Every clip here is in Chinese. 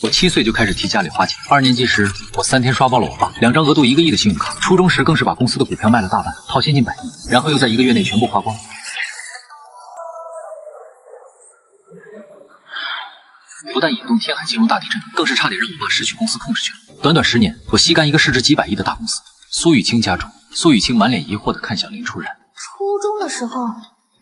我7岁就开始替家里花钱，2年级时我3天刷爆了我爸2张额度1个亿的信用卡，初中时更是把公司的股票卖了大半，套现近100亿，然后又在1个月内全部花光。不但引动天海金融大地震，更是差点让我爸失去公司控制权。短短10年，我吸干一个市值几百亿的大公司。苏雨清家中，苏雨清满脸疑惑地看向林初然。初中的时候，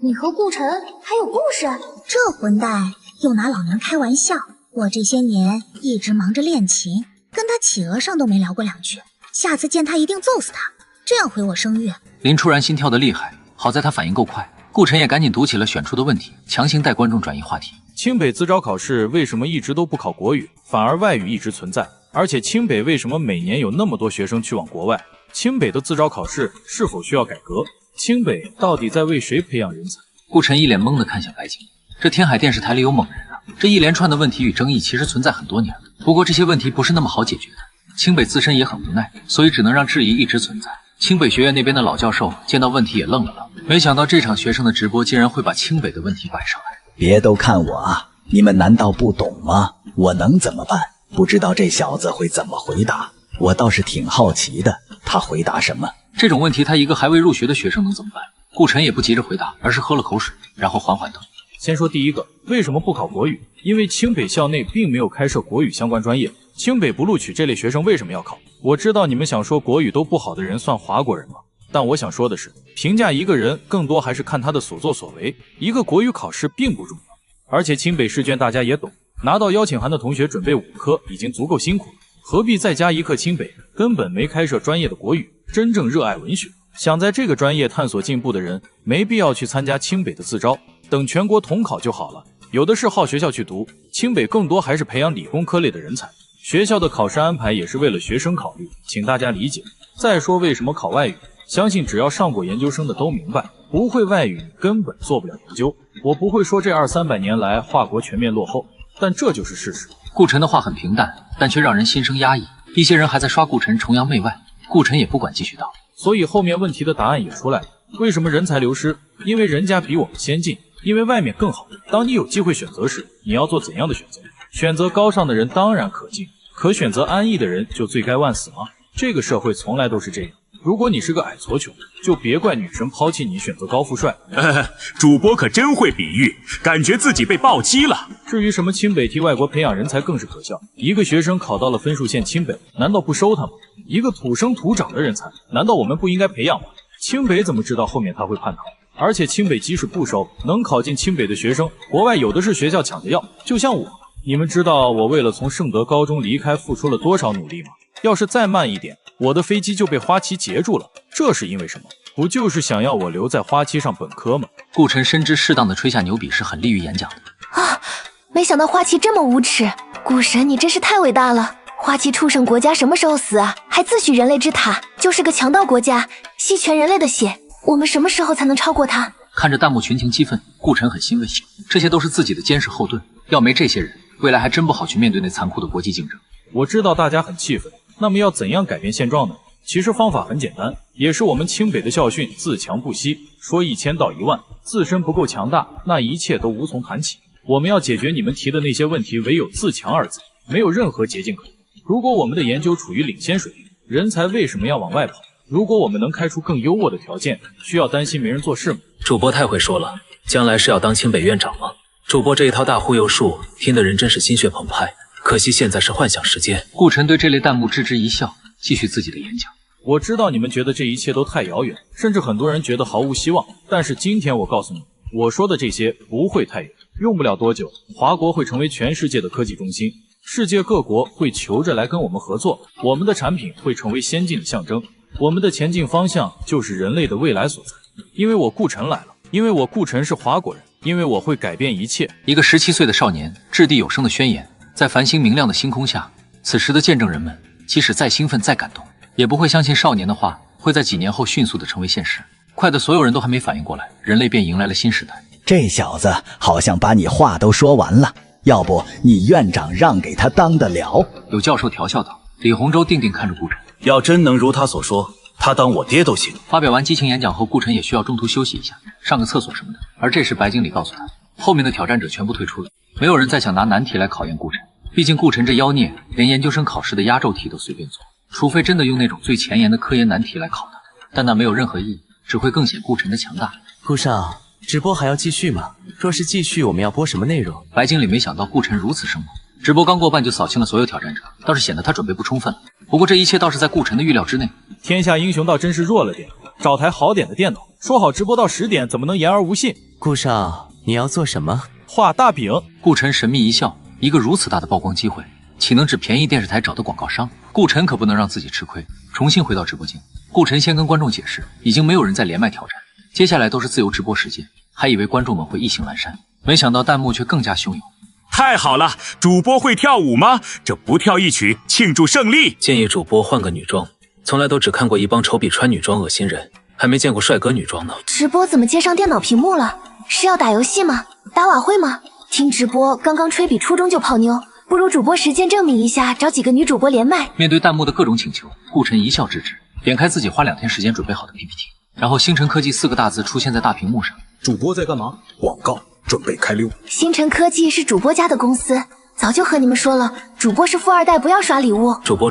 你和顾晨还有故事？这混蛋又拿老娘开玩笑。我这些年一直忙着练琴，跟他企鹅上都没聊过2句。下次见他一定揍死他，这样毁我声誉。林初然心跳得厉害，好在他反应够快。顾晨也赶紧读起了选出的问题，强行带观众转移话题。清北自招考试为什么一直都不考国语，反而外语一直存在？而且清北为什么每年有那么多学生去往国外？清北的自招考试是否需要改革？清北到底在为谁培养人才？顾晨一脸懵地看向白经理，这天海电视台里有猛人啊！这一连串的问题与争议其实存在很多年了，不过这些问题不是那么好解决的。清北自身也很无奈，所以只能让质疑一直存在。清北学院那边的老教授见到问题也愣了愣，没想到这场学生的直播竟然会把清北的问题摆上来。别都看我啊！你们难道不懂吗？我能怎么办？不知道这小子会怎么回答，我倒是挺好奇的，他回答什么？这种问题他一个还未入学的学生能怎么办？顾晨也不急着回答，而是喝了口水，然后缓缓道：先说第一个，为什么不考国语？因为清北校内并没有开设国语相关专业，清北不录取这类学生为什么要考？我知道你们想说国语都不好的人算华国人吗？但我想说的是，评价一个人更多还是看他的所作所为，一个国语考试并不重要。而且清北试卷大家也懂，拿到邀请函的同学准备5科已经足够辛苦了，何必再加一课？清北根本没开设专业的国语，真正热爱文学，想在这个专业探索进步的人，没必要去参加清北的自招，等全国统考就好了。有的是好学校去读，清北更多还是培养理工科类的人才，学校的考试安排也是为了学生考虑，请大家理解。再说为什么考外语，相信只要上过研究生的都明白，不会外语根本做不了研究。我不会说这200-300年来华国全面落后，但这就是事实。顾晨的话很平淡，但却让人心生压抑。一些人还在刷顾晨崇洋媚外，顾晨也不管，继续道：所以后面问题的答案也出来了。为什么人才流失？因为人家比我们先进，因为外面更好。当你有机会选择时，你要做怎样的选择？选择高尚的人当然可敬，可选择安逸的人就罪该万死吗？这个社会从来都是这样。如果你是个矮矬穷，就别怪女神抛弃你，选择高富帅。主播可真会比喻，感觉自己被暴击了。至于什么清北替外国培养人才更是可笑，一个学生考到了分数线清北，难道不收他吗？一个土生土长的人才，难道我们不应该培养吗？清北怎么知道后面他会叛逃？而且清北即使不收，能考进清北的学生，国外有的是学校抢着要。就像我，你们知道我为了从盛德高中离开付出了多少努力吗？要是再慢一点，我的飞机就被花旗截住了。这是因为什么？不就是想要我留在花旗上本科吗？顾晨深知适当的吹下牛笔是很利于演讲的啊！没想到花旗这么无耻，顾神你真是太伟大了！花旗畜生国家什么时候死啊？还自诩人类之塔，就是个强盗国家，吸全人类的血。我们什么时候才能超过他？看着弹幕群情激愤，顾晨很欣慰，这些都是自己的坚实后盾，要没这些人，未来还真不好去面对那残酷的国际竞争。我知道大家很气愤。那么要怎样改变现状呢？其实方法很简单，也是我们清北的校训，自强不息。说1000到1万，自身不够强大，那一切都无从谈起。我们要解决你们提的那些问题，唯有自强2字，没有任何捷径可言。如果我们的研究处于领先水平，人才为什么要往外跑？如果我们能开出更优渥的条件，需要担心没人做事吗？主播太会说了，将来是要当清北院长吗？主播这一套大忽悠术，听的人真是心血澎湃。可惜现在是幻想时间。顾晨对这类弹幕置之一笑，继续自己的演讲。我知道你们觉得这一切都太遥远，甚至很多人觉得毫无希望。但是今天我告诉你，我说的这些不会太远，用不了多久，华国会成为全世界的科技中心，世界各国会求着来跟我们合作，我们的产品会成为先进的象征，我们的前进方向就是人类的未来所在。因为我顾晨来了，因为我顾晨是华国人，因为我会改变一切。一个17岁的少年掷地有声的宣言。在繁星明亮的星空下，此时的见证人们，即使再兴奋再感动，也不会相信少年的话会在几年后迅速的成为现实。快的所有人都还没反应过来，人类便迎来了新时代。这小子好像把你话都说完了，要不你院长让给他当得了？有教授调笑道。李洪洲定定看着顾晨，要真能如他所说，他当我爹都行。发表完激情演讲后，顾晨也需要中途休息一下，上个厕所什么的。而这时白经理告诉他，后面的挑战者全部退出了，没有人再想拿难题来考验顾晨。毕竟顾晨这妖孽连研究生考试的压轴题都随便做，除非真的用那种最前沿的科研难题来考他，但那没有任何意义，只会更显顾晨的强大。顾少，直播还要继续吗？若是继续，我们要播什么内容？白经理没想到顾晨如此生猛，直播刚过半就扫清了所有挑战者，倒是显得他准备不充分了。不过这一切倒是在顾晨的预料之内。天下英雄倒真是弱了点，找台好点的电脑，说好直播到10点，怎么能言而无信？顾少，你要做什么？画大饼。顾晨神秘一笑，一个如此大的曝光机会，岂能只便宜电视台找的广告商？顾晨可不能让自己吃亏。重新回到直播间，顾晨先跟观众解释，已经没有人在连麦挑战，接下来都是自由直播时间。还以为观众们会意兴阑珊，没想到弹幕却更加汹涌。太好了，主播会跳舞吗？这不跳一曲庆祝胜利。建议主播换个女装，从来都只看过一帮丑比穿女装恶心人，还没见过帅哥女装呢。直播怎么接上电脑屏幕了？是要打游戏吗？打瓦会吗？听直播刚刚吹比初中就泡妞，不如主播实践证明一下，找几个女主播连麦。面对弹幕的各种请求，顾晨一笑置之，点开自己花2天时间准备好的 PPT， 然后星辰科技4个大字出现在大屏幕上。主播在干嘛？广告准备开溜。星辰科技是主播家的公司，早就和你们说了，主播是富二代，不要刷礼物。主播，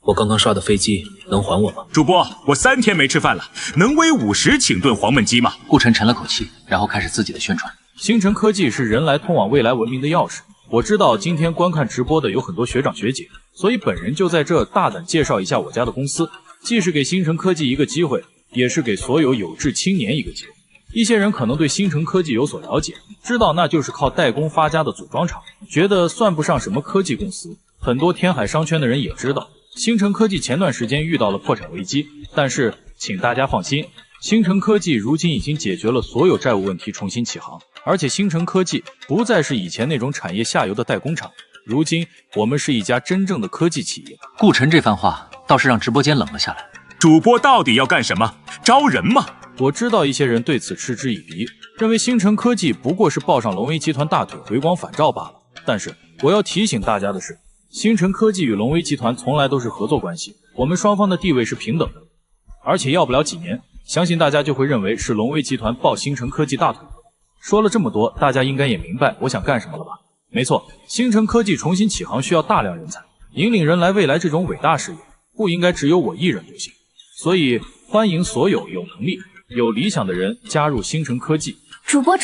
我刚刚刷的飞机能还我吗？主播，我3天没吃饭了，能威50请顿黄焖鸡吗？顾晨沉了口气，然后开始自己的宣传。星辰科技是人来通往未来文明的钥匙。我知道今天观看直播的有很多学长学姐，所以本人就在这大胆介绍一下我家的公司，既是给星辰科技一个机会，也是给所有有志青年一个机会。一些人可能对星辰科技有所了解，知道那就是靠代工发家的组装厂，觉得算不上什么科技公司。很多天海商圈的人也知道，星辰科技前段时间遇到了破产危机，但是请大家放心，星辰科技如今已经解决了所有债务问题，重新起航。而且星辰科技不再是以前那种产业下游的代工厂，如今我们是一家真正的科技企业。顾晨这番话倒是让直播间冷了下来。主播到底要干什么？招人吗？我知道一些人对此嗤之以鼻，认为星辰科技不过是抱上龙威集团大腿回光返照罢了。但是我要提醒大家的是，星辰科技与龙威集团从来都是合作关系，我们双方的地位是平等的。而且要不了几年，相信大家就会认为是龙威集团抱星辰科技大腿。说了这么多，大家应该也明白我想干什么了吧？没错，星辰科技重新起航需要大量人才，引领人来未来这种伟大事业，不应该只有我一人就行。所以欢迎所有有能力、有理想的人加入星辰科技。主播，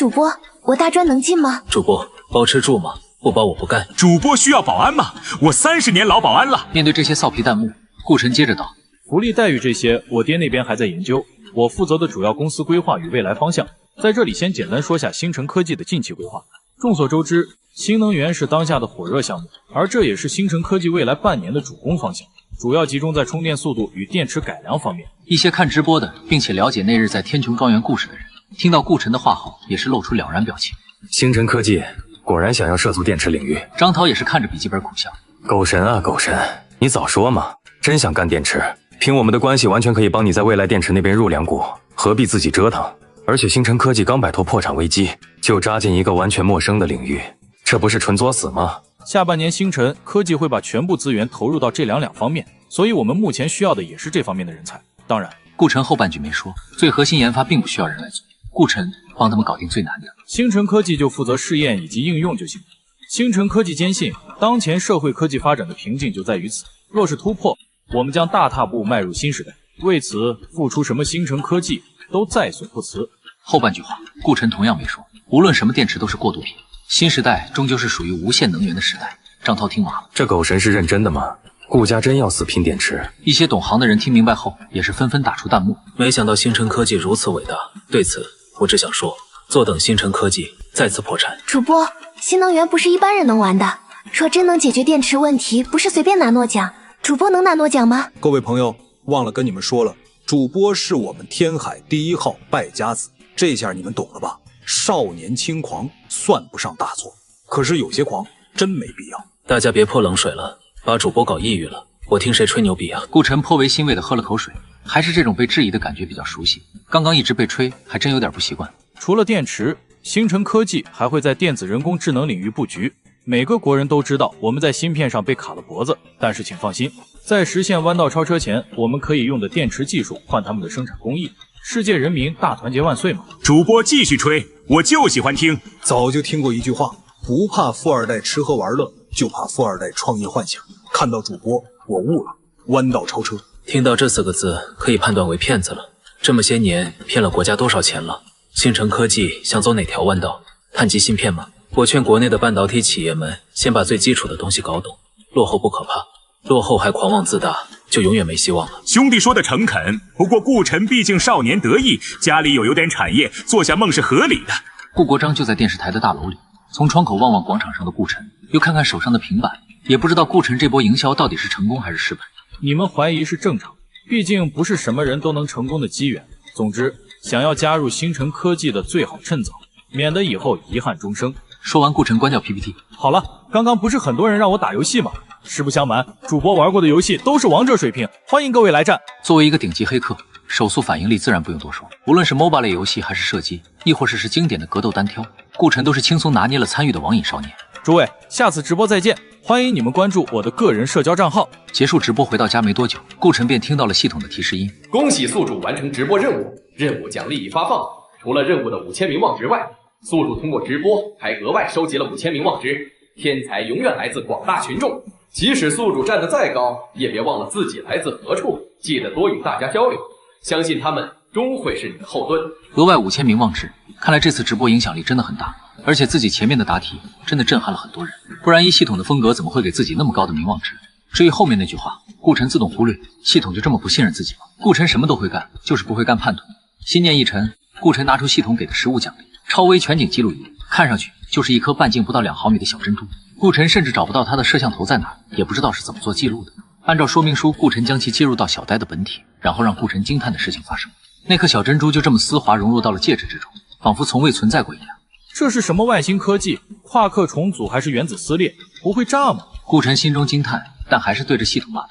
我大专能进吗？主播，包吃住吗？不包我不干。主播需要保安吗？我30年老保安了。面对这些臊皮弹幕，顾晨接着道：福利待遇这些，我爹那边还在研究，我负责的主要公司规划与未来方向。在这里先简单说下星辰科技的近期规划。众所周知，新能源是当下的火热项目，而这也是星辰科技未来半年的主攻方向，主要集中在充电速度与电池改良方面。一些看直播的并且了解那日在天穹庄园故事的人，听到顾晨的话后，也是露出了然表情。星辰科技果然想要涉足电池领域。张涛也是看着笔记本苦笑。狗神啊狗神，你早说嘛！真想干电池，凭我们的关系完全可以帮你在未来电池那边入两股，何必自己折腾？而且星辰科技刚摆脱破产危机，就扎进一个完全陌生的领域，这不是纯作死吗？下半年星辰科技会把全部资源投入到这两方面，所以我们目前需要的也是这方面的人才。当然，顾晨后半句没说，最核心研发并不需要人来做，顾晨帮他们搞定最难的。星辰科技就负责试验以及应用就行。星辰科技坚信，当前社会科技发展的瓶颈就在于此，若是突破，我们将大踏步迈入新时代。为此，付出什么星辰科技都在所不辞。后半句话，顾晨同样没说。无论什么电池都是过渡品，新时代终究是属于无限能源的时代。张涛听完了，这狗神是认真的吗？顾家真要死拼电池？一些懂行的人听明白后，也是纷纷打出弹幕。没想到星辰科技如此伟大，对此我只想说，坐等星辰科技再次破产。主播，新能源不是一般人能玩的，若真能解决电池问题，不是随便拿诺奖。主播能拿诺奖吗？各位朋友，忘了跟你们说了，主播是我们天海第1号败家子，这下你们懂了吧？少年轻狂算不上大错，可是有些狂真没必要。大家别泼冷水了，把主播搞抑郁了，我听谁吹牛逼啊？顾晨颇为欣慰地喝了口水，还是这种被质疑的感觉比较熟悉，刚刚一直被吹，还真有点不习惯。除了电池，星辰科技还会在电子人工智能领域布局。每个国人都知道我们在芯片上被卡了脖子，但是请放心，在实现弯道超车前，我们可以用的电池技术换他们的生产工艺。世界人民大团结万岁嘛！主播继续吹，我就喜欢听。早就听过一句话，不怕富二代吃喝玩乐，就怕富二代创业幻想。看到主播，我悟了，弯道超车。听到这4个字，可以判断为骗子了。这么些年骗了国家多少钱了？星辰科技想走哪条弯道？碳基芯片吗？我劝国内的半导体企业们先把最基础的东西搞懂。落后不可怕，落后还狂妄自大，就永远没希望了。兄弟说的诚恳，不过顾晨毕竟少年得意，家里有点产业，做下梦是合理的。顾国璋就在电视台的大楼里，从窗口望望广场上的顾晨，又看看手上的平板，也不知道顾晨这波营销到底是成功还是失败。你们怀疑是正常，毕竟不是什么人都能成功的机缘。总之，想要加入星辰科技的最好趁早，免得以后遗憾终生。说完，顾晨关掉 PPT。好了，刚刚不是很多人让我打游戏吗？实不相瞒，主播玩过的游戏都是王者水平，欢迎各位来战。作为一个顶级黑客，手速反应力自然不用多说，无论是 MOBA 类游戏还是射击，亦或是经典的格斗单挑，顾晨都是轻松拿捏了参与的网瘾少年。诸位，下次直播再见，欢迎你们关注我的个人社交账号。结束直播回到家没多久，顾晨便听到了系统的提示音：恭喜宿主完成直播任务，任务奖励已发放。除了任务的5000名望值外，宿主通过直播还额外收集了5000名望值。天才永远来自广大群众，即使宿主站得再高，也别忘了自己来自何处，记得多与大家交流，相信他们终会是你的后盾。额外5000名望值，看来这次直播影响力真的很大，而且自己前面的答题真的震撼了很多人，不然依系统的风格怎么会给自己那么高的名望值？至于后面那句话，顾晨自动忽略，系统就这么不信任自己吗？顾晨什么都会干，就是不会干叛徒。心念一沉，顾晨拿出系统给的实物奖励——超微全景记录仪，看上去就是一颗半径不到2毫米的小珍珠。顾晨甚至找不到他的摄像头在哪儿，也不知道是怎么做记录的。按照说明书，顾晨将其接入到小呆的本体，然后让顾晨惊叹的事情发生。那颗小珍珠就这么丝滑融入到了戒指之中，仿佛从未存在过一样。这是什么外星科技？夸克重组还是原子撕裂？不会炸吗？顾晨心中惊叹，但还是对着系统骂道：“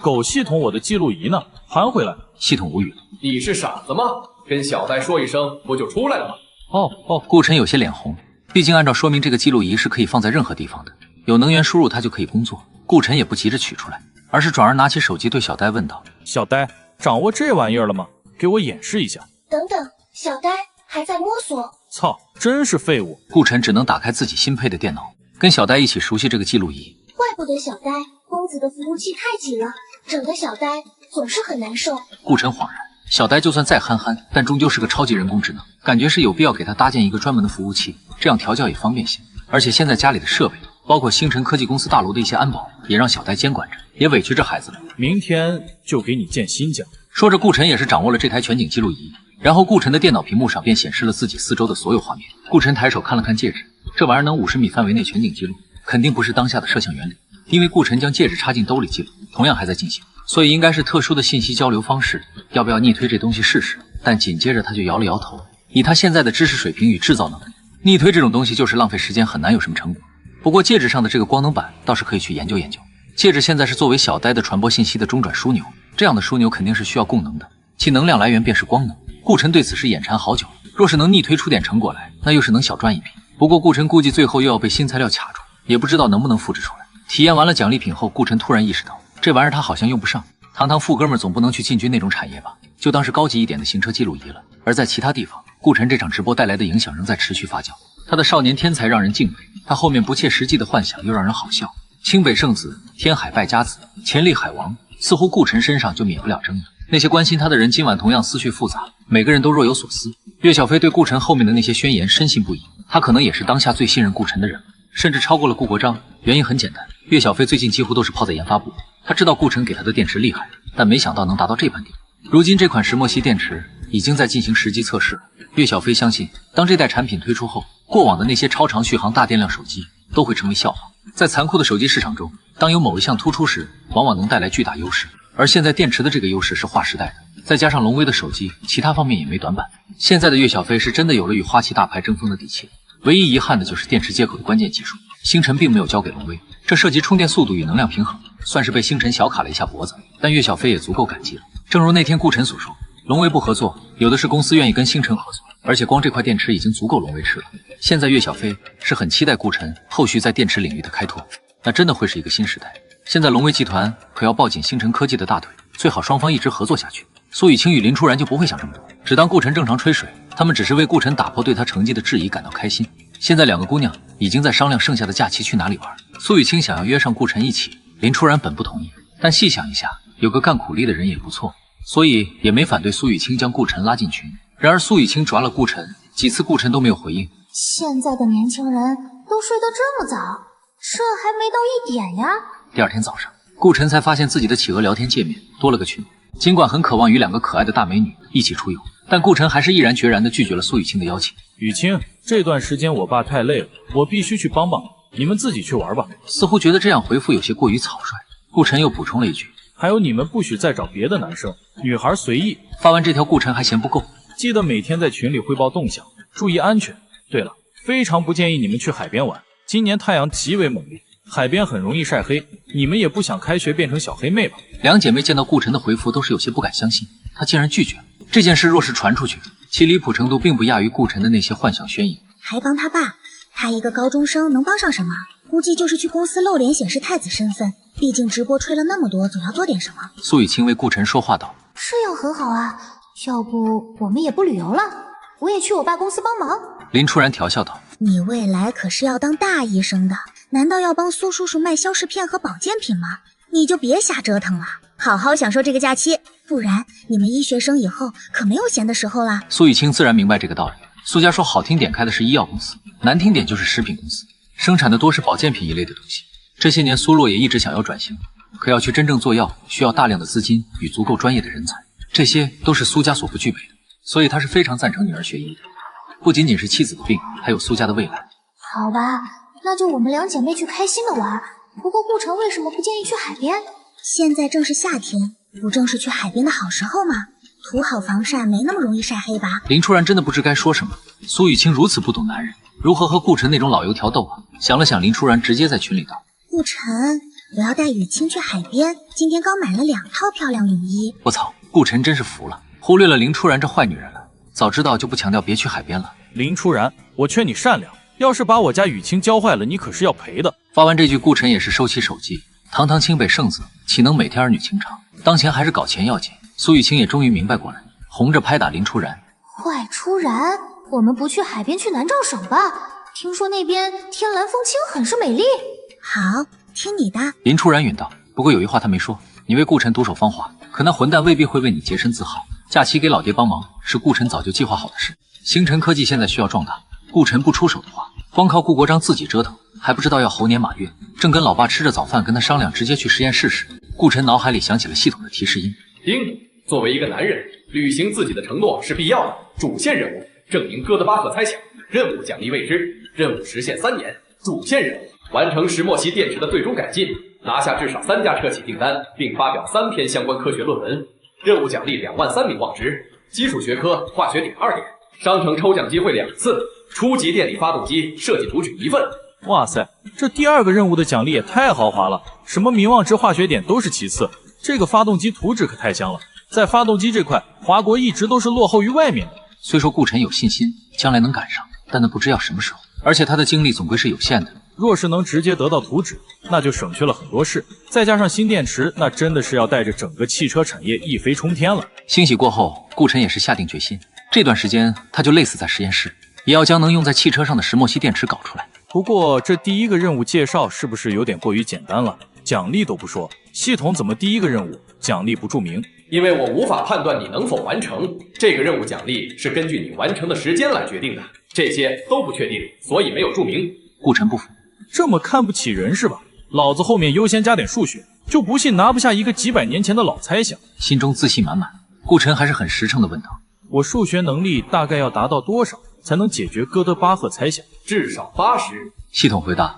狗系统，我的记录仪呢？还回来！”系统无语了：“你是傻子吗？跟小呆说一声，不就出来了吗？”顾晨有些脸红，毕竟按照说明，这个记录仪是可以放在任何地方的，有能源输入它就可以工作。顾晨也不急着取出来，而是转而拿起手机对小呆问道：“小呆，掌握这玩意儿了吗？给我演示一下。”等等，小呆还在摸索。操，真是废物！顾晨只能打开自己新配的电脑，跟小呆一起熟悉这个记录仪。怪不得小呆，公子的服务器太紧了，整得小呆总是很难受。顾晨恍然，小呆就算再憨憨，但终究是个超级人工智能，感觉是有必要给他搭建一个专门的服务器，这样调教也方便些。而且现在家里的设备，包括星辰科技公司大楼的一些安保，也让小呆监管着，也委屈这孩子了。明天就给你建新家。说着，顾晨也是掌握了这台全景记录仪，然后顾晨的电脑屏幕上便显示了自己四周的所有画面。顾晨抬手看了看戒指，这玩意儿能50米范围内全景记录，肯定不是当下的摄像原理，因为顾晨将戒指插进兜里记录，同样还在进行，所以应该是特殊的信息交流方式。要不要逆推这东西试试？但紧接着他就摇了摇头，以他现在的知识水平与制造能力，逆推这种东西就是浪费时间，很难有什么成果。不过戒指上的这个光能板倒是可以去研究研究。戒指现在是作为小呆的传播信息的中转枢纽，这样的枢纽肯定是需要供能的，其能量来源便是光能。顾晨对此是眼馋好久，若是能逆推出点成果来，那又是能小赚一笔。不过顾晨估计最后又要被新材料卡住，也不知道能不能复制出来。体验完了奖励品后，顾晨突然意识到，这玩意儿他好像用不上。堂堂富哥们总不能去进军那种产业吧，就当是高级一点的行车记录仪了。而在其他地方，顾晨这场直播带来的影响仍在持续发酵。他的少年天才让人敬佩，他后面不切实际的幻想又让人好笑。清北圣子，天海败家子，潜力海王，似乎顾晨身上就免不了争议。那些关心他的人今晚同样思绪复杂，每个人都若有所思。岳小飞对顾晨后面的那些宣言深信不疑，他可能也是当下最信任顾晨的人，甚至超过了顾国璋。原因很简单，岳小飞最近几乎都是泡在研发部，他知道顾晨给他的电池厉害，但没想到能达到这般地步。如今这款石墨烯电池已经在进行实际测试了。岳小飞相信，当这代产品推出后，过往的那些超长续航大电量手机都会成为笑话。在残酷的手机市场中，当有某一项突出时，往往能带来巨大优势。而现在电池的这个优势是划时代的，再加上龙威的手机，其他方面也没短板。现在的岳小飞是真的有了与花旗大牌争锋的底气。唯一遗憾的就是电池接口的关键技术，星辰并没有交给龙威，这涉及充电速度与能量平衡，算是被星辰小卡了一下脖子。但岳小飞也足够感激了。正如那天顾晨所说，龙威不合作，有的是公司愿意跟星辰合作，而且光这块电池已经足够龙威吃了。现在岳小飞是很期待顾晨后续在电池领域的开拓，那真的会是一个新时代。现在龙威集团可要抱紧星辰科技的大腿，最好双方一直合作下去。苏雨清与林初然就不会想这么多，只当顾晨正常吹水，他们只是为顾晨打破对他成绩的质疑感到开心。现在两个姑娘已经在商量剩下的假期去哪里玩。苏雨清想要约上顾晨一起，林初然本不同意，但细想一下，有个干苦力的人也不错，所以也没反对苏雨清将顾晨拉进群。然而苏雨清抓了顾晨几次，顾晨都没有回应。现在的年轻人都睡得这么早，这还没到1点呀。第二天早上，顾晨才发现自己的企鹅聊天界面多了个群。尽管很渴望与两个可爱的大美女一起出游，但顾晨还是毅然决然地拒绝了苏雨清的邀请。雨清，这段时间我爸太累了，我必须去帮帮你们自己去玩吧。似乎觉得这样回复有些过于草率，顾晨又补充了一句：还有你们不许再找别的男生，女孩随意。发完这条，顾晨还嫌不够，记得每天在群里汇报动向，注意安全。对了，非常不建议你们去海边玩，今年太阳极为猛烈，海边很容易晒黑，你们也不想开学变成小黑妹吧？两姐妹见到顾晨的回复都是有些不敢相信，她竟然拒绝了。这件事若是传出去，其离谱程度并不亚于顾晨的那些幻想宣言。还帮他爸，他一个高中生能帮上什么？估计就是去公司露脸显示太子身份，毕竟直播吹了那么多，总要做点什么。苏雨清为顾晨说话道：这样很好啊，要不我们也不旅游了，我也去我爸公司帮忙。林初然调笑道：你未来可是要当大医生的，难道要帮苏叔叔卖消食片和保健品吗？你就别瞎折腾了，好好享受这个假期，不然你们医学生以后可没有闲的时候啦。苏雨清自然明白这个道理。苏家说好听点开的是医药公司，难听点就是食品公司，生产的多是保健品一类的东西。这些年苏洛也一直想要转型，可要去真正做药，需要大量的资金与足够专业的人才，这些都是苏家所不具备的。所以他是非常赞成女儿学医的，不仅仅是妻子的病，还有苏家的未来。好吧，那就我们两姐妹去开心的玩。不过顾晨为什么不建议去海边？现在正是夏天，不正是去海边的好时候吗？涂好防晒没那么容易晒黑吧？林初然真的不知该说什么。苏雨清如此不懂男人，如何和顾晨那种老油条斗啊？想了想，林初然直接在群里道：顾晨，我要带雨清去海边，今天刚买了2套漂亮泳衣。我操，顾晨真是服了，忽略了林初然这坏女人了。早知道就不强调别去海边了。林初然，我劝你善良，要是把我家雨清教坏了，你可是要赔的。发完这句，顾晨也是收起手机。堂堂清北圣子，岂能每天儿女情长？当前还是搞钱要紧。苏雨清也终于明白过来，红着拍打林初然。坏初然，我们不去海边，去南诏省吧？听说那边天蓝风轻，很是美丽。好，听你的。林初然允道。不过有一话他没说，你为顾晨独守芳华，可那混蛋未必会为你洁身自好。假期给老爹帮忙，是顾晨早就计划好的事。星辰科技现在需要壮大，顾晨不出手的话，光靠顾国璋自己折腾，还不知道要猴年马月。正跟老爸吃着早饭，跟他商量直接去实验室时，顾晨脑海里响起了系统的提示音。丁，作为一个男人，履行自己的承诺是必要的。主线任务：证明哥德巴赫猜想，任务奖励未知，任务时限3年。主线任务：完成石墨烯电池的最终改进，拿下至少3家车企订单，并发表3篇相关科学论文。任务奖励2万3名望值，基础学科化学点2点，商城抽奖机会2次，初级电力发动机设计图纸1份。哇塞，这第2个任务的奖励也太豪华了，什么名望值、化学点都是其次，这个发动机图纸可太香了。在发动机这块，华国一直都是落后于外面的。虽说顾晨有信心将来能赶上，但那不知要什么时候，而且他的精力总归是有限的。若是能直接得到图纸，那就省去了很多事，再加上新电池，那真的是要带着整个汽车产业一飞冲天了。欣喜过后，顾晨也是下定决心，这段时间他就累死在实验室，也要将能用在汽车上的石墨烯电池搞出来。不过这第1个任务介绍是不是有点过于简单了？奖励都不说，系统怎么第1个任务奖励不注明？因为我无法判断你能否完成，这个任务奖励是根据你完成的时间来决定的，这些都不确定，所以没有注明。顾晨不服，这么看不起人是吧？老子后面优先加点数学，就不信拿不下一个几百年前的老猜想。心中自信满满，顾晨还是很实诚地问道：我数学能力大概要达到多少才能解决哥德巴赫猜想？至少80。系统回答。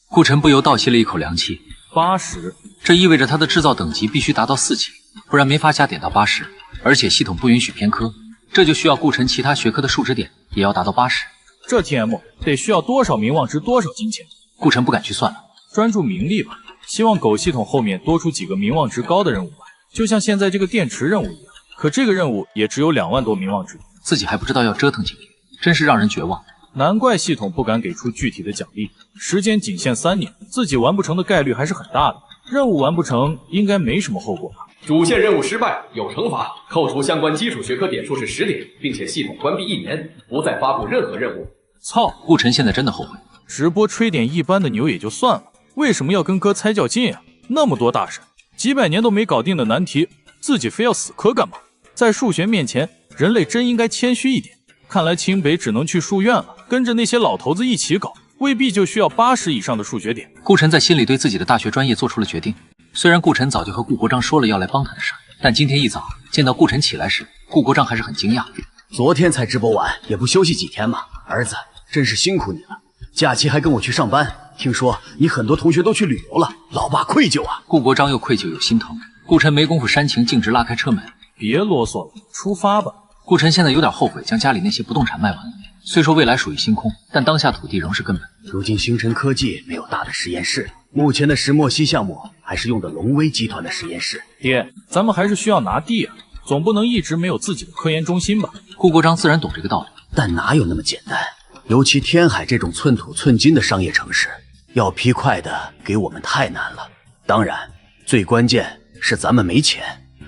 顾晨不由倒吸了一口凉气。80，这意味着他的制造等级必须达到4级，不然没法加点到80，而且系统不允许偏科，这就需要顾晨其他学科的数值点也要达到80。这 TM 得需要多少名望值，多少金钱？顾晨不敢去算了，专注名利吧。希望狗系统后面多出几个名望值高的任务吧，就像现在这个电池任务一样。可这个任务也只有2万多名望值，自己还不知道要折腾几个月，真是让人绝望。难怪系统不敢给出具体的奖励，时间仅限3年，自己完不成的概率还是很大的。任务完不成应该没什么后果吧？主线任务失败有惩罚，扣除相关基础学科点数是10点，并且系统关闭1年，不再发布任何任务。操！顾晨现在真的后悔，直播吹点一般的牛也就算了，为什么要跟哥猜较劲啊？那么多大神，几百年都没搞定的难题，自己非要死磕干嘛？在数学面前，人类真应该谦虚一点。看来清北只能去数院了，跟着那些老头子一起搞，未必就需要80以上的数学点。顾晨在心里对自己的大学专业做出了决定。虽然顾晨早就和顾国璋说了要来帮他的事，但今天一早见到顾晨起来时，顾国璋还是很惊讶。昨天才直播完，也不休息几天嘛。儿子，真是辛苦你了，假期还跟我去上班。听说你很多同学都去旅游了，老爸愧疚啊。顾国璋又愧疚又心疼。顾晨没工夫煽情，径直拉开车门。别啰嗦了，出发吧。顾晨现在有点后悔将家里那些不动产卖完。虽说未来属于星空，但当下土地仍是根本。如今星辰科技没有大的实验室，目前的石墨烯项目还是用的龙威集团的实验室。爹，咱们还是需要拿地啊，总不能一直没有自己的科研中心吧？顾国璋自然懂这个道理，但哪有那么简单？尤其天海这种寸土寸金的商业城市，要批快的给我们太难了。当然，最关键是咱们没钱。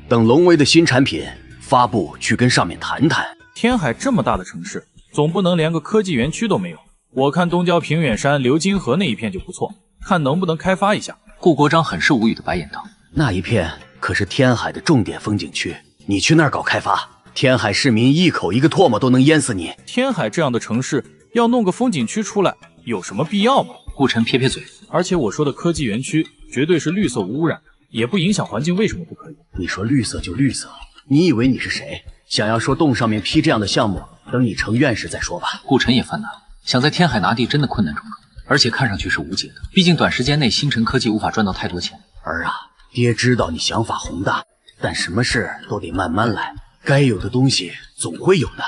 等龙威的新产品发布，去跟上面谈谈。天海这么大的城市，总不能连个科技园区都没有。我看东郊平远山、流金河那一片就不错，看能不能开发一下。顾国璋很是无语的白眼道：“那一片可是天海的重点风景区，你去那儿搞开发，天海市民一口一个唾沫都能淹死你。天海这样的城市，要弄个风景区出来，有什么必要吗？”顾晨撇撇嘴，而且我说的科技园区绝对是绿色无污染的，也不影响环境，为什么不可以？你说绿色就绿色，你以为你是谁？想要说洞上面批这样的项目，等你成院士再说吧。顾晨也犯难了，想在天海拿地真的困难重重，而且看上去是无解的。毕竟短时间内星辰科技无法赚到太多钱。儿啊，爹知道你想法宏大，但什么事都得慢慢来，该有的东西总会有的。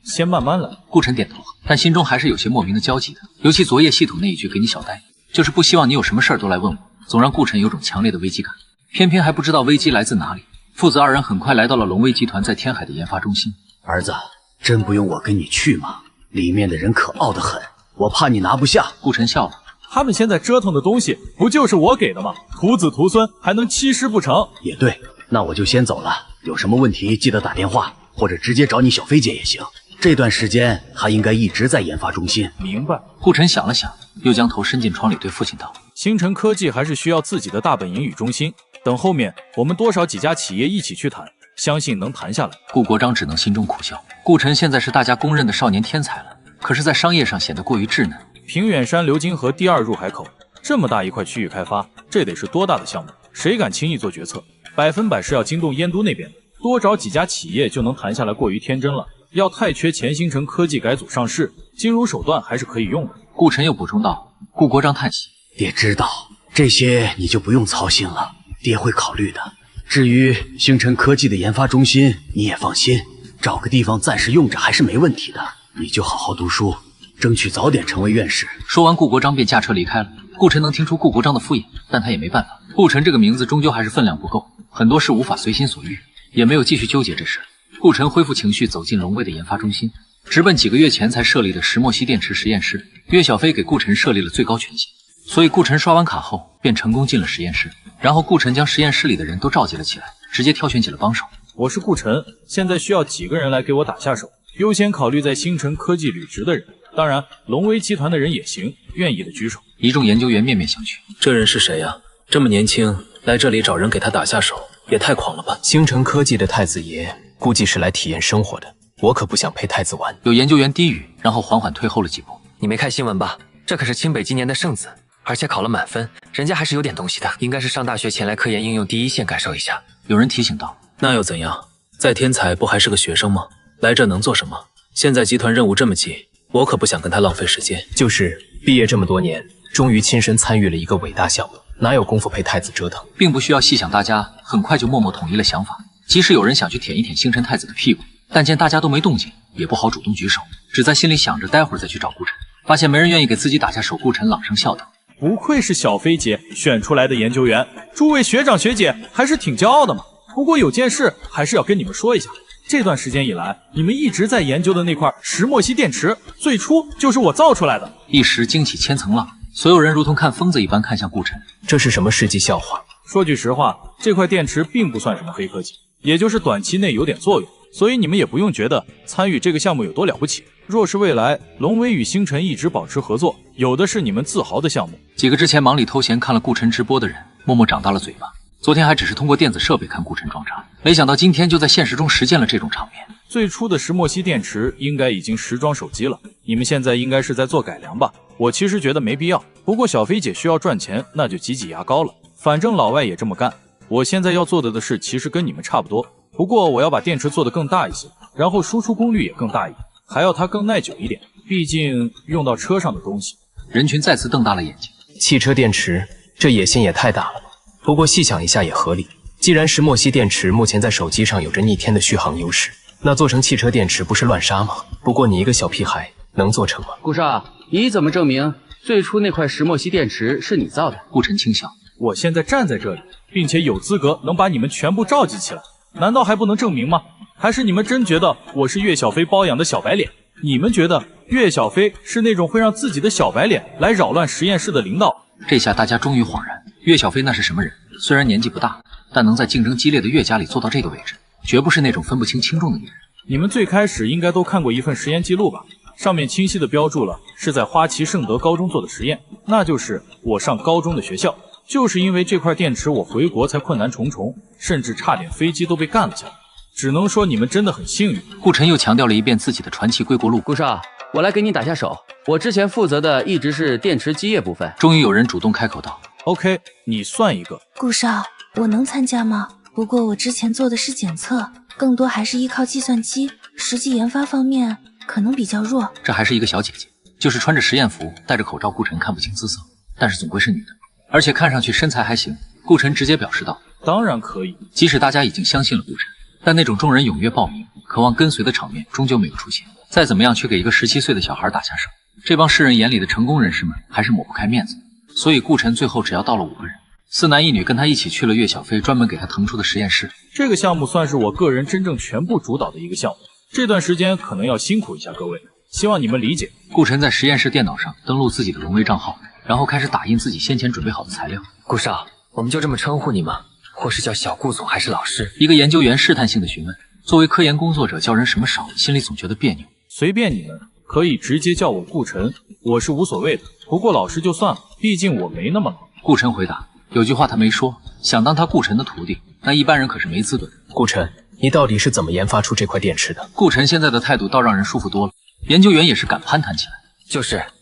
先慢慢来。顾晨点头，但心中还是有些莫名的焦急的。尤其昨夜系统那一句给你小呆，就是不希望你有什么事儿都来问我，总让顾晨有种强烈的危机感。偏偏还不知道危机来自哪里。父子二人很快来到了龙威集团在天海的研发中心。儿子，真不用我跟你去吗？里面的人可傲得很，我怕你拿不下。顾晨笑了，他们现在折腾的东西不就是我给的吗？徒子徒孙还能欺师不成？也对，那我就先走了，有什么问题记得打电话，或者直接找你小飞姐也行。这段时间她应该一直在研发中心。明白。顾晨想了想，又将头伸进窗里对父亲道：星辰科技还是需要自己的大本营与中心，等后面我们多少几家企业一起去谈，相信能谈下来。顾国璋只能心中苦笑，顾晨现在是大家公认的少年天才了，可是在商业上显得过于稚嫩。平远山流金河第2入海口，这么大一块区域开发，这得是多大的项目？谁敢轻易做决策？100%是要惊动燕都那边的，多找几家企业就能谈下来，过于天真了。要太缺钱，星辰科技改组上市，金融手段还是可以用的。顾晨又补充道。顾国璋叹息，爹知道这些你就不用操心了，爹会考虑的。至于星辰科技的研发中心，你也放心，找个地方暂时用着还是没问题的。你就好好读书，争取早点成为院士。说完，顾国璋便驾车离开了。顾晨能听出顾国璋的敷衍，但他也没办法。顾晨这个名字终究还是分量不够，很多事无法随心所欲，也没有继续纠结这事。顾晨恢复情绪，走进龙威的研发中心，直奔几个月前才设立的石墨烯电池实验室。岳小飞给顾晨设立了最高权限，所以顾晨刷完卡后便成功进了实验室。然后顾晨将实验室里的人都召集了起来，直接挑选起了帮手。我是顾晨，现在需要几个人来给我打下手，优先考虑在星辰科技履职的人，当然龙威集团的人也行，愿意的举手。一众研究员面面相觑，这人是谁呀？这么年轻，来这里找人给他打下手，也太狂了吧！星辰科技的太子爷估计是来体验生活的，我可不想陪太子玩。有研究员低语，然后缓缓退后了几步。你没看新闻吧？这可是清北今年的圣子，而且考了满分，人家还是有点东西的，应该是上大学前来科研应用第一线感受一下。有人提醒道。那又怎样？在天才不还是个学生吗？来这能做什么？现在集团任务这么急，我可不想跟他浪费时间。就是毕业这么多年，终于亲身参与了一个伟大项目，哪有功夫陪太子折腾？并不需要细想，大家很快就默默统一了想法。即使有人想去舔一舔星辰太子的屁股，但见大家都没动静，也不好主动举手，只在心里想着待会儿再去找顾晨。发现没人愿意给自己打下手，顾晨朗声笑道：不愧是小飞姐选出来的研究员，诸位学长学姐还是挺骄傲的嘛。不过有件事还是要跟你们说一下，这段时间以来，你们一直在研究的那块石墨烯电池，最初就是我造出来的。一时惊起千层浪，所有人如同看疯子一般看向顾晨。这是什么世纪笑话？说句实话，这块电池并不算什么黑科技，也就是短期内有点作用，所以你们也不用觉得参与这个项目有多了不起。若是未来龙威与星辰一直保持合作，有的是你们自豪的项目。几个之前忙里偷闲看了顾晨直播的人，默默长大了嘴巴。昨天还只是通过电子设备看顾晨装叉，没想到今天就在现实中实践了这种场面。最初的石墨烯电池应该已经时装手机了，你们现在应该是在做改良吧？我其实觉得没必要，不过小飞姐需要赚钱，那就挤挤牙膏了。反正老外也这么干。我现在要做的事其实跟你们差不多，不过我要把电池做得更大一些，然后输出功率也更大一点，还要它更耐久一点，毕竟用到车上的东西。人群再次瞪大了眼睛。汽车电池，这野心也太大了吧？不过细想一下也合理，既然石墨烯电池目前在手机上有着逆天的续航优势，那做成汽车电池不是乱杀吗？不过你一个小屁孩能做成吗？顾少，你怎么证明最初那块石墨烯电池是你造的？顾晨轻笑，我现在站在这里，并且有资格能把你们全部召集起来，难道还不能证明吗？还是你们真觉得我是岳小飞包养的小白脸？你们觉得岳小飞是那种会让自己的小白脸来扰乱实验室的领导？这下大家终于恍然，岳小飞那是什么人？虽然年纪不大，但能在竞争激烈的岳家里做到这个位置，绝不是那种分不清轻重的女人。你们最开始应该都看过一份实验记录吧？上面清晰地标注了是在花旗圣德高中做的实验，那就是我上高中的学校。就是因为这块电池，我回国才困难重重，甚至差点飞机都被干了下来。只能说你们真的很幸运。顾晨又强调了一遍自己的传奇归国路。顾少，我来给你打下手。我之前负责的一直是电池机液部分。终于有人主动开口道 ：“OK， 你算一个。”顾少，我能参加吗？不过我之前做的是检测，更多还是依靠计算机，实际研发方面可能比较弱。这还是一个小姐姐，就是穿着实验服，戴着口罩，顾晨看不清姿色，但是总归是女的，而且看上去身材还行。顾晨直接表示道：“当然可以。”即使大家已经相信了顾晨，但那种众人踊跃报名、渴望跟随的场面终究没有出现。再怎么样，却给一个17岁的小孩打下手，这帮世人眼里的成功人士们还是抹不开面子。所以顾晨最后只要到了5个人，4男1女跟他一起去了岳小飞专门给他腾出的实验室。这个项目算是我个人真正全部主导的一个项目，这段时间可能要辛苦一下各位，希望你们理解。顾晨在实验室电脑上登录自己的龙威账号，然后开始打印自己先前准备好的材料。顾少，我们就这么称呼你吗？或是叫小顾总还是老师？一个研究员试探性的询问。作为科研工作者，叫人什么少，心里总觉得别扭。随便你们，可以直接叫我顾晨，我是无所谓的。不过老师就算了，毕竟我没那么老。顾晨回答。有句话他没说，想当他顾晨的徒弟，那一般人可是没资本。顾晨，你到底是怎么研发出这块电池的？顾晨现在的态度倒让人舒服多了，研究员也是敢攀谈起来。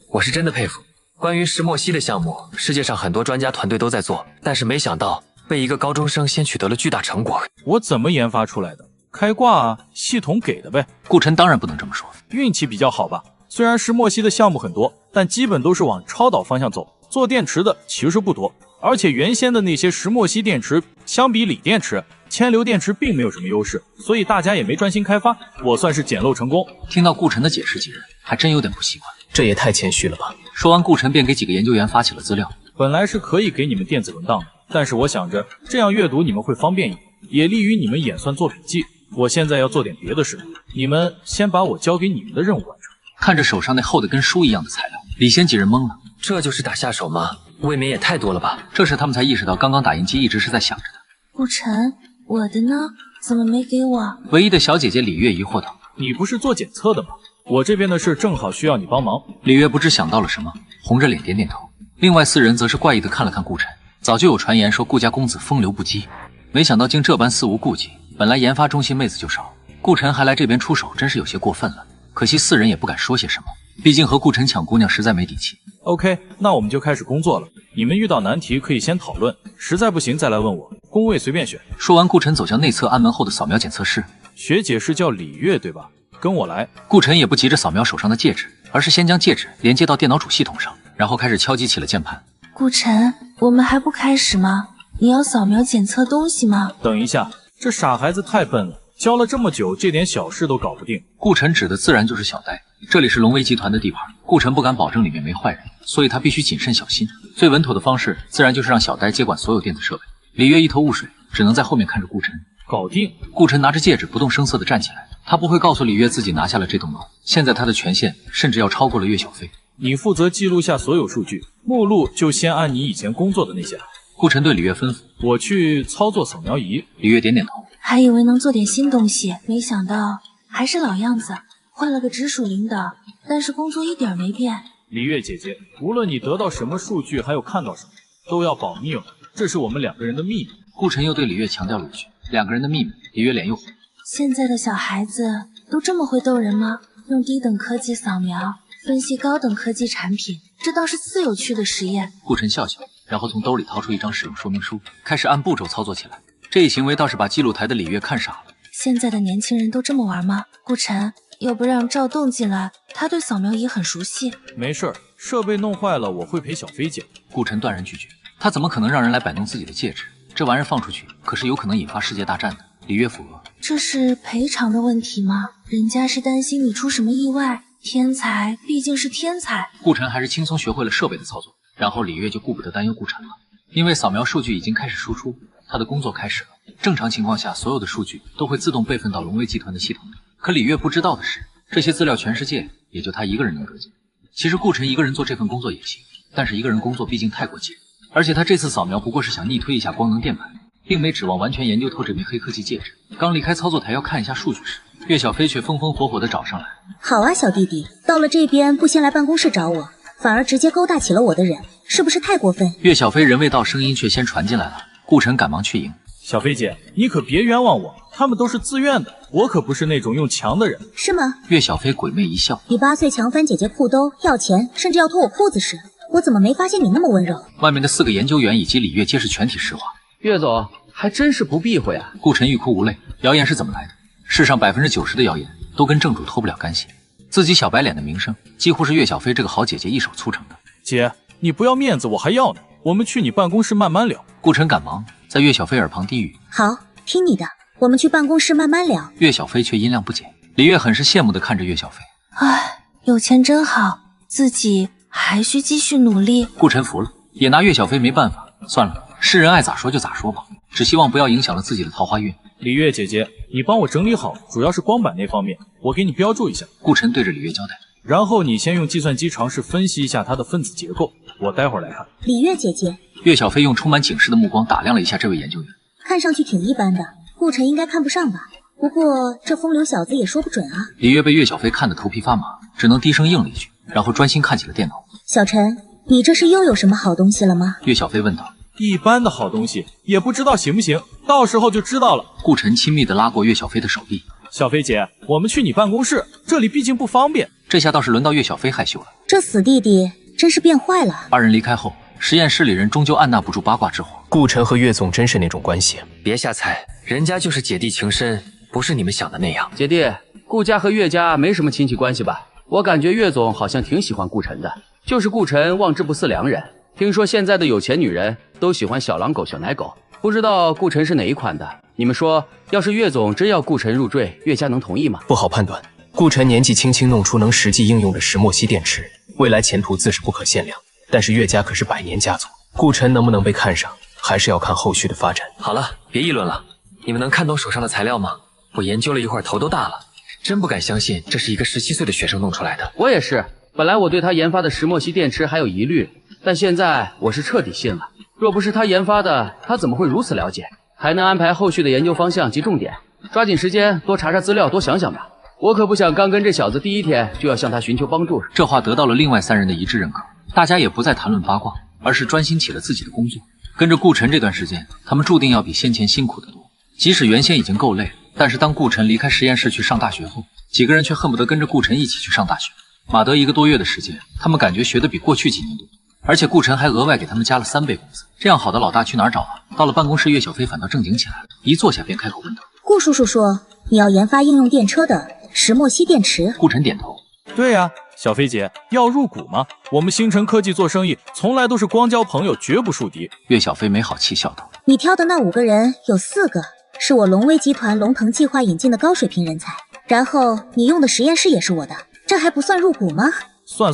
我是真的佩服。关于石墨烯的项目，世界上很多专家团队都在做，但是没想到被一个高中生先取得了巨大成果。我怎么研发出来的？开挂啊，系统给的呗。顾晨当然不能这么说，运气比较好吧。虽然石墨烯的项目很多，但基本都是往超导方向走，做电池的其实不多。而且原先的那些石墨烯电池相比锂电池、铅流电池并没有什么优势，所以大家也没专心开发，我算是捡漏成功。听到顾晨的解释，几人还真有点不习惯。这也太谦虚了吧。说完，顾晨便给几个研究员发起了资料。本来是可以给你们电子文档的，但是我想着这样阅读你们会方便一点，也利于你们演算做笔记。我现在要做点别的事，你们先把我交给你们的任务完成。看着手上那厚的跟书一样的材料，李贤几人懵了。这就是打下手吗？未免也太多了吧。这时他们才意识到，刚刚打印机一直是在响着的。顾晨，我的呢？怎么没给我？唯一的小姐姐李月疑惑道：“你不是做检测的吗？我这边的事正好需要你帮忙。”李月不知想到了什么，红着脸点点头。另外4人则是怪异的看了看顾晨。早就有传言说顾家公子风流不羁，没想到竟这般肆无顾忌。本来研发中心妹子就少，顾晨还来这边出手，真是有些过分了。可惜4人也不敢说些什么，毕竟和顾晨抢姑娘实在没底气。OK， 那我们就开始工作了。你们遇到难题可以先讨论，实在不行再来问我，工位随便选。说完，顾晨走向内侧安门后的扫描检测室。学姐是叫李月对吧？跟我来。顾晨也不急着扫描手上的戒指，而是先将戒指连接到电脑主系统上，然后开始敲击起了键盘。顾晨，我们还不开始吗？你要扫描检测东西吗？等一下，这傻孩子太笨了，教了这么久，这点小事都搞不定。顾晨指的自然就是小呆，这里是龙威集团的地盘，顾晨不敢保证里面没坏人，所以他必须谨慎小心。最稳妥的方式自然就是让小呆接管所有电子设备。李月一头雾水，只能在后面看着顾晨。搞定。顾晨拿着戒指不动声色地站起来，他不会告诉李月自己拿下了这栋楼，现在他的权限甚至要超过了岳小飞。你负责记录下所有数据，目录就先按你以前工作的那些来。顾晨对李月吩咐：“我去操作扫描仪。”李月点点头。还以为能做点新东西，没想到还是老样子，换了个直属领导，但是工作一点没变。李月姐姐，无论你得到什么数据，还有看到什么，都要保密哦，这是我们2个人的秘密。顾晨又对李月强调了一句：“2个人的秘密。”李月脸又红。现在的小孩子都这么会逗人吗？用低等科技扫描分析高等科技产品，这倒是次有趣的实验。顾晨笑笑，然后从兜里掏出一张使用说明书，开始按步骤操作起来。这一行为倒是把记录台的李月看傻了。现在的年轻人都这么玩吗？顾晨，要不让赵栋进来，他对扫描仪很熟悉。没事儿，设备弄坏了我会陪小飞姐。顾晨断然拒绝，他怎么可能让人来摆弄自己的戒指？这玩意儿放出去，可是有可能引发世界大战的。李月附额。这是赔偿的问题吗？人家是担心你出什么意外。天才毕竟是天才。顾晨还是轻松学会了设备的操作，然后李月就顾不得担忧顾晨了，因为扫描数据已经开始输出，他的工作开始了。正常情况下，所有的数据都会自动备份到龙威集团的系统里。可李月不知道的是，这些资料全世界也就他一个人能得见。其实顾晨一个人做这份工作也行，但是一个人工作毕竟太过急人，而且他这次扫描不过是想逆推一下光能电板，并没指望完全研究透这枚黑科技戒指。刚离开操作台要看一下数据时，岳小飞却风风火火地找上来。好啊，小弟弟，到了这边不先来办公室找我，反而直接勾搭起了我的人，是不是太过分？岳小飞人未到，声音却先传进来了。顾晨赶忙去迎。小飞姐，你可别冤枉我，他们都是自愿的，我可不是那种用强的人。是吗？岳小飞鬼魅一笑。你8岁强翻姐姐裤兜要钱，甚至要脱我裤子时，我怎么没发现你那么温柔？外面的4个研究员以及李月皆是全体石化。岳总还真是不避讳啊。顾晨欲哭无泪。谣言是怎么来的？世上90%的谣言都跟正主脱不了干系，自己小白脸的名声几乎是岳小飞这个好姐姐一手促成的。姐，你不要面子我还要呢，我们去你办公室慢慢聊。顾晨赶忙在岳小飞耳旁低语：好，听你的，我们去办公室慢慢聊。岳小飞却音量不减。李月很是羡慕地看着岳小飞。唉，有钱真好，自己还需继续努力。顾晨服了，也拿岳小飞没办法。算了，世人爱咋说就咋说吧，只希望不要影响了自己的桃花运。李月姐姐，你帮我整理好，主要是光板那方面，我给你标注一下。顾晨对着李月交代。然后你先用计算机尝试分析一下它的分子结构，我待会儿来看。李月姐姐，岳小飞用充满警示的目光打量了一下这位研究员，看上去挺一般的，顾晨应该看不上吧？不过这风流小子也说不准啊。李月被岳小飞看得头皮发麻，只能低声应了一句，然后专心看起了电脑。小陈，你这是又有什么好东西了吗？岳小飞问道。一般的好东西，也不知道行不行，到时候就知道了。顾晨亲密地拉过岳小飞的手臂。小飞姐，我们去你办公室，这里毕竟不方便。这下倒是轮到岳小飞害羞了。这死弟弟真是变坏了。2人离开后，实验室里人终究按捺不住八卦之火。顾晨和岳总真是那种关系？别瞎猜，人家就是姐弟情深，不是你们想的那样。姐弟，顾家和岳家没什么亲戚关系吧？我感觉岳总好像挺喜欢顾晨的，就是顾晨望之不似良人。听说现在的有钱女人都喜欢小狼狗、小奶狗，不知道顾晨是哪一款的？你们说，要是岳总真要顾晨入赘，岳家能同意吗？不好判断。顾晨年纪轻轻弄出能实际应用的石墨烯电池，未来前途自是不可限量。但是岳家可是100年家族，顾晨能不能被看上，还是要看后续的发展。好了，别议论了。你们能看懂手上的材料吗？我研究了一会儿，头都大了，真不敢相信这是一个17岁的学生弄出来的。我也是，本来我对他研发的石墨烯电池还有疑虑，但现在我是彻底信了。若不是他研发的，他怎么会如此了解？还能安排后续的研究方向及重点，抓紧时间多查查资料，多想想吧。我可不想刚跟这小子第一天就要向他寻求帮助。这话得到了另外3人的一致认可，大家也不再谈论八卦，而是专心起了自己的工作。跟着顾晨这段时间，他们注定要比先前辛苦得多。即使原先已经够累，但是当顾晨离开实验室去上大学后，几个人却恨不得跟着顾晨一起去上大学。马德1个多月的时间，他们感觉学得比过去几年多，而且顾晨还额外给他们加了3倍工资。这样好的老大去哪儿找啊？到了办公室，岳小飞反倒正经起来了，一坐下便开口问道：顾叔叔说你要研发应用电车的石墨烯电池。顾晨点头。对呀，小飞姐要入股吗？我们星辰科技做生意从来都是光交朋友，绝不树敌。岳小飞没好气笑道：你挑的那5个人有4个是我龙威集团龙腾计划引进的高水平人才，然后你用的实验室也是我的，这还不算入股吗？算，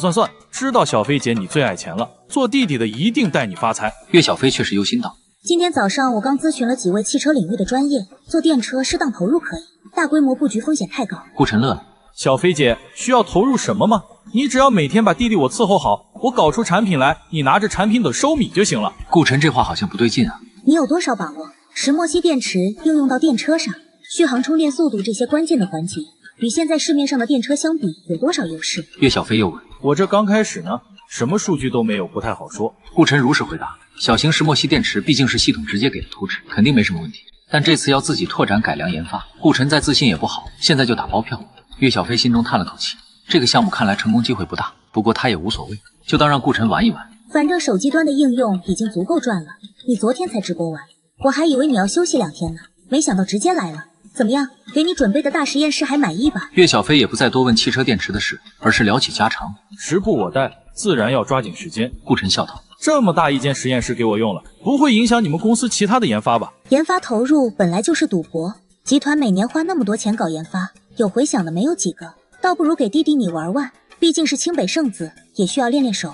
知道小飞姐你最爱钱了，做弟弟的一定带你发财。岳小飞却是忧心道：今天早上我刚咨询了几位汽车领域的专业，做电车适当投入可以，大规模布局风险太高。顾晨乐了。小飞姐需要投入什么吗？你只要每天把弟弟我伺候好，我搞出产品来，你拿着产品等收米就行了。顾晨这话好像不对劲啊。你有多少把握？石墨烯电池应用到电车上，续航、充电速度这些关键的环节，与现在市面上的电车相比有多少优势？岳小飞又问。我这刚开始呢，什么数据都没有，不太好说。顾晨如实回答。小型石墨烯电池毕竟是系统直接给的图纸，肯定没什么问题。但这次要自己拓展改良研发，顾晨再自信也不好，现在就打包票。岳小飞心中叹了口气，这个项目看来成功机会不大，不过他也无所谓，就当让顾晨玩一玩。反正手机端的应用已经足够赚了，你昨天才直播完，我还以为你要休息2天呢，没想到直接来了。怎么样，给你准备的大实验室还满意吧？岳小飞也不再多问汽车电池的事，而是聊起家常。时不我待，自然要抓紧时间。顾晨笑道。这么大一间实验室给我用了，不会影响你们公司其他的研发吧？研发投入本来就是赌博，集团每年花那么多钱搞研发，有回响的没有几个，倒不如给弟弟你玩玩，毕竟是清北圣子，也需要练练手。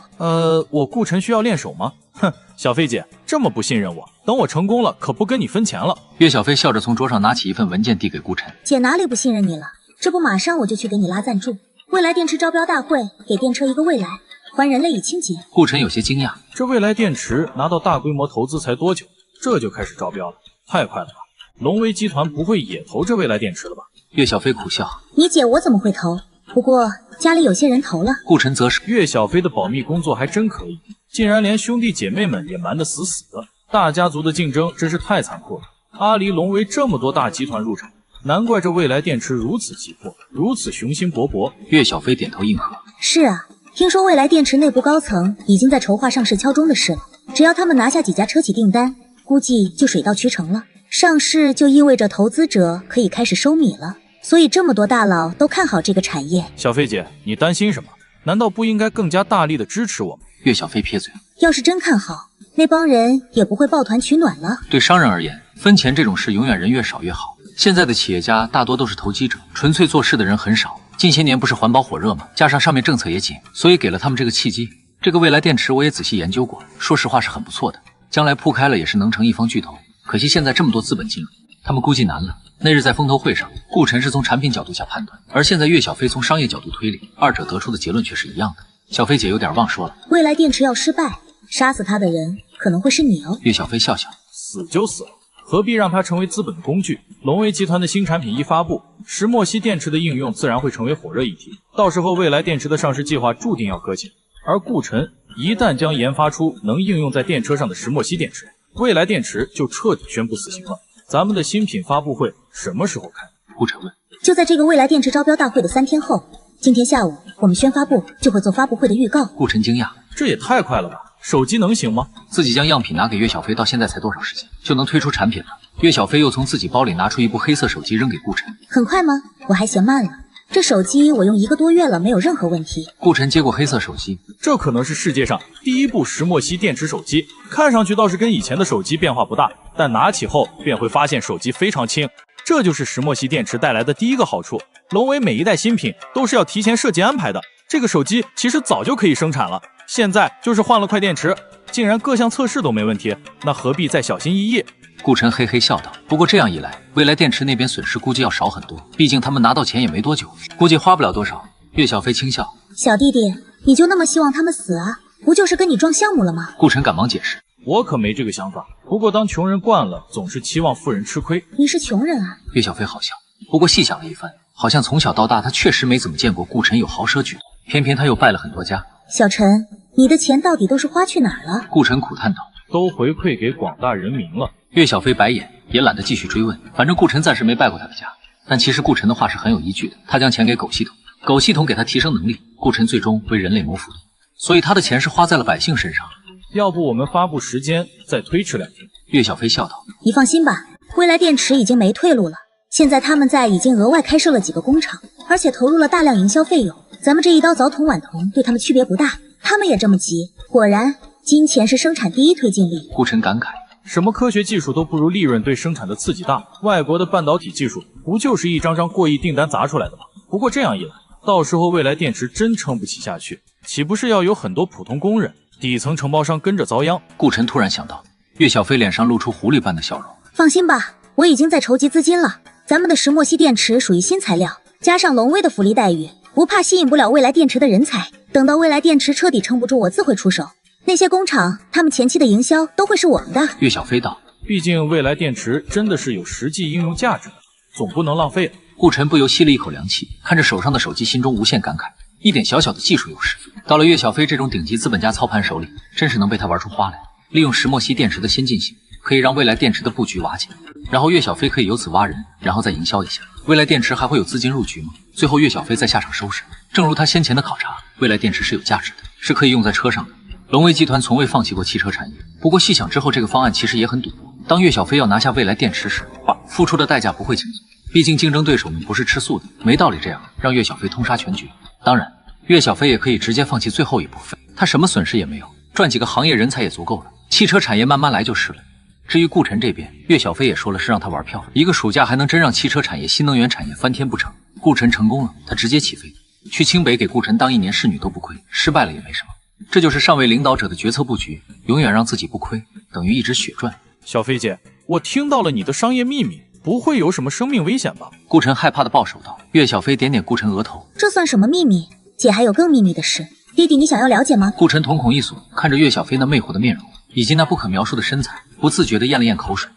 我顾晨需要练手吗？哼，小飞姐这么不信任我，等我成功了可不跟你分钱了。岳小飞笑着从桌上拿起一份文件递给顾晨。姐哪里不信任你了？这不马上我就去给你拉赞助，未来电池招标大会，给电车一个未来，还人类以清洁。顾晨有些惊讶，这未来电池拿到大规模投资才多久，这就开始招标了，太快了吧？龙威集团不会也投这未来电池了吧？岳小飞苦笑，你姐我怎么会投？不过家里有些人投了。顾晨则是，岳小飞的保密工作还真可以，竟然连兄弟姐妹们也瞒得死死的。大家族的竞争真是太残酷了。阿离、龙威这么多大集团入场，难怪这未来电池如此急迫，如此雄心勃勃。岳小飞点头应和。是啊，听说未来电池内部高层已经在筹划上市敲钟的事了，只要他们拿下几家车企订单，估计就水到渠成了。上市就意味着投资者可以开始收米了，所以这么多大佬都看好这个产业。小飞姐，你担心什么？难道不应该更加大力的支持我吗？岳小飞撇嘴，要是真看好，那帮人也不会抱团取暖了。对商人而言，分钱这种事永远人越少越好。现在的企业家大多都是投机者，纯粹做事的人很少。近些年不是环保火热吗？加上上面政策也紧，所以给了他们这个契机。这个未来电池我也仔细研究过，说实话是很不错的，将来铺开了也是能成一方巨头。可惜现在这么多资本进入，他们估计难了。那日在风投会上，顾晨是从产品角度下判断，而现在岳小飞从商业角度推理，二者得出的结论却是一样的。小飞姐有点忘说了，未来电池要失败，杀死他的人可能会是你哦。岳小飞笑笑，死就死了，何必让它成为资本的工具？龙威集团的新产品一发布，石墨烯电池的应用自然会成为火热议题，到时候未来电池的上市计划注定要搁浅。而顾晨一旦将研发出能应用在电车上的石墨烯电池，未来电池就彻底宣布死刑了。咱们的新品发布会什么时候开？顾晨问。就在这个未来电池招标大会的3天后，今天下午我们宣发部就会做发布会的预告。顾晨惊讶，这也太快了吧？手机能行吗？自己将样品拿给岳小飞，到现在才多少时间，就能推出产品了？岳小飞又从自己包里拿出一部黑色手机扔给顾晨。很快吗？我还嫌慢了。这手机我用1个多月了，没有任何问题。顾晨接过黑色手机，这可能是世界上第一部石墨烯电池手机，看上去倒是跟以前的手机变化不大，但拿起后便会发现手机非常轻。这就是石墨烯电池带来的第一个好处。龙威每一代新品都是要提前设计安排的，这个手机其实早就可以生产了，现在就是换了块电池，竟然各项测试都没问题，那何必再小心翼翼？顾晨嘿嘿笑道，不过这样一来，未来电池那边损失估计要少很多，毕竟他们拿到钱也没多久，估计花不了多少。岳小飞轻笑，小弟弟，你就那么希望他们死啊？不就是跟你撞项目了吗？顾晨赶忙解释，我可没这个想法，不过当穷人惯了，总是期望富人吃亏。你是穷人啊？岳小飞好笑，不过细想了一番，好像从小到大他确实没怎么见过顾晨有豪奢举动，偏偏他又拜了很多家。小陈，你的钱到底都是花去哪儿了？顾晨苦叹道，都回馈给广大人民了。岳小飞白眼，也懒得继续追问，反正顾晨暂时没拜过他的家。但其实顾晨的话是很有依据的，他将钱给狗系统，狗系统给他提升能力，顾晨最终为人类谋福利，所以他的钱是花在了百姓身上。要不我们发布时间再推迟2天？岳小飞笑道，你放心吧，未来电池已经没退路了，现在他们已经额外开设了几个工厂，而且投入了大量营销费用，咱们这一刀早捅晚捅对他们区别不大，他们也这么急，果然金钱是生产第一推进力。顾晨感慨，什么科学技术都不如利润对生产的刺激大，外国的半导体技术不就是一张张过亿订单砸出来的吗？不过这样一来，到时候未来电池真撑不起下去，岂不是要有很多普通工人、底层承包商跟着遭殃？顾晨突然想到，岳小飞脸上露出狐狸般的笑容。放心吧，我已经在筹集资金了，咱们的石墨烯电池属于新材料，加上龙威的福利待遇，不怕吸引不了未来电池的人才。等到未来电池彻底撑不住，我自会出手。那些工厂，他们前期的营销都会是我们的。岳小飞道，毕竟未来电池真的是有实际应用价值的，总不能浪费了。顾晨不由吸了一口凉气，看着手上的手机，心中无限感慨。一点小小的技术优势，到了岳小飞这种顶级资本家操盘手里，真是能被他玩出花来。利用石墨烯电池的先进性，可以让未来电池的布局瓦解，然后岳小飞可以由此挖人，然后再营销一下。未来电池还会有资金入局吗？最后岳小飞再下场收拾。正如他先前的考察，未来电池是有价值的，是可以用在车上的。龙威集团从未放弃过汽车产业，不过细想之后，这个方案其实也很赌博。当岳小飞要拿下未来电池时，付出的代价不会轻松，毕竟竞争对手们不是吃素的，没道理这样让岳小飞通杀全局。当然，岳小飞也可以直接放弃最后一部分，他什么损失也没有，赚几个行业人才也足够了。汽车产业慢慢来就是了。至于顾晨这边，岳小飞也说了是让他玩票，一个暑假还能真让汽车产业、新能源产业翻天不成？顾晨成功了，他直接起飞，去清北给顾晨当1年侍女都不亏，失败了也没什么。这就是上位领导者的决策布局，永远让自己不亏，等于一直血赚。小飞姐，我听到了你的商业秘密，不会有什么生命危险吧？顾晨害怕的抱手道。岳小飞点点顾晨额头，这算什么秘密？姐还有更秘密的事，弟弟你想要了解吗？顾晨瞳孔一锁，看着岳小飞那魅惑的面容以及那不可描述的身材，不自觉地咽了咽口水，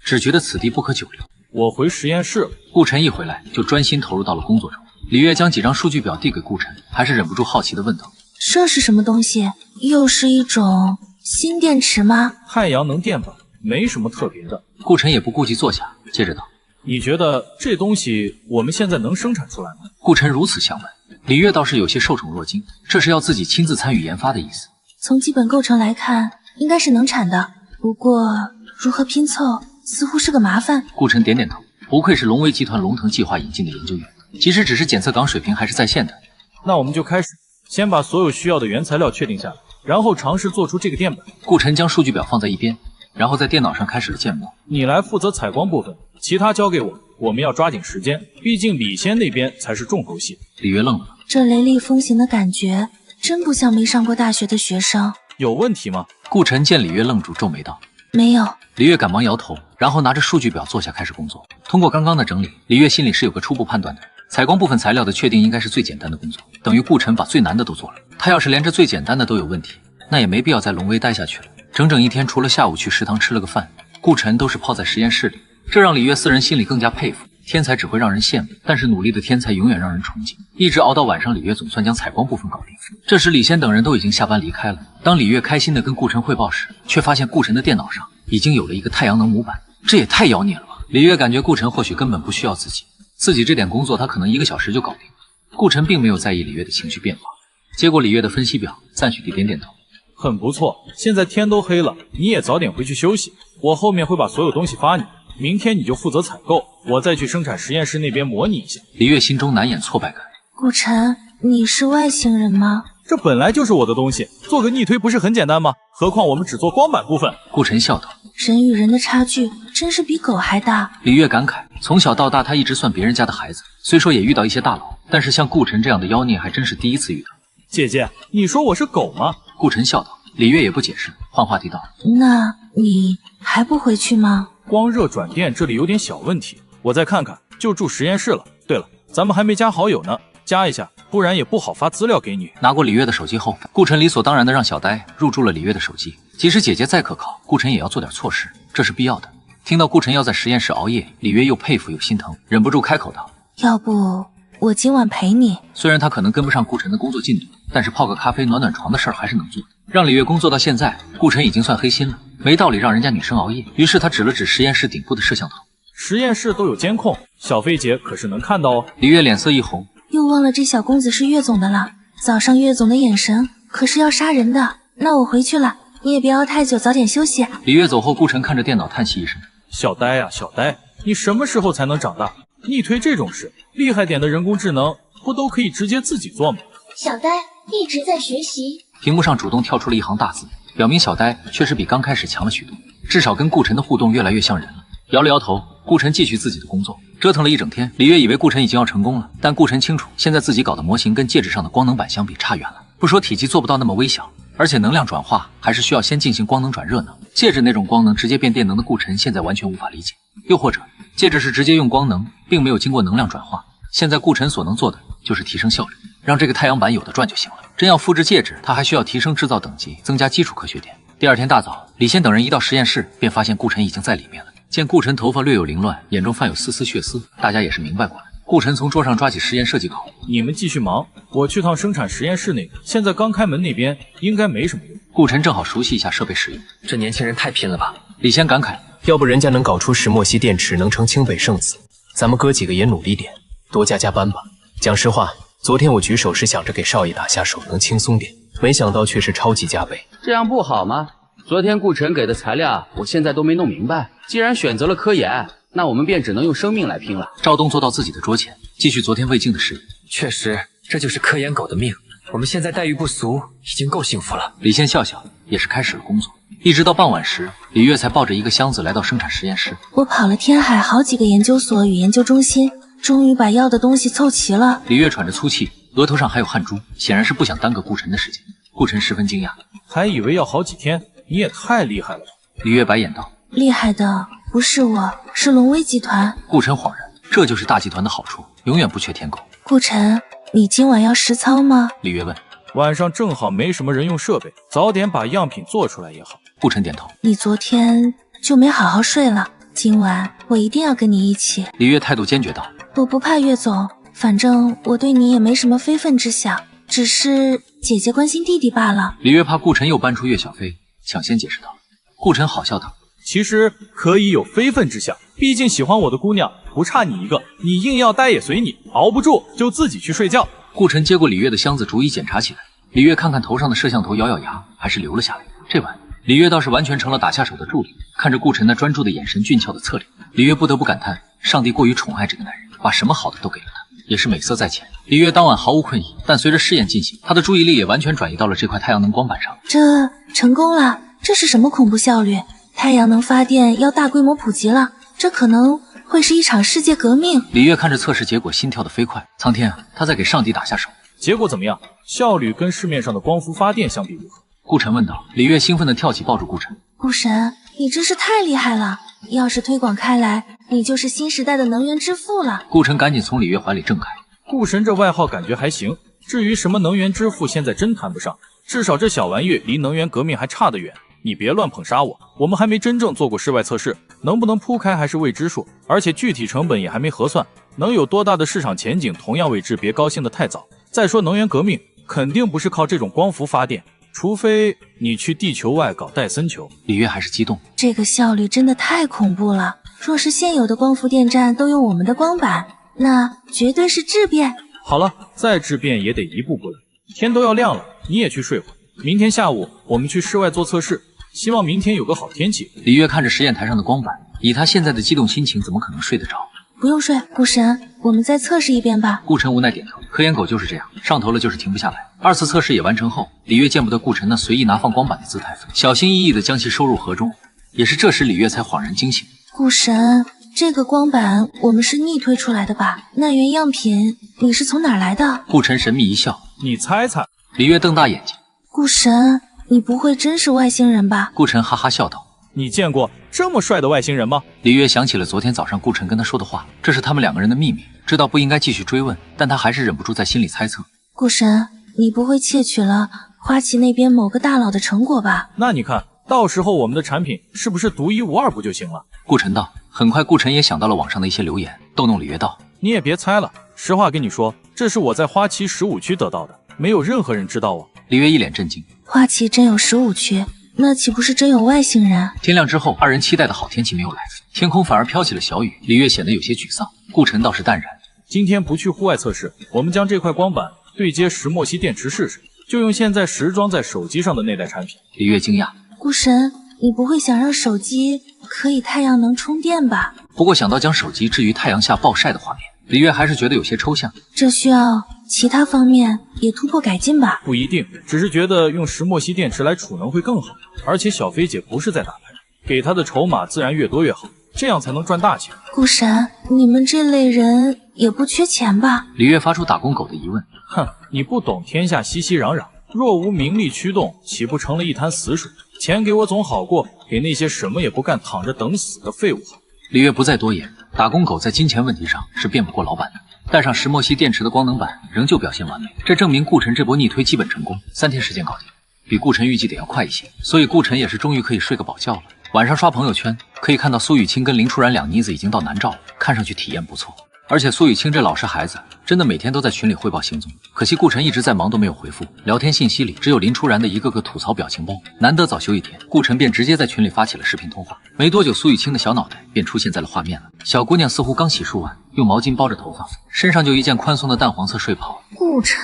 只觉得此地不可久留。我回实验室了。顾晨一回来就专心投入到了工作中。李月将几张数据表递给顾晨，还是忍不住好奇地问道：这是什么东西？又是一种新电池吗？太阳能电板，没什么特别的。顾晨也不顾忌坐下，接着道：你觉得这东西我们现在能生产出来吗？顾晨如此相问，李月倒是有些受宠若惊，这是要自己亲自参与研发的意思。从基本构成来看，应该是能产的，不过如何拼凑似乎是个麻烦。顾晨点点头，不愧是龙威集团龙腾计划引进的研究员，即使只是检测岗水平还是在线的。那我们就开始，先把所有需要的原材料确定下来，然后尝试做出这个电板。顾晨将数据表放在一边，然后在电脑上开始了建模。你来负责采光部分，其他交给我，我们要抓紧时间，毕竟李先那边才是重头戏。李月愣了，这雷厉风行的感觉真不像没上过大学的学生。有问题吗？顾晨见李月愣住，皱眉道：没有。李月赶忙摇头，然后拿着数据表坐下开始工作。通过刚刚的整理，李月心里是有个初步判断的。采光部分材料的确定应该是最简单的工作，等于顾晨把最难的都做了。他要是连这最简单的都有问题，那也没必要在龙威待下去了。整整一天，除了下午去食堂吃了个饭，顾晨都是泡在实验室里，这让李月四人心里更加佩服。天才只会让人羡慕，但是努力的天才永远让人崇敬。一直熬到晚上，李月总算将采光部分搞定。这时李先等人都已经下班离开了。当李月开心地跟顾晨汇报时，却发现顾晨的电脑上已经有了一个太阳能模板，这也太妖孽了吧！李月感觉顾晨或许根本不需要自己这点工作他可能1个小时就搞定。顾晨并没有在意李月的情绪变化，接过李月的分析表，赞许地点点头。很不错，现在天都黑了，你也早点回去休息。我后面会把所有东西发你，明天你就负责采购，我再去生产实验室那边模拟一下。李月心中难掩挫败感。顾晨，你是外星人吗？这本来就是我的东西，做个逆推不是很简单吗？何况我们只做光板部分。顾晨笑道：人与人的差距真是比狗还大。李月感慨，从小到大他一直算别人家的孩子，虽说也遇到一些大佬，但是像顾晨这样的妖孽还真是第一次遇到。姐姐，你说我是狗吗？顾晨笑道。李月也不解释，换话题道：那你还不回去吗？光热转电这里有点小问题，我再看看，就住实验室了。对了，咱们还没加好友呢，加一下，不然也不好发资料给你。拿过李月的手机后，顾晨理所当然的让小呆入住了李月的手机。即使姐姐再可靠，顾晨也要做点错事，这是必要的。听到顾晨要在实验室熬夜，李月又佩服又心疼，忍不住开口道：要不我今晚陪你。虽然他可能跟不上顾晨的工作进度，但是泡个咖啡暖暖床的事儿还是能做的。让李月工作到现在，顾晨已经算黑心了，没道理让人家女生熬夜。于是他指了指实验室顶部的摄像头，实验室都有监控，小飞姐可是能看到哦。李月脸色一红，又忘了这小公子是岳总的了。早上岳总的眼神可是要杀人的。那我回去了，你也别熬太久，早点休息。李月走后，顾晨看着电脑叹息一声：小呆啊小呆，你什么时候才能长大？逆推这种事，厉害点的人工智能不都可以直接自己做吗？小呆一直在学习。屏幕上主动跳出了一行大字，表明小呆确实比刚开始强了许多，至少跟顾晨的互动越来越像人了。摇了摇头，顾晨继续自己的工作。折腾了一整天，李月以为顾晨已经要成功了，但顾晨清楚，现在自己搞的模型跟戒指上的光能板相比差远了。不说体积做不到那么微小，而且能量转化还是需要先进行光能转热能。戒指那种光能直接变电能的顾晨现在完全无法理解。又或者戒指是直接用光能，并没有经过能量转化。现在顾晨所能做的就是提升效率，让这个太阳板有的转就行了。真要复制戒指，他还需要提升制造等级，增加基础科学点。第二天大早，李现等人一到实验室，便发现顾晨已经在里面了。见顾晨头发略有凌乱，眼中泛有丝丝血丝，大家也是明白过来。顾晨从桌上抓起实验设计稿，你们继续忙，我去趟生产实验室那个，现在刚开门那边应该没什么用。顾晨正好熟悉一下设备使用。这年轻人太拼了吧？李现感慨，要不人家能搞出石墨烯电池，能成清北圣子，咱们哥几个也努力点，多加班吧。讲实话，昨天我举手是想着给少爷打下手能轻松点，没想到却是超级加倍。这样不好吗？昨天顾晨给的材料，我现在都没弄明白。既然选择了科研，那我们便只能用生命来拼了。赵东坐到自己的桌前，继续昨天未尽的事。确实，这就是科研狗的命。我们现在待遇不俗，已经够幸福了。李现笑笑，也是开始了工作。一直到傍晚时，李月才抱着一个箱子来到生产实验室。我跑了天海好几个研究所与研究中心，终于把要的东西凑齐了。李月喘着粗气，额头上还有汗珠，显然是不想耽搁顾晨的时间。顾晨十分惊讶，还以为要好几天，你也太厉害了吧？李月白眼道，厉害的不是我，是龙威集团。顾晨恍然，这就是大集团的好处，永远不缺舔狗。顾晨，你今晚要实操吗？李月问。晚上正好没什么人用设备，早点把样品做出来也好。顾晨点头。你昨天就没好好睡了，今晚我一定要跟你一起。李月态度坚决道。我不怕岳总，反正我对你也没什么非分之想，只是姐姐关心弟弟罢了。李月怕顾晨又搬出岳小飞，抢先解释道。顾晨好笑道，其实可以有非分之想，毕竟喜欢我的姑娘不差你一个，你硬要待也随你，熬不住就自己去睡觉。顾晨接过李月的箱子，逐一检查起来。李月看看头上的摄像头，咬咬牙，还是留了下来。这晚，李月倒是完全成了打下手的助理。看着顾晨那专注的眼神、俊俏的侧脸，李月不得不感叹，上帝过于宠爱这个男人，把什么好的都给了他，也是美色在前。李月当晚毫无困意，但随着试验进行，她的注意力也完全转移到了这块太阳能光板上。这成功了！这是什么恐怖效率？太阳能发电要大规模普及了，这可能会是一场世界革命。李月看着测试结果，心跳得飞快。苍天啊，他在给上帝打下手。结果怎么样？效率跟市面上的光伏发电相比如何？顾晨问道。李月兴奋地跳起，抱住顾晨。顾神，你真是太厉害了！要是推广开来，你就是新时代的能源之父了。顾晨赶紧从李月怀里挣开。顾神这外号感觉还行，至于什么能源之父，现在真谈不上，至少这小玩意离能源革命还差得远。你别乱捧杀我，我们还没真正做过室外测试，能不能铺开还是未知数，而且具体成本也还没核算，能有多大的市场前景同样未知，别高兴得太早。再说能源革命肯定不是靠这种光伏发电，除非你去地球外搞戴森球。李月还是激动，这个效率真的太恐怖了。若是现有的光伏电站都用我们的光板，那绝对是质变。好了，再质变也得一步步来。天都要亮了，你也去睡会。明天下午我们去室外做测试，希望明天有个好天气。李月看着实验台上的光板，以他现在的激动心情，怎么可能睡得着？不用睡，顾神，我们再测试一遍吧。顾晨无奈点头，科研狗就是这样，上头了就是停不下来。二次测试也完成后，李月见不得顾晨那随意拿放光板的姿态，小心翼翼地将其收入盒中。也是这时，李月才恍然惊醒。顾神，这个光板我们是逆推出来的吧？那原样品你是从哪儿来的？顾晨神秘一笑，你猜猜。李月瞪大眼睛，顾神，你不会真是外星人吧？顾晨哈哈笑道。你见过这么帅的外星人吗？李月想起了昨天早上顾晨跟他说的话，这是他们两个人的秘密，知道不应该继续追问，但他还是忍不住在心里猜测。顾神，你不会窃取了花旗那边某个大佬的成果吧？那你看到时候我们的产品是不是独一无二不就行了？顾晨道。很快顾晨也想到了网上的一些留言，逗弄李月道。你也别猜了，实话跟你说，这是我在花旗15区得到的，没有任何人知道啊。李月一脸震惊，花旗真有15区？那岂不是真有外星人？天亮之后，二人期待的好天气没有来，天空反而飘起了小雨。李月显得有些沮丧，顾晨倒是淡然。今天不去户外测试，我们将这块光板对接石墨烯电池试试，就用现在实装在手机上的那代产品。李月惊讶，顾神，你不会想让手机可以太阳能充电吧？不过想到将手机置于太阳下暴晒的画面，李月还是觉得有些抽象。这需要其他方面也突破改进吧？不一定，只是觉得用石墨烯电池来储能会更好。而且小飞姐不是在打牌，给她的筹码自然越多越好，这样才能赚大钱。顾神，你们这类人也不缺钱吧？李月发出打工狗的疑问。哼，你不懂天下熙熙攘攘，若无名利驱动，岂不成了一潭死水？钱给我总好过给那些什么也不干躺着等死的废物好。李月不再多言，打工狗在金钱问题上是辩不过老板的。带上石墨烯电池的光能板仍旧表现完美，这证明顾晨这波逆推基本成功，3天时间搞定。比顾晨预计得要快一些，所以顾晨也是终于可以睡个饱觉了。晚上刷朋友圈，可以看到苏雨清跟林初然两妮子已经到南诏了，看上去体验不错。而且苏雨清这老实孩子，真的每天都在群里汇报行踪。可惜顾晨一直在忙，都没有回复。聊天信息里只有林初然的一个个吐槽表情包。难得早休一天，顾晨便直接在群里发起了视频通话。没多久，苏雨清的小脑袋便出现在了画面了。小姑娘似乎刚洗漱完，用毛巾包着头发，身上就一件宽松的淡黄色睡袍。顾晨，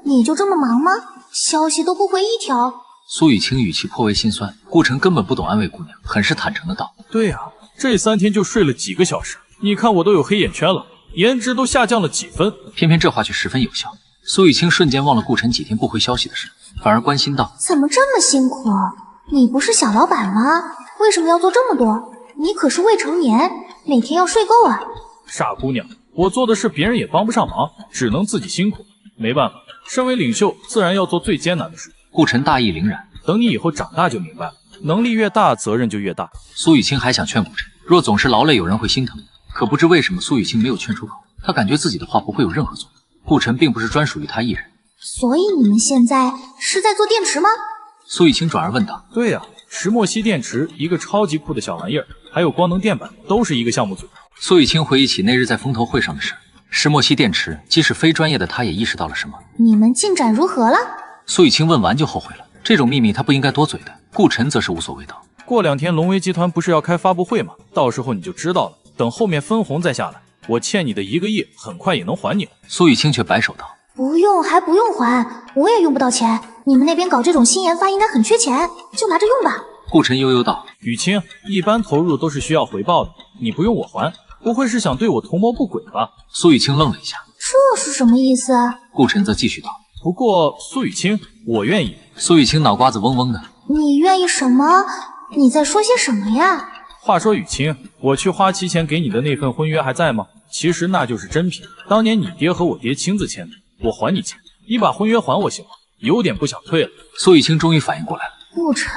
你就这么忙吗？消息都不回一条。苏雨清语气颇为心酸。顾晨根本不懂安慰姑娘，很是坦诚的道：对呀，这3天就睡了几个小时，你看我都有黑眼圈了，颜值都下降了几分。偏偏这话却十分有效。苏雨清瞬间忘了顾晨几天不回消息的事，反而关心道：怎么这么辛苦？你不是小老板吗？为什么要做这么多？你可是未成年，每天要睡够啊。傻姑娘，我做的事别人也帮不上忙，只能自己辛苦。没办法，身为领袖自然要做最艰难的事。顾晨大义凛然，等你以后长大就明白了，能力越大责任就越大。苏雨清还想劝顾晨，若总是劳累有人会心疼，可不知为什么苏雨清没有劝出口，他感觉自己的话不会有任何作用。顾晨并不是专属于他一人。所以你们现在是在做电池吗？苏雨清转而问道。对呀，石墨烯电池一个超级酷的小玩意儿，还有光能电板都是一个项目组。苏雨清回忆起那日在风投会上的事，石墨烯电池即使非专业的他也意识到了什么。你们进展如何了？苏雨清问完就后悔了，这种秘密他不应该多嘴的。顾晨则是无所谓道。过2天龙威集团不是要开发布会吗？到时候你就知道了，等后面分红再下来，我欠你的1个亿很快也能还你。苏雨清却摆手道：不用，还不用还，我也用不到钱。你们那边搞这种新研发应该很缺钱，就拿着用吧。顾晨悠悠道：雨清，一般投入都是需要回报的，你不用我还，不会是想对我图谋不轨吧？苏雨清愣了一下，这是什么意思？顾晨则继续道：不过苏雨清，我愿意。苏雨清脑瓜子嗡嗡的，你愿意什么？你在说些什么呀？话说雨清，我去花期前给你的那份婚约还在吗？其实那就是真品，当年你爹和我爹亲自签的，我还你钱，你把婚约还我行吗？有点不想退了。苏雨清终于反应过来了，顾晨，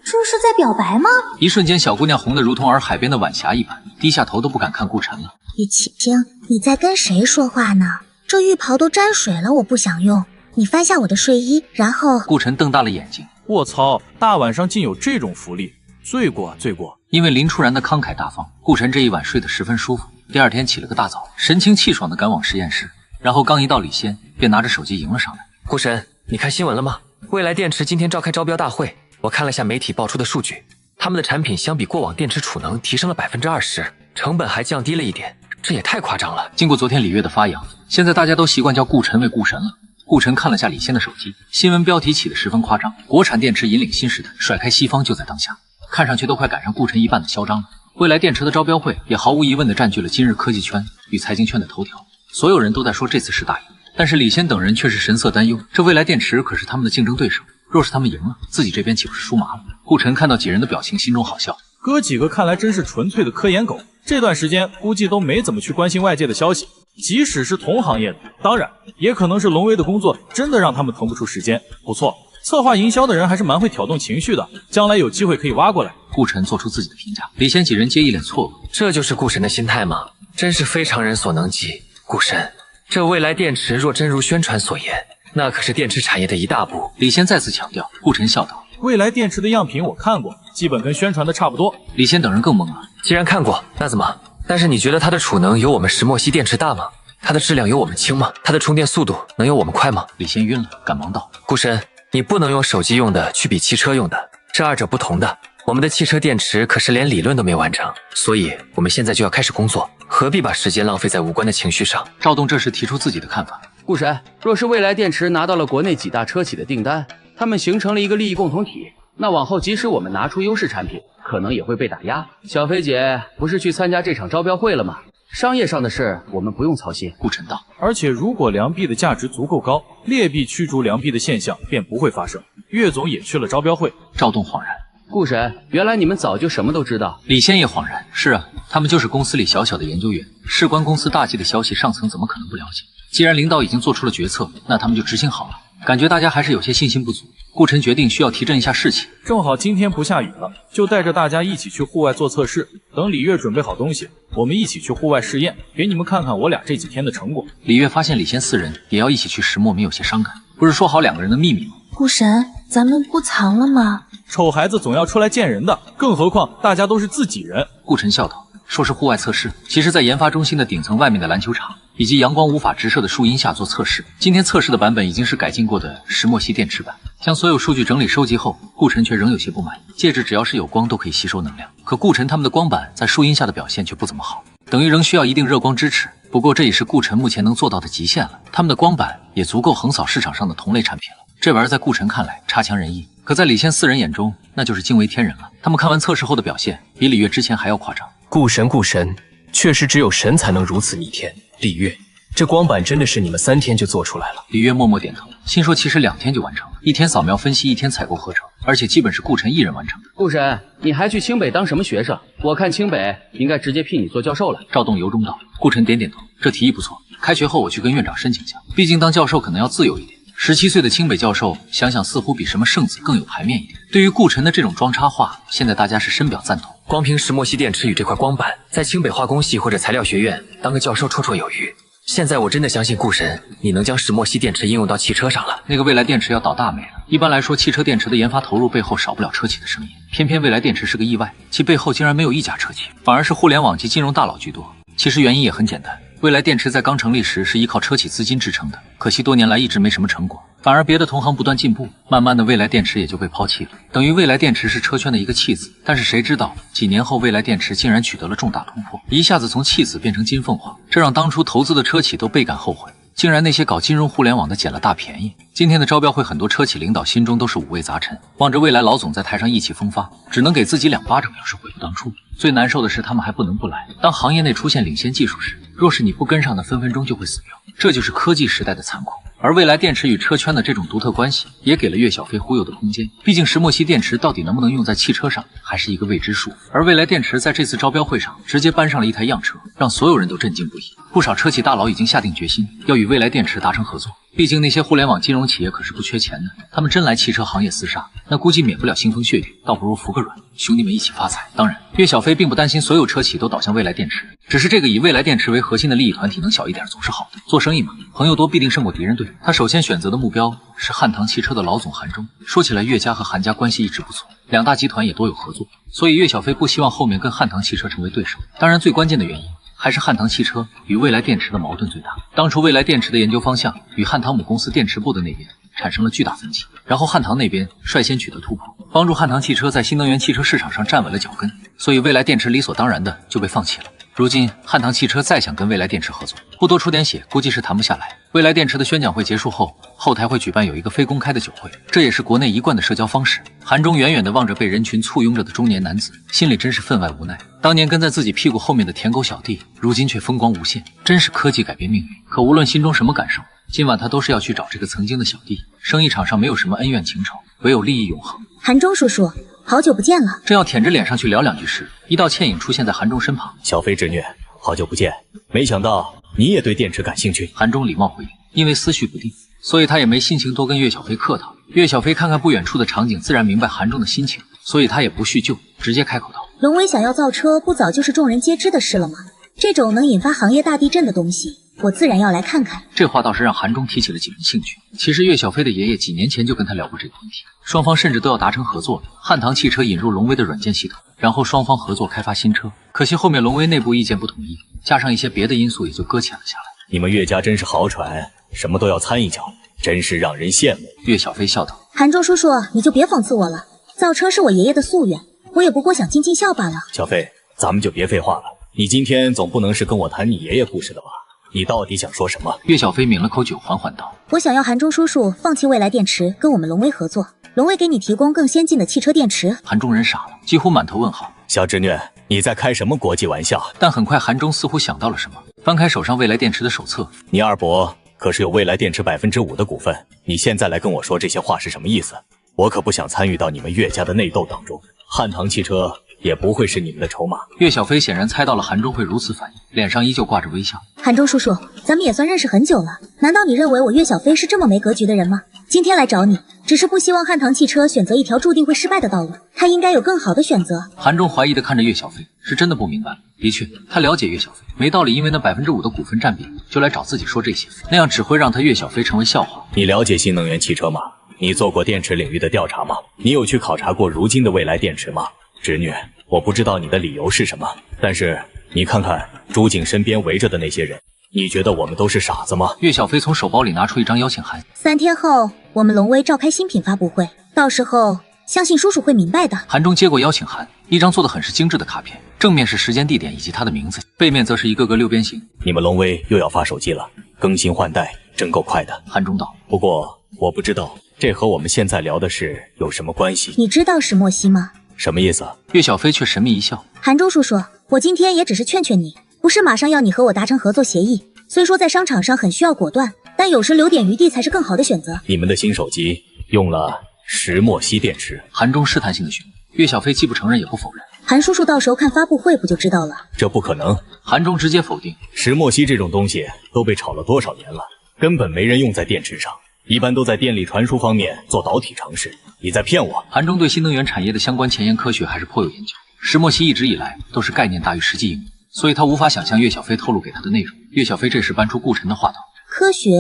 这是在表白吗？一瞬间，小姑娘红得如同洱海边的晚霞一般，低下头都不敢看顾晨了。雨清，你在跟谁说话呢？这浴袍都沾水了，我不想用。你翻下我的睡衣，然后……顾晨瞪大了眼睛，卧槽，大晚上竟有这种福利，罪过啊罪过！因为林初然的慷慨大方，顾晨这一晚睡得十分舒服。第2天起了个大早，神清气爽地赶往实验室，然后刚一到李先，便拿着手机迎了上来。顾晨，你看新闻了吗？蔚来电池今天召开招标大会，我看了下媒体爆出的数据，他们的产品相比过往电池储能提升了20%，成本还降低了一点，这也太夸张了。经过昨天李月的发扬，现在大家都习惯叫顾晨为顾神了。顾晨看了下李先的手机，新闻标题起得十分夸张，国产电池引领新时代，甩开西方就在当下，看上去都快赶上顾晨一半的嚣张了。蔚来电池的招标会也毫无疑问地占据了今日科技圈与财经圈的头条，所有人都在说这次是大赢，但是李先等人却是神色担忧，这蔚来电池可是他们的竞争对手，若是他们赢了，自己这边岂不是输麻了？顾晨看到几人的表情，心中好笑，哥几个看来真是纯粹的科研狗，这段时间估计都没怎么去关心外界的消息。即使是同行业的，当然也可能是龙威的工作真的让他们腾不出时间。不错，策划营销的人还是蛮会挑动情绪的，将来有机会可以挖过来。顾晨做出自己的评价，李先几人皆一脸错愕。这就是顾神的心态吗？真是非常人所能及。顾神，这蔚来电池若真如宣传所言，那可是电池产业的一大步。李先再次强调。顾晨笑道：蔚来电池的样品我看过，基本跟宣传的差不多。李先等人更懵了。既然看过，那怎么？但是你觉得它的储能有我们石墨烯电池大吗？它的质量有我们轻吗？它的充电速度能有我们快吗？李先晕了，赶忙道：顾神，你不能用手机用的去比汽车用的，这二者不同的。我们的汽车电池可是连理论都没完成，所以我们现在就要开始工作，何必把时间浪费在无关的情绪上？赵栋这时提出自己的看法。顾神，若是蔚来电池拿到了国内几大车企的订单，他们形成了一个利益共同体，那往后即使我们拿出优势产品，可能也会被打压。小飞姐不是去参加这场招标会了吗？商业上的事我们不用操心。顾晨道。而且如果良币的价值足够高，劣币驱逐良币的现象便不会发生。岳总也去了招标会。赵栋恍然。顾神，原来你们早就什么都知道。李先也恍然。是啊，他们就是公司里小小的研究员，事关公司大计的消息，上层怎么可能不了解？既然领导已经做出了决策，那他们就执行好了。感觉大家还是有些信心不足，顾晨决定需要提振一下士气。正好今天不下雨了，就带着大家一起去户外做测试。等李月准备好东西，我们一起去户外试验，给你们看看我俩这几天的成果。李月发现李先4人也要一起去石墨，没有些伤感。不是说好2个人的秘密吗？顾神，咱们不藏了吗？丑孩子总要出来见人的，更何况大家都是自己人。顾晨笑道，说是户外测试，其实在研发中心的顶层外面的篮球场以及阳光无法直射的树荫下做测试。今天测试的版本已经是改进过的石墨烯电池版。将所有数据整理收集后，顾晨却仍有些不满意。戒指只要是有光都可以吸收能量，可顾晨他们的光板在树荫下的表现却不怎么好，等于仍需要一定热光支持。不过这也是顾晨目前能做到的极限了，他们的光板也足够横扫市场上的同类产品了。这玩意儿在顾晨看来差强人意，可在李现四人眼中那就是惊为天人了。他们看完测试后的表现比李月之前还要夸张。顾神，确实只有神才能如此逆天。李月，这光板真的是你们3天就做出来了？李月默默点头，心说其实2天就完成了，1天扫描分析，1天采购合成，而且基本是顾晨一人完成的。顾神，你还去清北当什么学生？我看清北应该直接聘你做教授了。赵栋由衷道。顾晨点点头，这提议不错，开学后我去跟院长申请下，毕竟当教授可能要自由一点。17岁的清北教授，想想似乎比什么圣子更有排面一点。对于顾晨的这种装插话，现在大家是深表赞同。光凭石墨烯电池与这块光板，在清北化工系或者材料学院当个教授绰绰有余。现在我真的相信顾神，你能将石墨烯电池应用到汽车上了。那个未来电池要倒大霉了。一般来说，汽车电池的研发投入背后少不了车企的声音，偏偏未来电池是个意外，其背后竟然没有一家车企，反而是互联网及金融大佬居多。其实原因也很简单。未来电池在刚成立时是依靠车企资金支撑的，可惜多年来一直没什么成果，反而别的同行不断进步，慢慢的未来电池也就被抛弃了，等于未来电池是车圈的一个弃子。但是谁知道几年后未来电池竟然取得了重大突破，一下子从弃子变成金凤凰，这让当初投资的车企都倍感后悔，竟然那些搞金融互联网的捡了大便宜。今天的招标会，很多车企领导心中都是五味杂陈，望着未来老总在台上意气风发，只能给自己2巴掌表示悔不当初。最难受的是他们还不能不来，当行业内出现领先技术时，若是你不跟上，那分分钟就会死掉，这就是科技时代的残酷。而未来电池与车圈的这种独特关系，也给了岳小飞忽悠的空间。毕竟石墨烯电池到底能不能用在汽车上，还是一个未知数。而未来电池在这次招标会上直接搬上了一台样车，让所有人都震惊不已。不少车企大佬已经下定决心要与未来电池达成合作。毕竟那些互联网金融企业可是不缺钱的，他们真来汽车行业厮杀，那估计免不了腥风血雨，倒不如服个软，兄弟们一起发财。当然，岳小飞并不担心所有车企都倒向未来电池，只是这个以未来电池为核心的利益团体能小一点总是好的。做生意嘛，朋友多必定胜过敌人多。他首先选择的目标是汉唐汽车的老总韩忠。说起来，岳家和韩家关系一直不错，2大集团也多有合作，所以岳小飞不希望后面跟汉唐汽车成为对手。当然，最关键的原因还是汉唐汽车与未来电池的矛盾最大。当初未来电池的研究方向与汉唐母公司电池部的那边产生了巨大分歧，然后汉唐那边率先取得突破，帮助汉唐汽车在新能源汽车市场上站稳了脚跟，所以未来电池理所当然的就被放弃了。如今汉唐汽车再想跟未来电池合作，不多出点血估计是谈不下来。未来电池的宣讲会结束后，后台会举办有一个非公开的酒会，这也是国内一贯的社交方式。韩忠远远地望着被人群簇拥着的中年男子，心里真是分外无奈。当年跟在自己屁股后面的舔狗小弟，如今却风光无限，真是科技改变命运。可无论心中什么感受，今晚他都是要去找这个曾经的小弟。生意场上没有什么恩怨情仇，唯有利益永恒。韩忠叔叔，好久不见了。正要舔着脸上去聊2句时，一道倩影出现在韩忠身旁。小飞侄女，好久不见，没想到你也对电池感兴趣。韩忠礼貌回应，因为思绪不定，所以他也没心情多跟岳小飞客套。岳小飞看看不远处的场景，自然明白韩忠的心情，所以他也不叙旧，直接开口道：龙威想要造车，不早就是众人皆知的事了吗？这种能引发行业大地震的东西，我自然要来看看。这话倒是让韩忠提起了几分兴趣。其实岳小飞的爷爷几年前就跟他聊过这个问题，双方甚至都要达成合作了。汉唐汽车引入龙威的软件系统，然后双方合作开发新车。可惜后面龙威内部意见不统一，加上一些别的因素，也就搁浅了下来。你们岳家真是豪传，什么都要掺一脚，真是让人羡慕。岳小飞笑道：韩忠叔叔，你就别讽刺我了，造车是我爷爷的夙愿，我也不过想尽尽孝罢了。小飞，咱们就别废话了，你今天总不能是跟我谈你爷爷故事的吧？你到底想说什么？岳小飞抿了口酒，缓缓道：我想要韩忠叔叔放弃未来电池，跟我们龙威合作，龙威给你提供更先进的汽车电池。韩忠人傻了，几乎满头问号。小侄女，你在开什么国际玩笑？但很快韩忠似乎想到了什么，翻开手上未来电池的手册。你二伯可是有未来电池5%的股份，你现在来跟我说这些话是什么意思？我可不想参与到你们岳家的内斗当中，汉唐汽车也不会是你们的筹码。岳小飞显然猜到了韩忠会如此反应，脸上依旧挂着微笑。韩忠叔叔，咱们也算认识很久了，难道你认为我岳小飞是这么没格局的人吗？今天来找你，只是不希望汉唐汽车选择一条注定会失败的道路，他应该有更好的选择。韩忠怀疑地看着岳小飞，是真的不明白了。的确，他了解岳小飞，没道理因为那5%的股份占比就来找自己说这些，那样只会让他岳小飞成为笑话。你了解新能源汽车吗？你做过电池领域的调查吗？你有去考察过如今的未来电池吗？侄女，我不知道你的理由是什么，但是你看看朱景身边围着的那些人，你觉得我们都是傻子吗？岳小飞从手包里拿出一张邀请函。3天后，我们龙威召开新品发布会，到时候相信叔叔会明白的。韩中接过邀请函，一张做得很是精致的卡片，正面是时间、地点以及他的名字，背面则是一个个六边形。你们龙威又要发手机了，更新换代真够快的。韩中道。不过我不知道这和我们现在聊的事有什么关系。你知道石墨烯吗？什么意思？岳小飞却神秘一笑。韩中叔叔，我今天也只是劝劝你，不是马上要你和我达成合作协议。虽说在商场上很需要果断，但有时留点余地才是更好的选择。你们的新手机用了石墨烯电池？韩中试探性的询问。岳小飞既不承认也不否认。韩叔叔到时候看发布会不就知道了。这不可能。韩中直接否定。石墨烯这种东西都被炒了多少年了，根本没人用在电池上，一般都在电力传输方面做导体尝试。你在骗我？韩中对新能源产业的相关前沿科学还是颇有研究。石墨烯一直以来都是概念大于实际应用，所以他无法想象岳小飞透露给他的内容。岳小飞这时搬出顾晨的话头：科学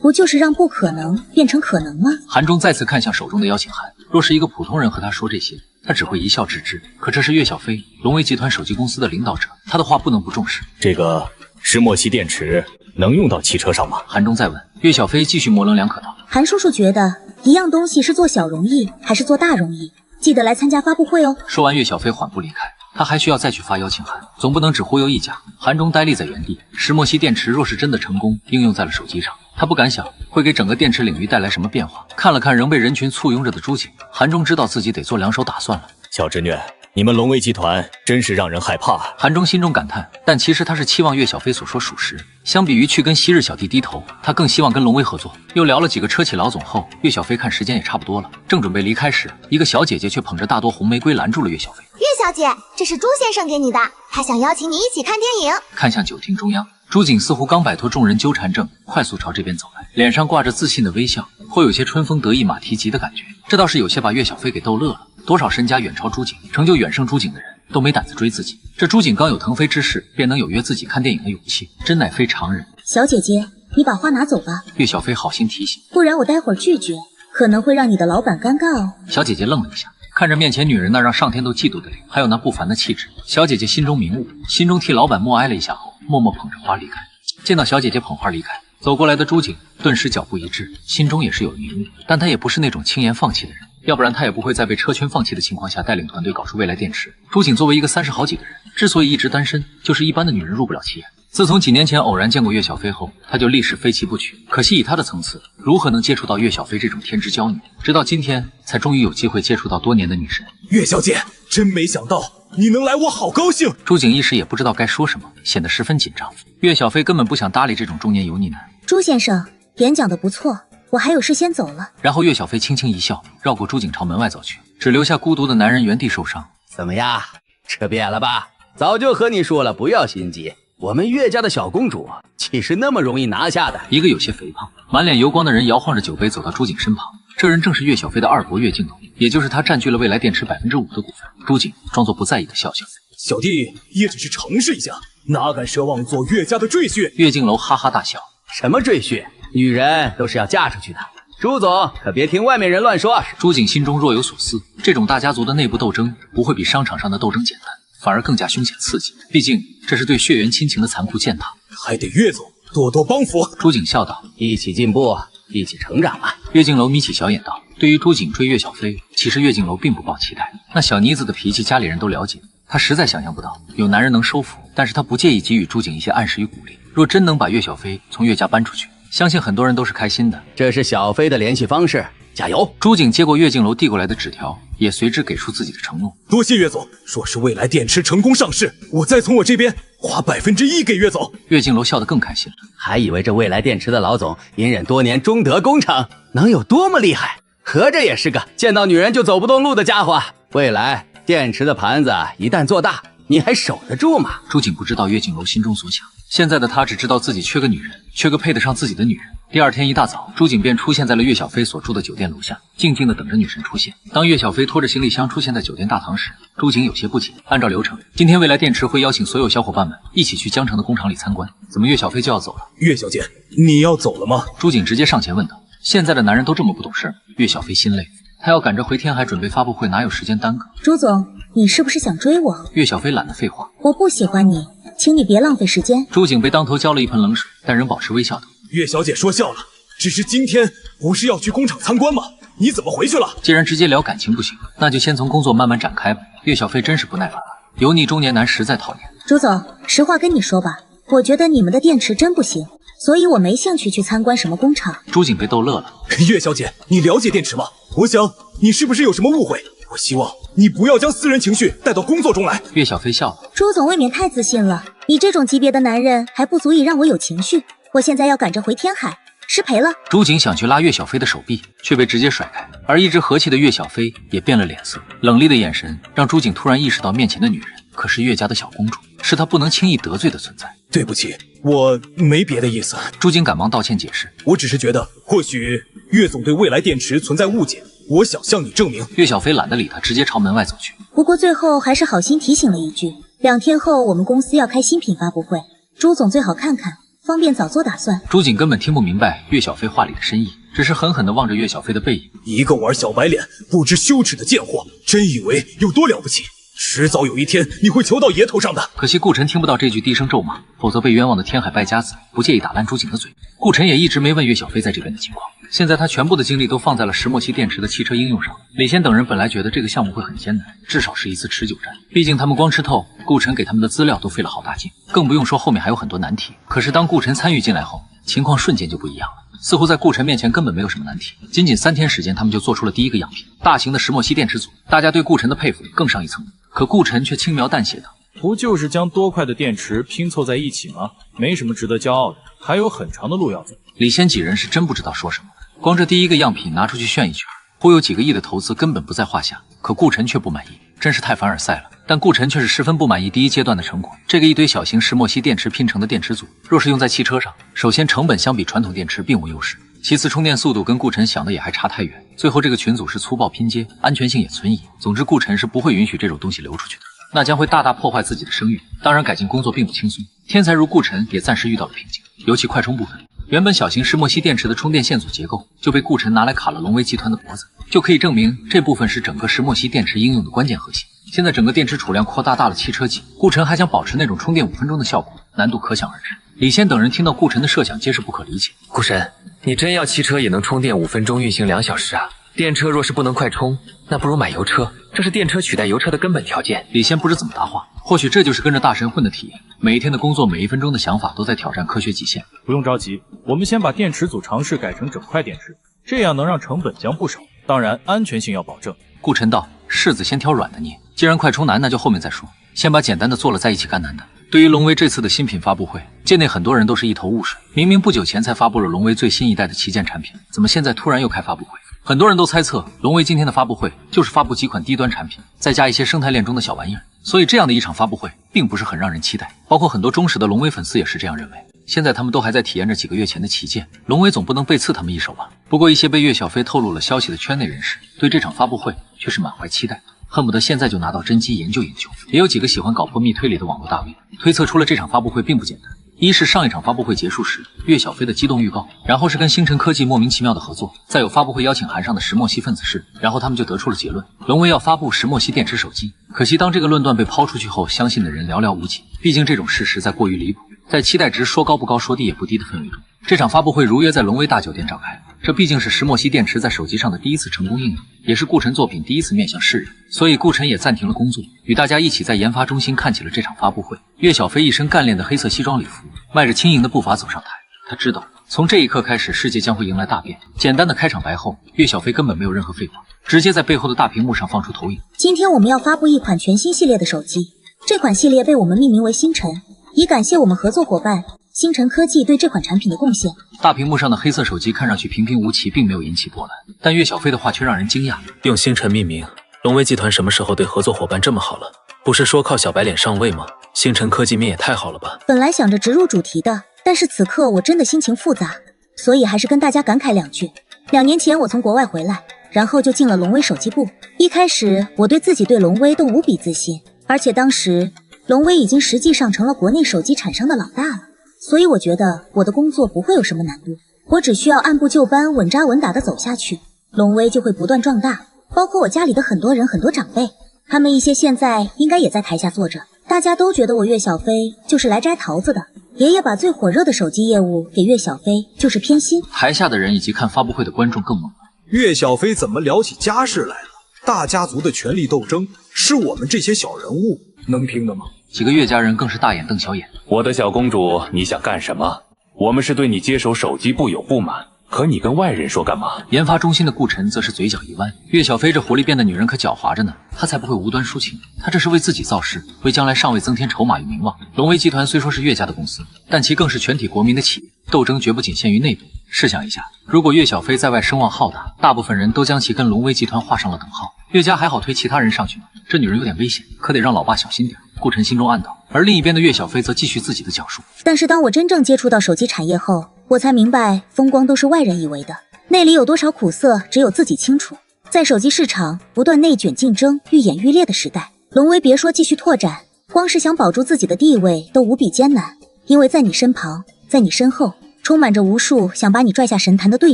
不就是让不可能变成可能吗？韩中再次看向手中的邀请函，若是一个普通人和他说这些，他只会一笑置之。可这是岳小飞，龙维集团手机公司的领导者，他的话不能不重视。这个石墨烯电池能用到汽车上吗？韩中再问。岳小飞继续模棱两可道：韩叔叔觉得一样东西是做小容易还是做大容易？记得来参加发布会哦。说完，岳小飞缓步离开。他还需要再去发邀请函，总不能只忽悠一家。韩中呆立在原地。石墨烯电池若是真的成功应用在了手机上，他不敢想会给整个电池领域带来什么变化。看了看仍被人群簇拥着的朱景，韩中知道自己得做两手打算了。小侄女，你们龙威集团真是让人害怕啊！韩中心中感叹，但其实他是期望岳小飞所说属实。相比于去跟昔日小弟低头，他更希望跟龙威合作。又聊了几个车企老总后，岳小飞看时间也差不多了，正准备离开时，一个小姐姐却捧着大朵红玫瑰拦住了岳小飞。岳小姐，这是朱先生给你的，他想邀请你一起看电影。看向酒厅中央，朱景似乎刚摆脱众人纠缠症，快速朝这边走来，脸上挂着自信的微笑，颇有些春风得意马蹄疾的感觉。这倒是有些把岳小飞给逗乐了。多少身家远超朱景，成就远胜朱景的人都没胆子追自己，这朱景刚有腾飞之势，便能有约自己看电影的勇气，真乃非常人。小姐姐，你把花拿走吧。岳小飞好心提醒，不然我待会儿拒绝，可能会让你的老板尴尬哦。小姐姐愣了一下，看着面前女人那让上天都嫉妒的脸，还有那不凡的气质，小姐姐心中明悟，心中替老板默哀了一下后，默默捧着花离开。见到小姐姐捧花离开，走过来的朱景顿时脚步一滞，心中也是有了明悟，但他也不是那种轻言放弃的人。要不然他也不会在被车圈放弃的情况下带领团队搞出未来电池。朱景作为一个30好几的人，之所以一直单身，就是一般的女人入不了其眼。自从几年前偶然见过岳小飞后，他就立誓非其不娶。可惜以他的层次，如何能接触到岳小飞这种天之娇女？直到今天，才终于有机会接触到多年的女神。岳小姐，真没想到你能来，我好高兴。朱景一时也不知道该说什么，显得十分紧张。岳小飞根本不想搭理这种中年油腻男。朱先生，演讲的不错。我还有事先走了。然后岳小飞轻轻一笑，绕过朱景朝门外走去，只留下孤独的男人原地受伤。怎么样，吃瘪了吧？早就和你说了，不要心急。我们岳家的小公主岂是那么容易拿下的？一个有些肥胖、满脸油光的人摇晃着酒杯走到朱景身旁。这人正是岳小飞的二伯岳敬楼，也就是他占据了未来电池5%的股份。朱景装作不在意的笑笑：“小弟也只是尝试一下，哪敢奢望做岳家的赘婿？”岳敬楼哈哈大笑：“什么赘婿？女人都是要嫁出去的。朱总可别听外面人乱说。”朱景心中若有所思，这种大家族的内部斗争不会比商场上的斗争简单，反而更加凶险刺激。毕竟这是对血缘亲情的残酷践踏。还得岳总多多帮扶。朱景笑道：“一起进步，一起成长啊。”岳敬楼眯起小眼道：“对于朱景追岳小飞，其实岳敬楼并不抱期待。那小妮子的脾气，家里人都了解。他实在想象不到有男人能收服，但是他不介意给予朱景一些暗示与鼓励。若真能把岳小飞从岳家搬出去，相信很多人都是开心的。这是小飞的联系方式，加油！”朱景接过岳敬楼递过来的纸条，也随之给出自己的承诺：“多谢岳总，若是未来电池成功上市，我再从我这边花1%给岳总。”岳敬楼笑得更开心了，还以为这未来电池的老总隐忍多年，终得功成，能有多么厉害？合着也是个见到女人就走不动路的家伙。未来电池的盘子一旦做大，你还守得住吗？朱景不知道岳敬楼心中所想，现在的他只知道自己缺个女人，缺个配得上自己的女人。第二天一大早，朱景便出现在了岳小飞所住的酒店楼下，静静地等着女神出现。当岳小飞拖着行李箱出现在酒店大堂时，朱景有些不解。按照流程，今天未来电池会邀请所有小伙伴们一起去江城的工厂里参观，怎么岳小飞就要走了？岳小姐，你要走了吗？朱景直接上前问道。现在的男人都这么不懂事吗？岳小飞心累，他要赶着回天海准备发布会，哪有时间耽搁？朱总，你是不是想追我？岳小飞懒得废话，我不喜欢你，请你别浪费时间。朱景被当头浇了一盆冷水，但仍保持微笑道：“岳小姐说笑了，只是今天不是要去工厂参观吗？你怎么回去了？”既然直接聊感情不行，那就先从工作慢慢展开吧。岳小飞真是不耐烦了，油腻中年男实在讨厌。朱总，实话跟你说吧，我觉得你们的电池真不行，所以我没兴趣去参观什么工厂。朱景被逗乐了。岳小姐，你了解电池吗？我想你是不是有什么误会？我希望你不要将私人情绪带到工作中来。岳小飞笑了。朱总未免太自信了，你这种级别的男人还不足以让我有情绪。我现在要赶着回天海，失陪了。朱景想去拉岳小飞的手臂，却被直接甩开，而一直和气的岳小飞也变了脸色，冷厉的眼神让朱景突然意识到面前的女人可是岳家的小公主，是他不能轻易得罪的存在。对不起，我没别的意思。朱景赶忙道歉解释，我只是觉得或许岳总对未来电池存在误解，我想向你证明。岳小飞懒得理他，直接朝门外走去。不过最后还是好心提醒了一句，2天后我们公司要开新品发布会，朱总最好看看，方便早做打算。朱景根本听不明白岳小飞话里的深意，只是狠狠地望着岳小飞的背影。一个玩小白脸不知羞耻的贱货，真以为有多了不起？迟早有一天你会求到爷头上的。可惜顾晨听不到这句低声咒骂，否则被冤枉的天海败家子不介意打烂朱景的嘴。顾晨也一直没问岳小飞在这边的情况，现在他全部的精力都放在了石墨烯电池的汽车应用上。李先等人本来觉得这个项目会很艰难，至少是一次持久战，毕竟他们光吃透顾晨给他们的资料都费了好大劲，更不用说后面还有很多难题。可是当顾晨参与进来后，情况瞬间就不一样了。似乎在顾晨面前根本没有什么难题，仅仅3天时间，他们就做出了第一个样品，大型的石墨烯电池组。大家对顾晨的佩服更上一层，可顾晨却轻描淡写的：“不就是将多块的电池拼凑在一起吗？没什么值得骄傲的，还有很长的路要走。”李先几人是真不知道说什么，光这第一个样品拿出去炫一圈，忽悠几个亿的投资根本不在话下。可顾晨却不满意，真是太凡尔赛了。但顾晨却是十分不满意第一阶段的成果。这个一堆小型石墨烯电池拼成的电池组，若是用在汽车上，首先成本相比传统电池并无优势，其次充电速度跟顾晨想的也还差太远。最后这个群组是粗暴拼接，安全性也存疑。总之顾晨是不会允许这种东西流出去的，那将会大大破坏自己的声誉。当然改进工作并不轻松，天才如顾晨也暂时遇到了瓶颈，尤其快充部分。原本小型石墨烯电池的充电线组结构就被顾晨拿来卡了龙威集团的脖子，就可以证明这部分是整个石墨烯电池应用的关键核心。现在整个电池储量扩大到了汽车级，顾晨还想保持那种充电5分钟的效果，难度可想而知。李先等人听到顾晨的设想，皆是不可理解。顾晨，你真要汽车也能充电5分钟，运行2小时啊？电车若是不能快充，那不如买油车，这是电车取代油车的根本条件。李先不知怎么搭话，或许这就是跟着大神混的体验。每一天的工作，每1分钟的想法都在挑战科学极限。不用着急，我们先把电池组尝试改成整块电池，这样能让成本降不少，当然安全性要保证。顾晨道：“柿子先挑软的捏，既然快充难，那就后面再说，先把简单的做了，再一起干难的。”对于龙威这次的新品发布会，界内很多人都是一头雾水。明明不久前才发布了龙威最新一代的旗舰产品，怎么现在突然又开发布会？很多人都猜测，龙威今天的发布会就是发布几款低端产品，再加一些生态链中的小玩意儿。所以这样的一场发布会并不是很让人期待，包括很多忠实的龙威粉丝也是这样认为。现在他们都还在体验着几个月前的旗舰，龙威总不能背刺他们一手吧？不过一些被岳小飞透露了消息的圈内人士对这场发布会却是满怀期待，恨不得现在就拿到真机研究研究。也有几个喜欢搞破密推理的网络大 V 推测出了这场发布会并不简单。一是上一场发布会结束时岳小飞的激动预告，然后是跟星辰科技莫名其妙的合作，再有发布会邀请函上的石墨烯分子式，然后他们就得出了结论，龙威要发布石墨烯电池手机。可惜当这个论断被抛出去后，相信的人寥寥无几，毕竟这种事实在过于离谱。在期待值说高不高说低也不低的氛围中，这场发布会如约在龙威大酒店召开。这毕竟是石墨烯电池在手机上的第一次成功应用，也是顾晨作品第一次面向世人，所以顾晨也暂停了工作，与大家一起在研发中心看起了这场发布会。岳小飞一身干练的黑色西装礼服，迈着轻盈的步伐走上台。他知道从这一刻开始，世界将会迎来大变。简单的开场白后，岳小飞根本没有任何废话，直接在背后的大屏幕上放出投影。今天我们要发布一款全新系列的手机，这款系列被我们命名为星辰，以感谢我们合作伙伴星辰科技对这款产品的贡献。大屏幕上的黑色手机看上去平平无奇，并没有引起波澜，但岳小飞的话却让人惊讶。用星辰命名，龙威集团什么时候对合作伙伴这么好了？不是说靠小白脸上位吗？星辰科技面也太好了吧！本来想着直入主题的，但是此刻我真的心情复杂，所以还是跟大家感慨2句。2年前我从国外回来，然后就进了龙威手机部。一开始我对自己对龙威都无比自信，而且当时龙威已经实际上成了国内手机厂商的老大了，所以我觉得我的工作不会有什么难度。我只需要按部就班、稳扎稳打的走下去，龙威就会不断壮大。包括我家里的很多人、很多长辈，他们一些现在应该也在台下坐着，大家都觉得我岳小飞就是来摘桃子的。爷爷把最火热的手机业务给岳小飞，就是偏心。台下的人以及看发布会的观众更猛了。岳小飞怎么聊起家事来了？大家族的权力斗争是我们这些小人物能听的吗？几个岳家人更是大眼瞪小眼。我的小公主，你想干什么？我们是对你接手手机部有不满，可你跟外人说干嘛？研发中心的顾晨则是嘴角一弯，岳小飞这活力变的女人可狡猾着呢，她才不会无端抒情，她这是为自己造势，为将来上位增添筹码与名望。龙威集团虽说是岳家的公司，但其更是全体国民的企业，斗争绝不仅限于内部。试想一下，如果岳小飞在外声望浩大，大部分人都将其跟龙威集团画上了等号，岳家还好推其他人上去吗？这女人有点危险，可得让老爸小心点。顾晨心中暗道，而另一边的岳小飞则继续自己的讲述。但是当我真正接触到手机产业后，我才明白风光都是外人以为的，内里有多少苦涩只有自己清楚。在手机市场不断内卷竞争愈演愈烈的时代，龙威别说继续拓展，光是想保住自己的地位都无比艰难，因为在你身旁，在你身后充满着无数想把你拽下神坛的对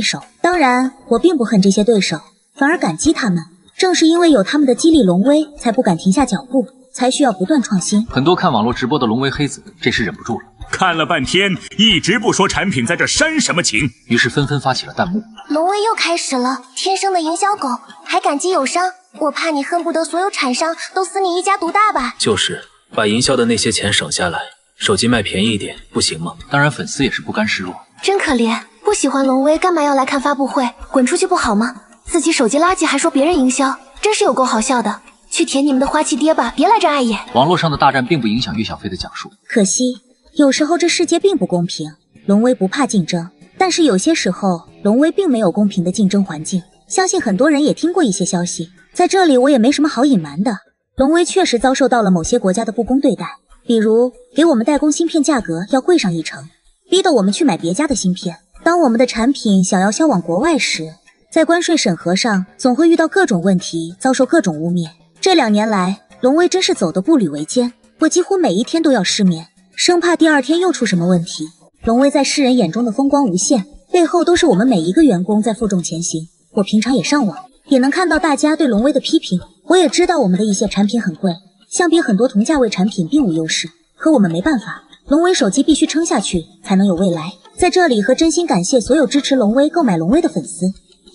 手。当然我并不恨这些对手，反而感激他们，正是因为有他们的激励，龙威才不敢停下脚步，才需要不断创新。很多看网络直播的龙威黑子这时忍不住了，看了半天一直不说产品在这煽什么情，于是纷纷发起了弹幕。龙威又开始了，天生的营销狗，还感激友商，我怕你恨不得所有厂商都死你一家独大吧。就是把营销的那些钱省下来，手机卖便宜一点不行吗？当然粉丝也是不甘示弱，真可怜，不喜欢龙威干嘛要来看发布会？滚出去不好吗？自己手机垃圾还说别人营销，真是有够好笑的。去舔你们的花旗爹吧，别来这碍眼。网络上的大战并不影响岳小飞的讲述。可惜有时候这世界并不公平，龙威不怕竞争，但是有些时候龙威并没有公平的竞争环境。相信很多人也听过一些消息，在这里我也没什么好隐瞒的。龙威确实遭受到了某些国家的不公对待，比如给我们代工芯片价格要贵上1成，逼得我们去买别家的芯片。当我们的产品想要销往国外时，在关税审核上总会遇到各种问题，遭受各种污蔑。这2年来，龙威真是走得步履维艰，我几乎每一天都要失眠，生怕第2天又出什么问题。龙威在世人眼中的风光无限，背后都是我们每一个员工在负重前行。我平常也上网，也能看到大家对龙威的批评。我也知道我们的一些产品很贵，相比很多同价位产品并无优势，可我们没办法，龙威手机必须撑下去才能有未来。在这里和真心感谢所有支持龙威、购买龙威的粉丝，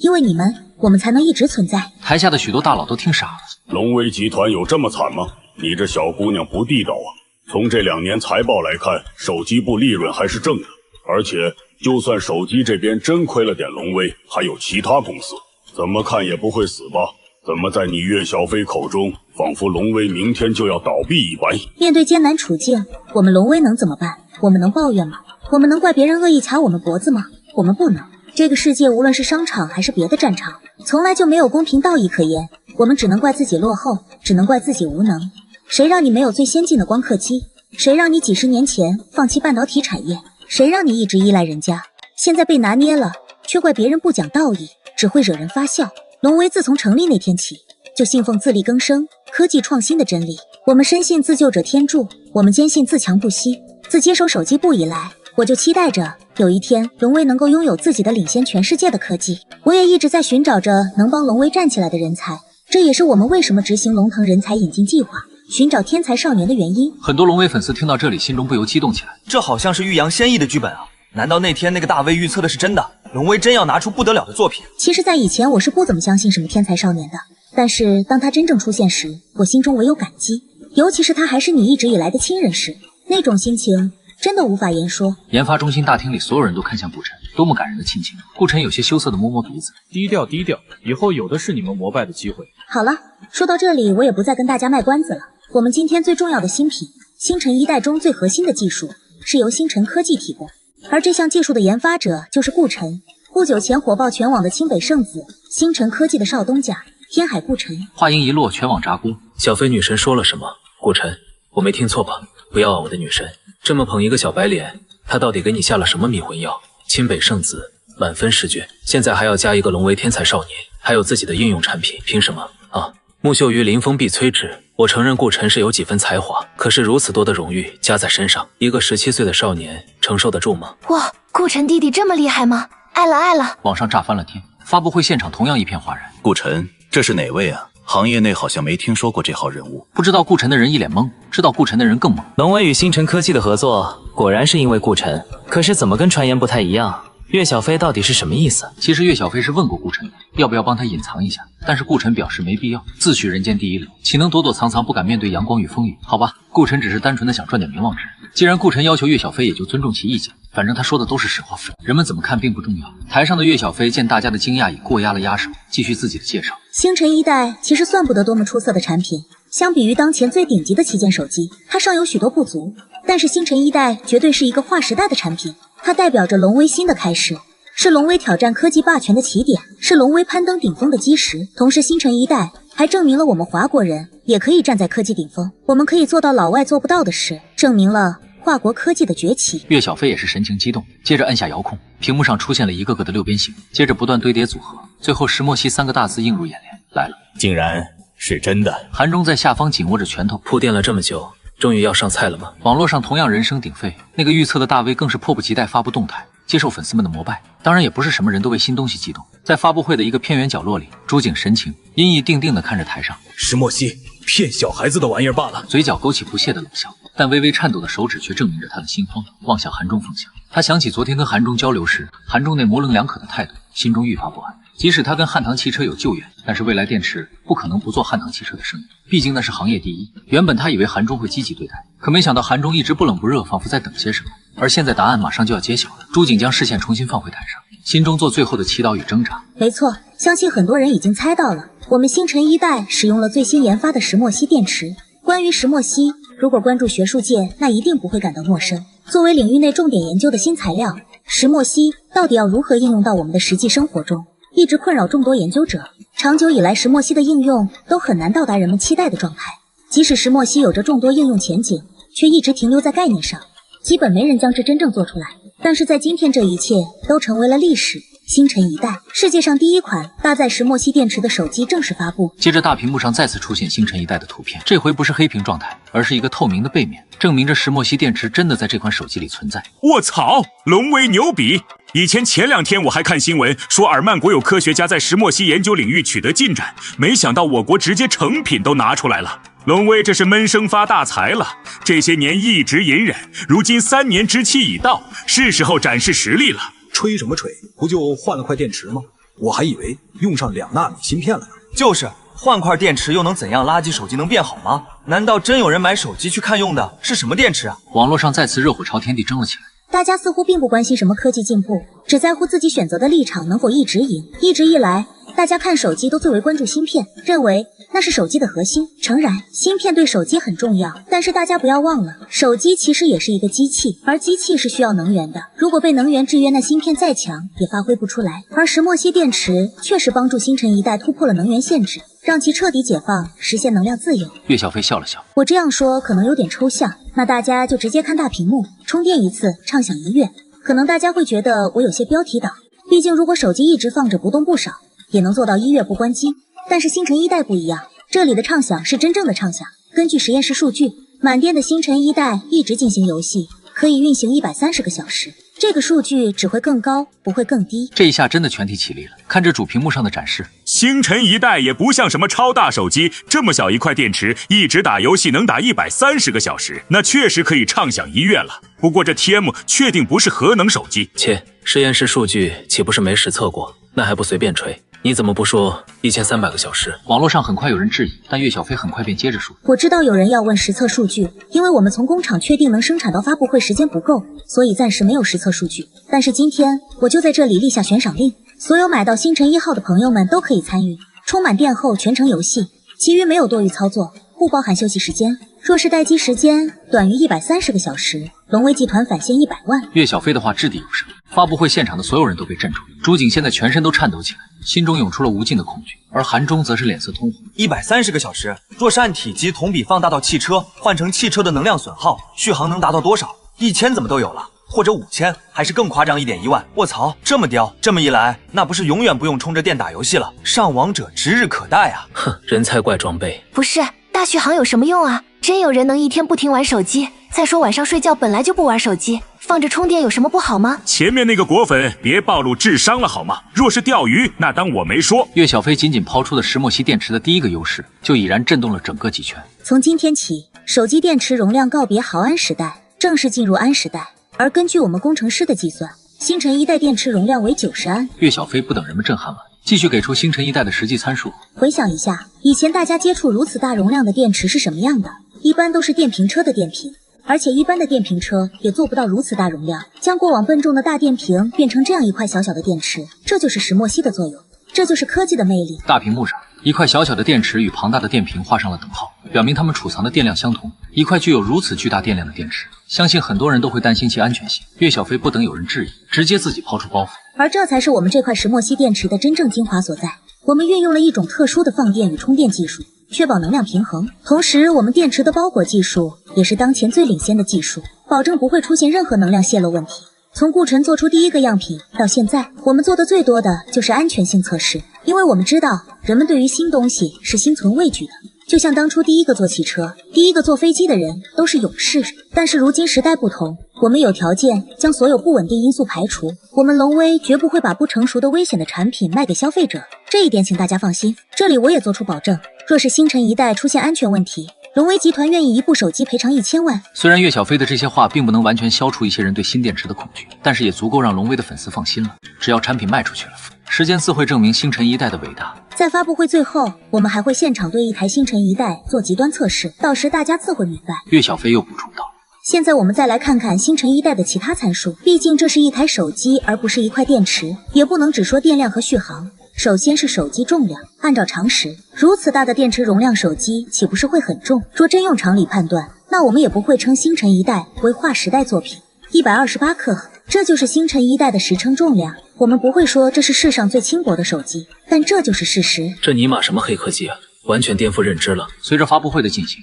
因为你们，我们才能一直存在。台下的许多大佬都听傻了。龙威集团有这么惨吗？你这小姑娘不地道啊！从这2年财报来看，手机部利润还是正的，而且就算手机这边真亏了点龙威，还有其他公司，怎么看也不会死吧？怎么在你岳小飞口中，仿佛龙威明天就要倒闭一般？面对艰难处境，我们龙威能怎么办？我们能抱怨吗？我们能怪别人恶意卡我们脖子吗？我们不能。这个世界无论是商场还是别的战场，从来就没有公平道义可言。我们只能怪自己落后，只能怪自己无能。谁让你没有最先进的光刻机？谁让你几10年前放弃半导体产业？谁让你一直依赖人家？现在被拿捏了，却怪别人不讲道义，只会惹人发笑。龙威自从成立那天起，就信奉自力更生、科技创新的真理。我们深信自救者天助，我们坚信自强不息。自接手手机部以来，我就期待着有一天龙威能够拥有自己的领先全世界的科技。我也一直在寻找着能帮龙威站起来的人才，这也是我们为什么执行龙腾人才引进计划，寻找天才少年的原因。很多龙威粉丝听到这里，心中不由激动起来。这好像是欲扬先抑的剧本啊！难道那天那个大 V 预测的是真的？龙威真要拿出不得了的作品？其实在以前我是不怎么相信什么天才少年的，但是当他真正出现时，我心中唯有感激，尤其是他还是你一直以来的亲人时，那种心情真的无法言说。研发中心大厅里，所有人都看向顾晨，多么感人的亲情。顾晨有些羞涩地摸摸鼻子，低调低调，以后有的是你们膜拜的机会。好了，说到这里，我也不再跟大家卖关子了。我们今天最重要的新品，星辰1代中最核心的技术，是由星辰科技提供，而这项技术的研发者就是顾晨。不久前火爆全网的清北圣子，星辰科技的少东家天海顾晨。话音一落，全网炸锅。小飞女神说了什么？顾晨，我没听错吧？不要啊，我的女神！这么捧一个小白脸，她到底给你下了什么迷魂药？清北圣子满分试卷，现在还要加一个龙威天才少年，还有自己的应用产品，凭什么啊？木秀于林，风必摧之。我承认顾晨是有几分才华，可是如此多的荣誉加在身上，一个17岁的少年承受得住吗？哇，顾晨弟弟这么厉害吗？爱了！网上炸翻了天，发布会现场同样一片哗然。顾晨，这是哪位啊？行业内好像没听说过这号人物。不知道顾晨的人一脸懵，知道顾晨的人更懵。龙威与星辰科技的合作，果然是因为顾晨，可是怎么跟传言不太一样？岳小飞到底是什么意思？其实岳小飞是问过顾晨的，要不要帮他隐藏一下，但是顾晨表示没必要，自诩人间第一流，岂能躲躲藏藏不敢面对阳光与风雨？好吧，顾晨只是单纯的想赚点名望值。既然顾晨要求岳小飞，也就尊重其意见，反正他说的都是实话，人们怎么看并不重要。台上的岳小飞见大家的惊讶已过压了压手，继续自己的介绍。星辰一代其实算不得多么出色的产品，相比于当前最顶级的旗舰手机，它尚有许多不足。但是星辰一代绝对是一个划时代的产品，它代表着龙威新的开始，是龙威挑战科技霸权的起点，是龙威攀登顶峰的基石。同时，星辰一代还证明了我们华国人也可以站在科技顶峰，我们可以做到老外做不到的事，证明了跨国科技的崛起。岳小飞也是神情激动，接着按下遥控，屏幕上出现了一个个的六边形，接着不断堆叠组合，最后石墨烯3个大字映入眼帘，来了，竟然是真的。韩中在下方紧握着拳头，铺垫了这么久，终于要上菜了吗？网络上同样人声鼎沸，那个预测的大 V 更是迫不及待发布动态，接受粉丝们的膜拜。当然也不是什么人都为新东西激动。在发布会的一个偏远角落里，朱景神情阴翳定定地看着台上。石墨烯骗小孩子的玩意儿罢了，嘴角勾起不屑的冷笑，但微微颤抖的手指却证明着他的心慌，望向韩中方向。他想起昨天跟韩中交流时，韩中那模棱两可的态度，心中愈发不安。即使他跟汉唐汽车有救援，但是未来电池不可能不做汉唐汽车的生意，毕竟那是行业第一。原本他以为韩中会积极对待，可没想到韩中一直不冷不热，仿佛在等些什么。而现在答案马上就要揭晓了。朱景将视线重新放回台上，心中做最后的祈祷与挣扎。没错，相信很多人已经猜到了，我们星辰一代使用了最新研发的石墨烯电池。关于石墨烯，如果关注学术界，那一定不会感到陌生。作为领域内重点研究的新材料，石墨烯到底要如何应用到我们的实际生活中，一直困扰众多研究者。长久以来，石墨烯的应用都很难到达人们期待的状态。即使石墨烯有着众多应用前景，却一直停留在概念上，基本没人将之真正做出来。但是在今天，这一切都成为了历史。星辰一代，世界上第一款搭载石墨烯电池的手机正式发布。接着大屏幕上再次出现星辰一代的图片，这回不是黑屏状态，而是一个透明的背面，证明着石墨烯电池真的在这款手机里存在。卧槽，龙威牛逼！以前前2天我还看新闻说尔曼国有科学家在石墨烯研究领域取得进展，没想到我国直接成品都拿出来了。龙威这是闷声发大财了，这些年一直隐忍，如今3年之期已到，是时候展示实力了。吹什么吹？不就换了块电池吗？我还以为用上2纳米芯片了呢。就是换块电池又能怎样？垃圾手机能变好吗？难道真有人买手机去看用的是什么电池啊？网络上再次热火朝天地争了起来。大家似乎并不关心什么科技进步，只在乎自己选择的立场能否一直赢。一直以来，大家看手机都最为关注芯片，认为那是手机的核心。诚然，芯片对手机很重要，但是大家不要忘了，手机其实也是一个机器，而机器是需要能源的。如果被能源制约，那芯片再强也发挥不出来。而石墨烯电池确实帮助星辰一代突破了能源限制，让其彻底解放，实现能量自由。岳小飞笑了笑，我这样说可能有点抽象，那大家就直接看大屏幕，充电一次畅享1月。可能大家会觉得我有些标题党，毕竟如果手机一直放着不动不少，也能做到1月不关机。但是星辰一代不一样，这里的畅享是真正的畅享。根据实验室数据，满电的星辰一代一直进行游戏，可以运行130个小时。这个数据只会更高，不会更低。这一下真的全体起立了，看着主屏幕上的展示。星辰一代也不像什么超大手机，这么小一块电池，一直打游戏能打130个小时，那确实可以畅享1月了。不过这 TM 确定不是核能手机。切，实验室数据岂不是没实测过？那还不随便吹？你怎么不说1300个小时？网络上很快有人质疑，但岳小飞很快便接着说：我知道有人要问实测数据，因为我们从工厂确定能生产到发布会时间不够，所以暂时没有实测数据。但是今天我就在这里立下悬赏令，所有买到星辰1号的朋友们都可以参与，充满电后全程游戏，其余没有多余操作，不包含休息时间。若是待机时间短于130个小时，龙威集团返现100万。岳小飞的话掷地有声，发布会现场的所有人都被震住。朱景现在全身都颤抖起来，心中涌出了无尽的恐惧，而韩中则是脸色通红。130个小时，若是按体积同比放大到汽车，换成汽车的能量损耗，续航能达到多少？1000怎么都有了，或者5000，还是更夸张一点1万。卧槽，这么刁！这么一来，那不是永远不用充着电打游戏了，上王者指日可待啊！哼，人才怪装备。不是，大续航有什么用啊？真有人能一天不停玩手机？再说晚上睡觉本来就不玩手机，放着充电有什么不好吗？前面那个果粉别暴露智商了好吗？若是钓鱼，那当我没说。岳小飞仅仅抛出的石墨烯电池的第一个优势，就已然震动了整个极圈。从今天起，手机电池容量告别毫安时代，正式进入安时代。而根据我们工程师的计算，星辰一代电池容量为90安。岳小飞不等人们震撼完，继续给出星辰一代的实际参数。回想一下，以前大家接触如此大容量的电池是什么样的？一般都是电瓶车的电瓶，而且一般的电瓶车也做不到如此大容量，将过往笨重的大电瓶变成这样一块小小的电池，这就是石墨烯的作用，这就是科技的魅力。大屏幕上，一块小小的电池与庞大的电瓶画上了等号，表明它们储藏的电量相同。一块具有如此巨大电量的电池，相信很多人都会担心其安全性。岳小飞不等有人质疑，直接自己抛出包袱。而这才是我们这块石墨烯电池的真正精华所在。我们运用了一种特殊的放电与充电技术，确保能量平衡。同时，我们电池的包裹技术也是当前最领先的技术，保证不会出现任何能量泄漏问题。从顾晨做出第一个样品到现在，我们做的最多的就是安全性测试，因为我们知道人们对于新东西是心存畏惧的。就像当初第一个做汽车、第一个做飞机的人都是勇士，但是如今时代不同，我们有条件将所有不稳定因素排除。我们龙威绝不会把不成熟的危险的产品卖给消费者，这一点请大家放心。这里我也做出保证，若是星辰一代出现安全问题，龙威集团愿意一部手机赔偿1000万。虽然岳小飞的这些话并不能完全消除一些人对新电池的恐惧，但是也足够让龙威的粉丝放心了。只要产品卖出去了，时间自会证明星辰一代的伟大。在发布会最后，我们还会现场对一台星辰一代做极端测试，到时大家自会明白。岳小飞又补充道。现在我们再来看看星辰一代的其他参数，毕竟这是一台手机而不是一块电池，也不能只说电量和续航。首先是手机重量，按照常识，如此大的电池容量手机岂不是会很重？若真用常理判断，那我们也不会称星辰一代为划时代作品。128克，这就是星辰一代的实称重量。我们不会说这是世上最轻薄的手机，但这就是事实。这尼玛什么黑科技啊，完全颠覆认知了。随着发布会的进行，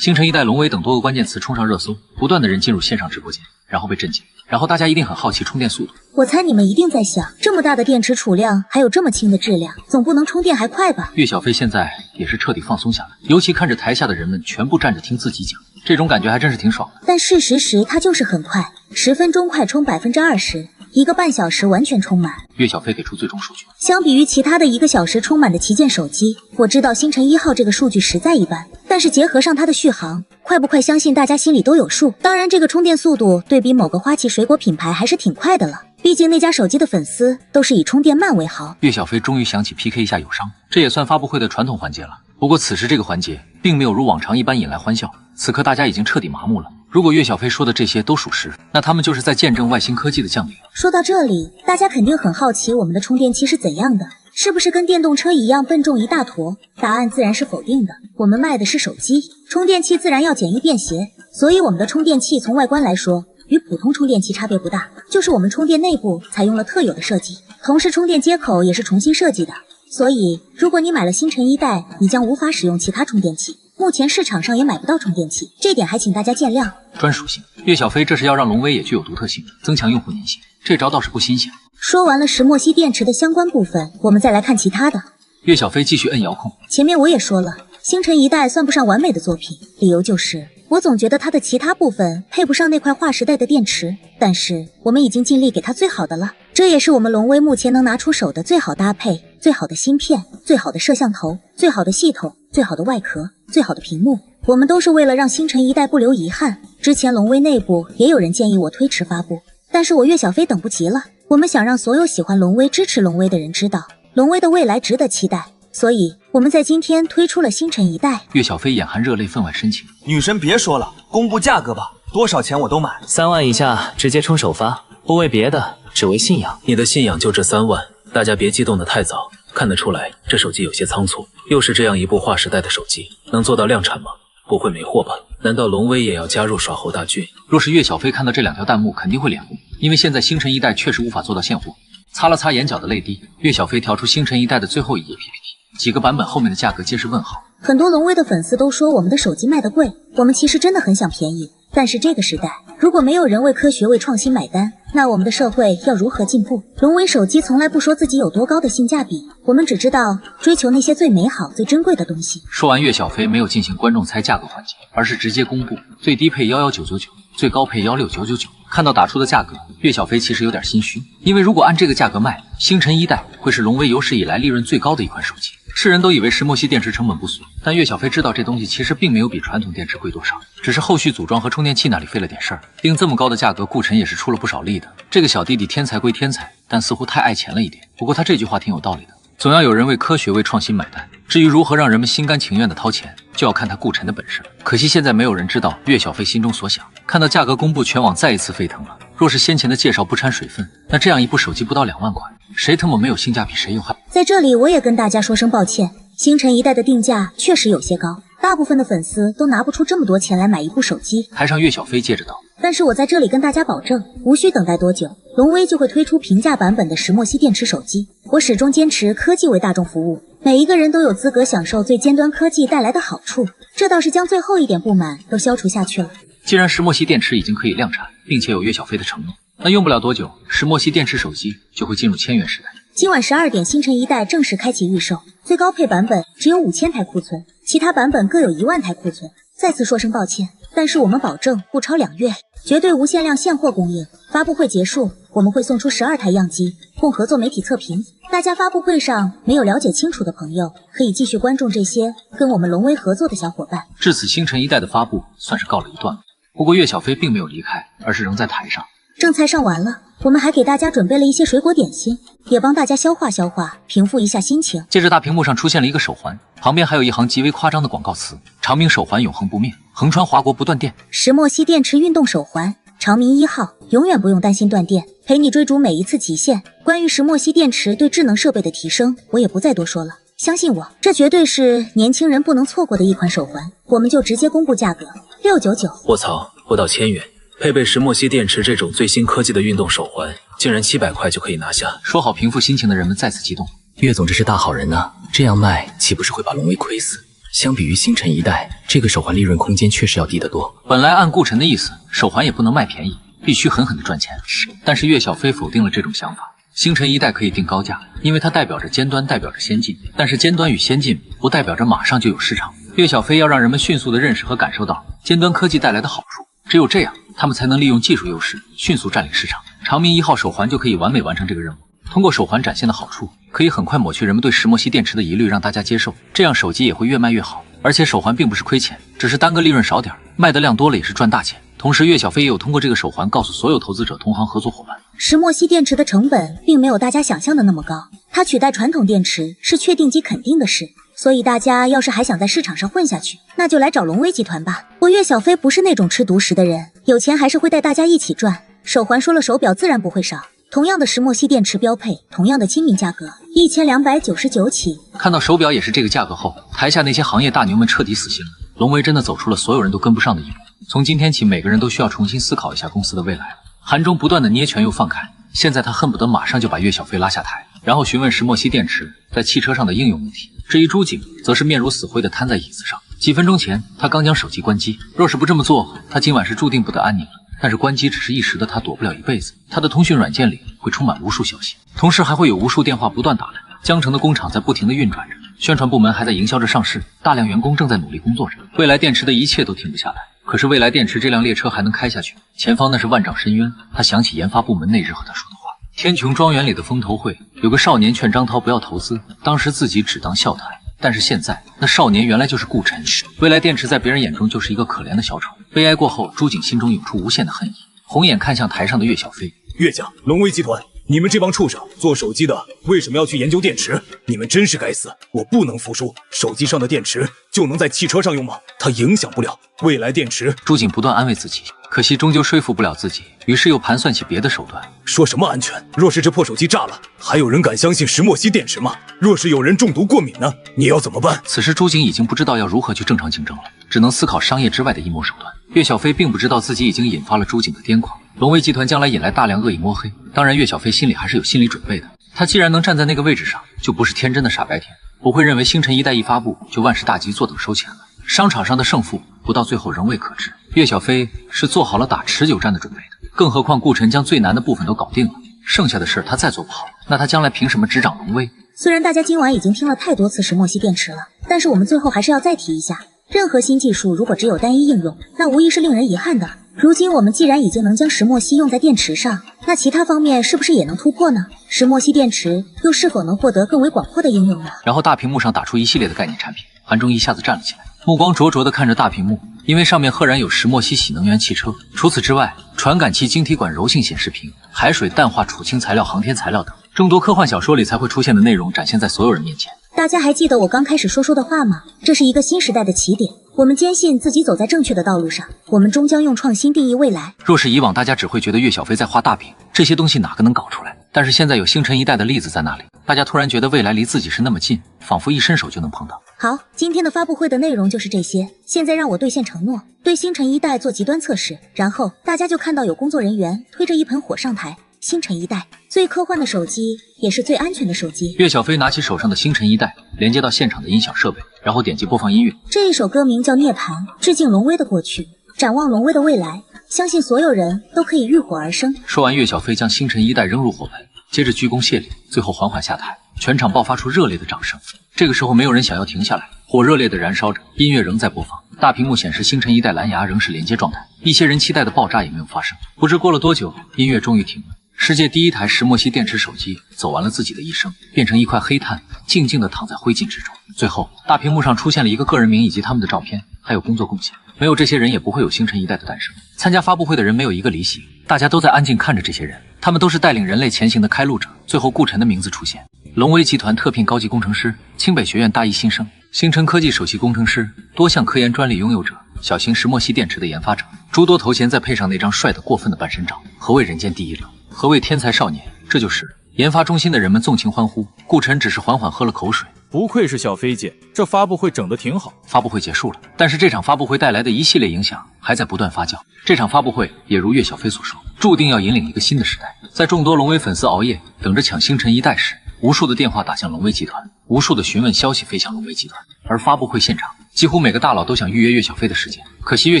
星辰一代、龙威等多个关键词冲上热搜，不断的人进入线上直播间，然后被震惊，然后大家一定很好奇充电速度。我猜你们一定在想，这么大的电池储量，还有这么轻的质量，总不能充电还快吧？岳小飞现在也是彻底放松下来，尤其看着台下的人们全部站着听自己讲，这种感觉还真是挺爽的。但事实时它就是很快，10分钟快充20%，1个半小时完全充满。岳小飞给出最终数据，相比于其他的1个小时充满的旗舰手机，我知道星辰1号这个数据实在一般，但是结合上它的续航，快不快相信大家心里都有数。当然这个充电速度对比某个花旗水果品牌还是挺快的了，毕竟那家手机的粉丝都是以充电慢为豪。岳小飞终于想起 PK 一下友商，这也算发布会的传统环节了。不过此时这个环节并没有如往常一般引来欢笑，此刻大家已经彻底麻木了。如果岳小飞说的这些都属实，那他们就是在见证外星科技的降临。说到这里，大家肯定很好奇我们的充电器是怎样的，是不是跟电动车一样笨重一大坨？答案自然是否定的。我们卖的是手机，充电器自然要简易便携，所以我们的充电器从外观来说与普通充电器差别不大，就是我们充电内部采用了特有的设计，同时充电接口也是重新设计的。所以如果你买了星辰一代，你将无法使用其他充电器，目前市场上也买不到充电器，这点还请大家见谅。专属性，岳小飞这是要让龙威也具有独特性，增强用户粘性，这招倒是不新鲜。说完了石墨烯电池的相关部分，我们再来看其他的。岳小飞继续摁遥控。前面我也说了，星辰一代算不上完美的作品，理由就是我总觉得它的其他部分配不上那块划时代的电池，但是我们已经尽力给它最好的了，这也是我们龙威目前能拿出手的最好搭配，最好的芯片，最好的摄像头，最好的系统，最好的外壳，最好的屏幕。我们都是为了让星辰一代不留遗憾。之前龙威内部也有人建议我推迟发布，但是我岳小飞等不及了。我们想让所有喜欢龙威、支持龙威的人知道，龙威的未来值得期待，所以我们在今天推出了星辰一代。岳小飞眼含热泪，分外深情。女神别说了，公布价格吧，多少钱我都买。3万以下直接冲首发，不为别的，只为信仰。你的信仰就这3万，大家别激动得太早。看得出来，这手机有些仓促。又是这样一部划时代的手机，能做到量产吗？不会没货吧？难道龙威也要加入耍猴大军？若是岳小飞看到这2条弹幕，肯定会脸红，因为现在星辰一代确实无法做到现货。擦了擦眼角的泪滴，岳小飞调出星辰一代的最后一页 PPT， 几个版本后面的价格皆是问号。很多龙威的粉丝都说我们的手机卖得贵，我们其实真的很想便宜，但是这个时代，如果没有人为科学、为创新买单，那我们的社会要如何进步？龙威手机从来不说自己有多高的性价比，我们只知道追求那些最美好、最珍贵的东西。说完，岳小飞没有进行观众猜价格环节，而是直接公布最低配11999，最高配16999，看到打出的价格，岳小飞其实有点心虚，因为如果按这个价格卖，星辰一代会是龙威有史以来利润最高的一款手机。世人都以为石墨烯电池成本不俗，但岳小飞知道这东西其实并没有比传统电池贵多少，只是后续组装和充电器那里费了点事儿。定这么高的价格，顾晨也是出了不少力的。这个小弟弟天才归天才，但似乎太爱钱了一点。不过他这句话挺有道理的，总要有人为科学、为创新买单。至于如何让人们心甘情愿的掏钱，就要看他顾晨的本事了。可惜现在没有人知道岳小飞心中所想。看到价格公布，全网再一次沸腾了。若是先前的介绍不掺水分，那这样一部手机不到2万块，谁他妈没有性价比谁有害。在这里我也跟大家说声抱歉，星辰一代的定价确实有些高，大部分的粉丝都拿不出这么多钱来买一部手机。台上岳小飞接着道，但是我在这里跟大家保证，无需等待多久，龙威就会推出平价版本的石墨烯电池手机。我始终坚持科技为大众服务，每一个人都有资格享受最尖端科技带来的好处，这倒是将最后一点不满都消除下去了。既然石墨烯电池已经可以量产，并且有岳小飞的承诺，那用不了多久，石墨烯电池手机就会进入千元时代。今晚12点，星辰一代正式开启预售，最高配版本只有5000台库存，其他版本各有1万台库存。再次说声抱歉，但是我们保证不超2月，绝对无限量现货供应。发布会结束，我们会送出12台样机，供合作媒体测评。大家发布会上没有了解清楚的朋友，可以继续关注这些跟我们龙威合作的小伙伴。至此，星辰一代的发布算是告了一段落。不过岳小飞并没有离开，而是仍在台上。正菜上完了，我们还给大家准备了一些水果点心，也帮大家消化消化，平复一下心情。接着大屏幕上出现了一个手环，旁边还有一行极为夸张的广告词：长明手环永恒不灭，横穿华国不断电。石墨烯电池运动手环，长明1号，永远不用担心断电，陪你追逐每一次极限。关于石墨烯电池对智能设备的提升，我也不再多说了。相信我，这绝对是年轻人不能错过的一款手环。我们就直接公布价格，699。卧槽，不到1000元。配备石墨烯电池这种最新科技的运动手环，竟然700块就可以拿下。说好平复心情的人们再次激动。岳总这是大好人啊，这样卖岂不是会把龙威亏死？相比于星辰一代，这个手环利润空间确实要低得多。本来按顾晨的意思，手环也不能卖便宜，必须狠狠的赚钱。但是岳小飞否定了这种想法。星辰一代可以定高价，因为它代表着尖端，代表着先进。但是尖端与先进不代表着马上就有市场。岳小飞要让人们迅速的认识和感受到尖端科技带来的好处，只有这样，他们才能利用技术优势迅速占领市场。长明1号手环就可以完美完成这个任务。通过手环展现的好处，可以很快抹去人们对石墨烯电池的疑虑，让大家接受，这样手机也会越卖越好。而且手环并不是亏钱，只是单个利润少点，卖的量多了也是赚大钱。同时，岳小飞也有通过这个手环告诉所有投资者、同行合作伙伴，石墨烯电池的成本并没有大家想象的那么高，它取代传统电池是确定及肯定的事。所以大家要是还想在市场上混下去，那就来找龙威集团吧。我岳小飞不是那种吃独食的人，有钱还是会带大家一起赚。手环说了，手表自然不会少。同样的石墨烯电池标配，同样的亲民价格，1299起。看到手表也是这个价格后，台下那些行业大牛们彻底死心了。龙威真的走出了所有人都跟不上的一步。从今天起，每个人都需要重新思考一下公司的未来了。韩中不断的捏拳又放开，现在他恨不得马上就把岳小飞拉下台，然后询问石墨烯电池在汽车上的应用问题。至于朱景，则是面如死灰的瘫在椅子上。几分钟前，他刚将手机关机，若是不这么做，他今晚是注定不得安宁了。但是关机只是一时的，他躲不了一辈子。他的通讯软件里会充满无数消息，同时还会有无数电话不断打来。江城的工厂在不停地运转着，宣传部门还在营销着上市，大量员工正在努力工作着。未来电池的一切都停不下来，可是未来电池这辆列车还能开下去，前方那是万丈深渊。他想起研发部门那日和他说的话。天穹庄园里的风投会，有个少年劝张涛不要投资，当时自己只当笑谈。但是现在，那少年原来就是顾晨。未来电池在别人眼中就是一个可怜的小丑。悲哀过后，朱景心中涌出无限的恨意，红眼看向台上的岳小飞。岳家、龙威集团，你们这帮畜生，做手机的为什么要去研究电池？你们真是该死！我不能服输。手机上的电池就能在汽车上用吗？它影响不了未来电池。朱景不断安慰自己，可惜终究说服不了自己，于是又盘算起别的手段。说什么安全？若是这破手机炸了，还有人敢相信石墨烯电池吗？若是有人中毒过敏呢？你要怎么办？此时朱景已经不知道要如何去正常竞争了，只能思考商业之外的阴谋手段。岳小飞并不知道自己已经引发了朱景的癫狂，龙威集团将来引来大量恶意摸黑。当然，岳小飞心里还是有心理准备的。他既然能站在那个位置上，就不是天真的傻白甜，不会认为星辰一代一发布就万事大吉，坐等收钱了。商场上的胜负不到最后仍未可知，岳小飞是做好了打持久战的准备的。更何况顾晨将最难的部分都搞定了，剩下的事他再做不好，那他将来凭什么执掌龙威？虽然大家今晚已经听了太多次石墨烯电池了，但是我们最后还是要再提一下，任何新技术如果只有单一应用，那无疑是令人遗憾的。如今我们既然已经能将石墨烯用在电池上，那其他方面是不是也能突破呢？石墨烯电池又是否能获得更为广阔的应用呢？然后大屏幕上打出一系列的概念产品，韩中一下子站了起来，目光灼灼地看着大屏幕，因为上面赫然有石墨烯洗能源汽车。除此之外，传感器、晶体管、柔性显示屏、海水淡化储氢材料、航天材料等众多科幻小说里才会出现的内容展现在所有人面前。大家还记得我刚开始说的话吗？这是一个新时代的起点，我们坚信自己走在正确的道路上，我们终将用创新定义未来。若是以往，大家只会觉得岳小飞在画大饼，这些东西哪个能搞出来？但是现在有星辰一代的例子在那里，大家突然觉得未来离自己是那么近，仿佛一伸手就能碰到。好，今天的发布会的内容就是这些。现在让我兑现承诺，对星辰一代做极端测试，然后大家就看到有工作人员推着一盆火上台。星辰一代最科幻的手机，也是最安全的手机。岳小飞拿起手上的星辰一代，连接到现场的音响设备，然后点击播放音乐。这一首歌名叫《涅槃》，致敬龙威的过去，展望龙威的未来，相信所有人都可以浴火而生。说完，岳小飞将星辰一代扔入火盆，接着鞠躬谢礼，最后缓缓下台，全场爆发出热烈的掌声。这个时候，没有人想要停下来，火热烈地燃烧着，音乐仍在播放。大屏幕显示星辰一代蓝牙仍是连接状态，一些人期待的爆炸也没有发生。不知过了多久，音乐终于停了。世界第一台石墨烯电池手机走完了自己的一生，变成一块黑炭，静静地躺在灰烬之中。最后，大屏幕上出现了一个个人名以及他们的照片，还有工作贡献。没有这些人，也不会有星辰一代的诞生。参加发布会的人没有一个离席，大家都在安静看着这些人，他们都是带领人类前行的开路者。最后，顾晨的名字出现，龙威集团特聘高级工程师，清北学院大一新生，星辰科技首席工程师，多项科研专利拥有者，小型石墨烯电池的研发者，诸多头衔，再配上那张帅得过分的半身照。何谓人间第一流？何谓天才少年？这就是研发中心的人们纵情欢呼，顾晨只是缓缓喝了口水。不愧是小飞姐，这发布会整得挺好。发布会结束了，但是这场发布会带来的一系列影响还在不断发酵。这场发布会也如岳小飞所说，注定要引领一个新的时代。在众多龙威粉丝熬夜等着抢星辰一代时，无数的电话打向龙威集团，无数的询问消息飞向龙威集团。而发布会现场，几乎每个大佬都想预约岳小飞的时间，可惜岳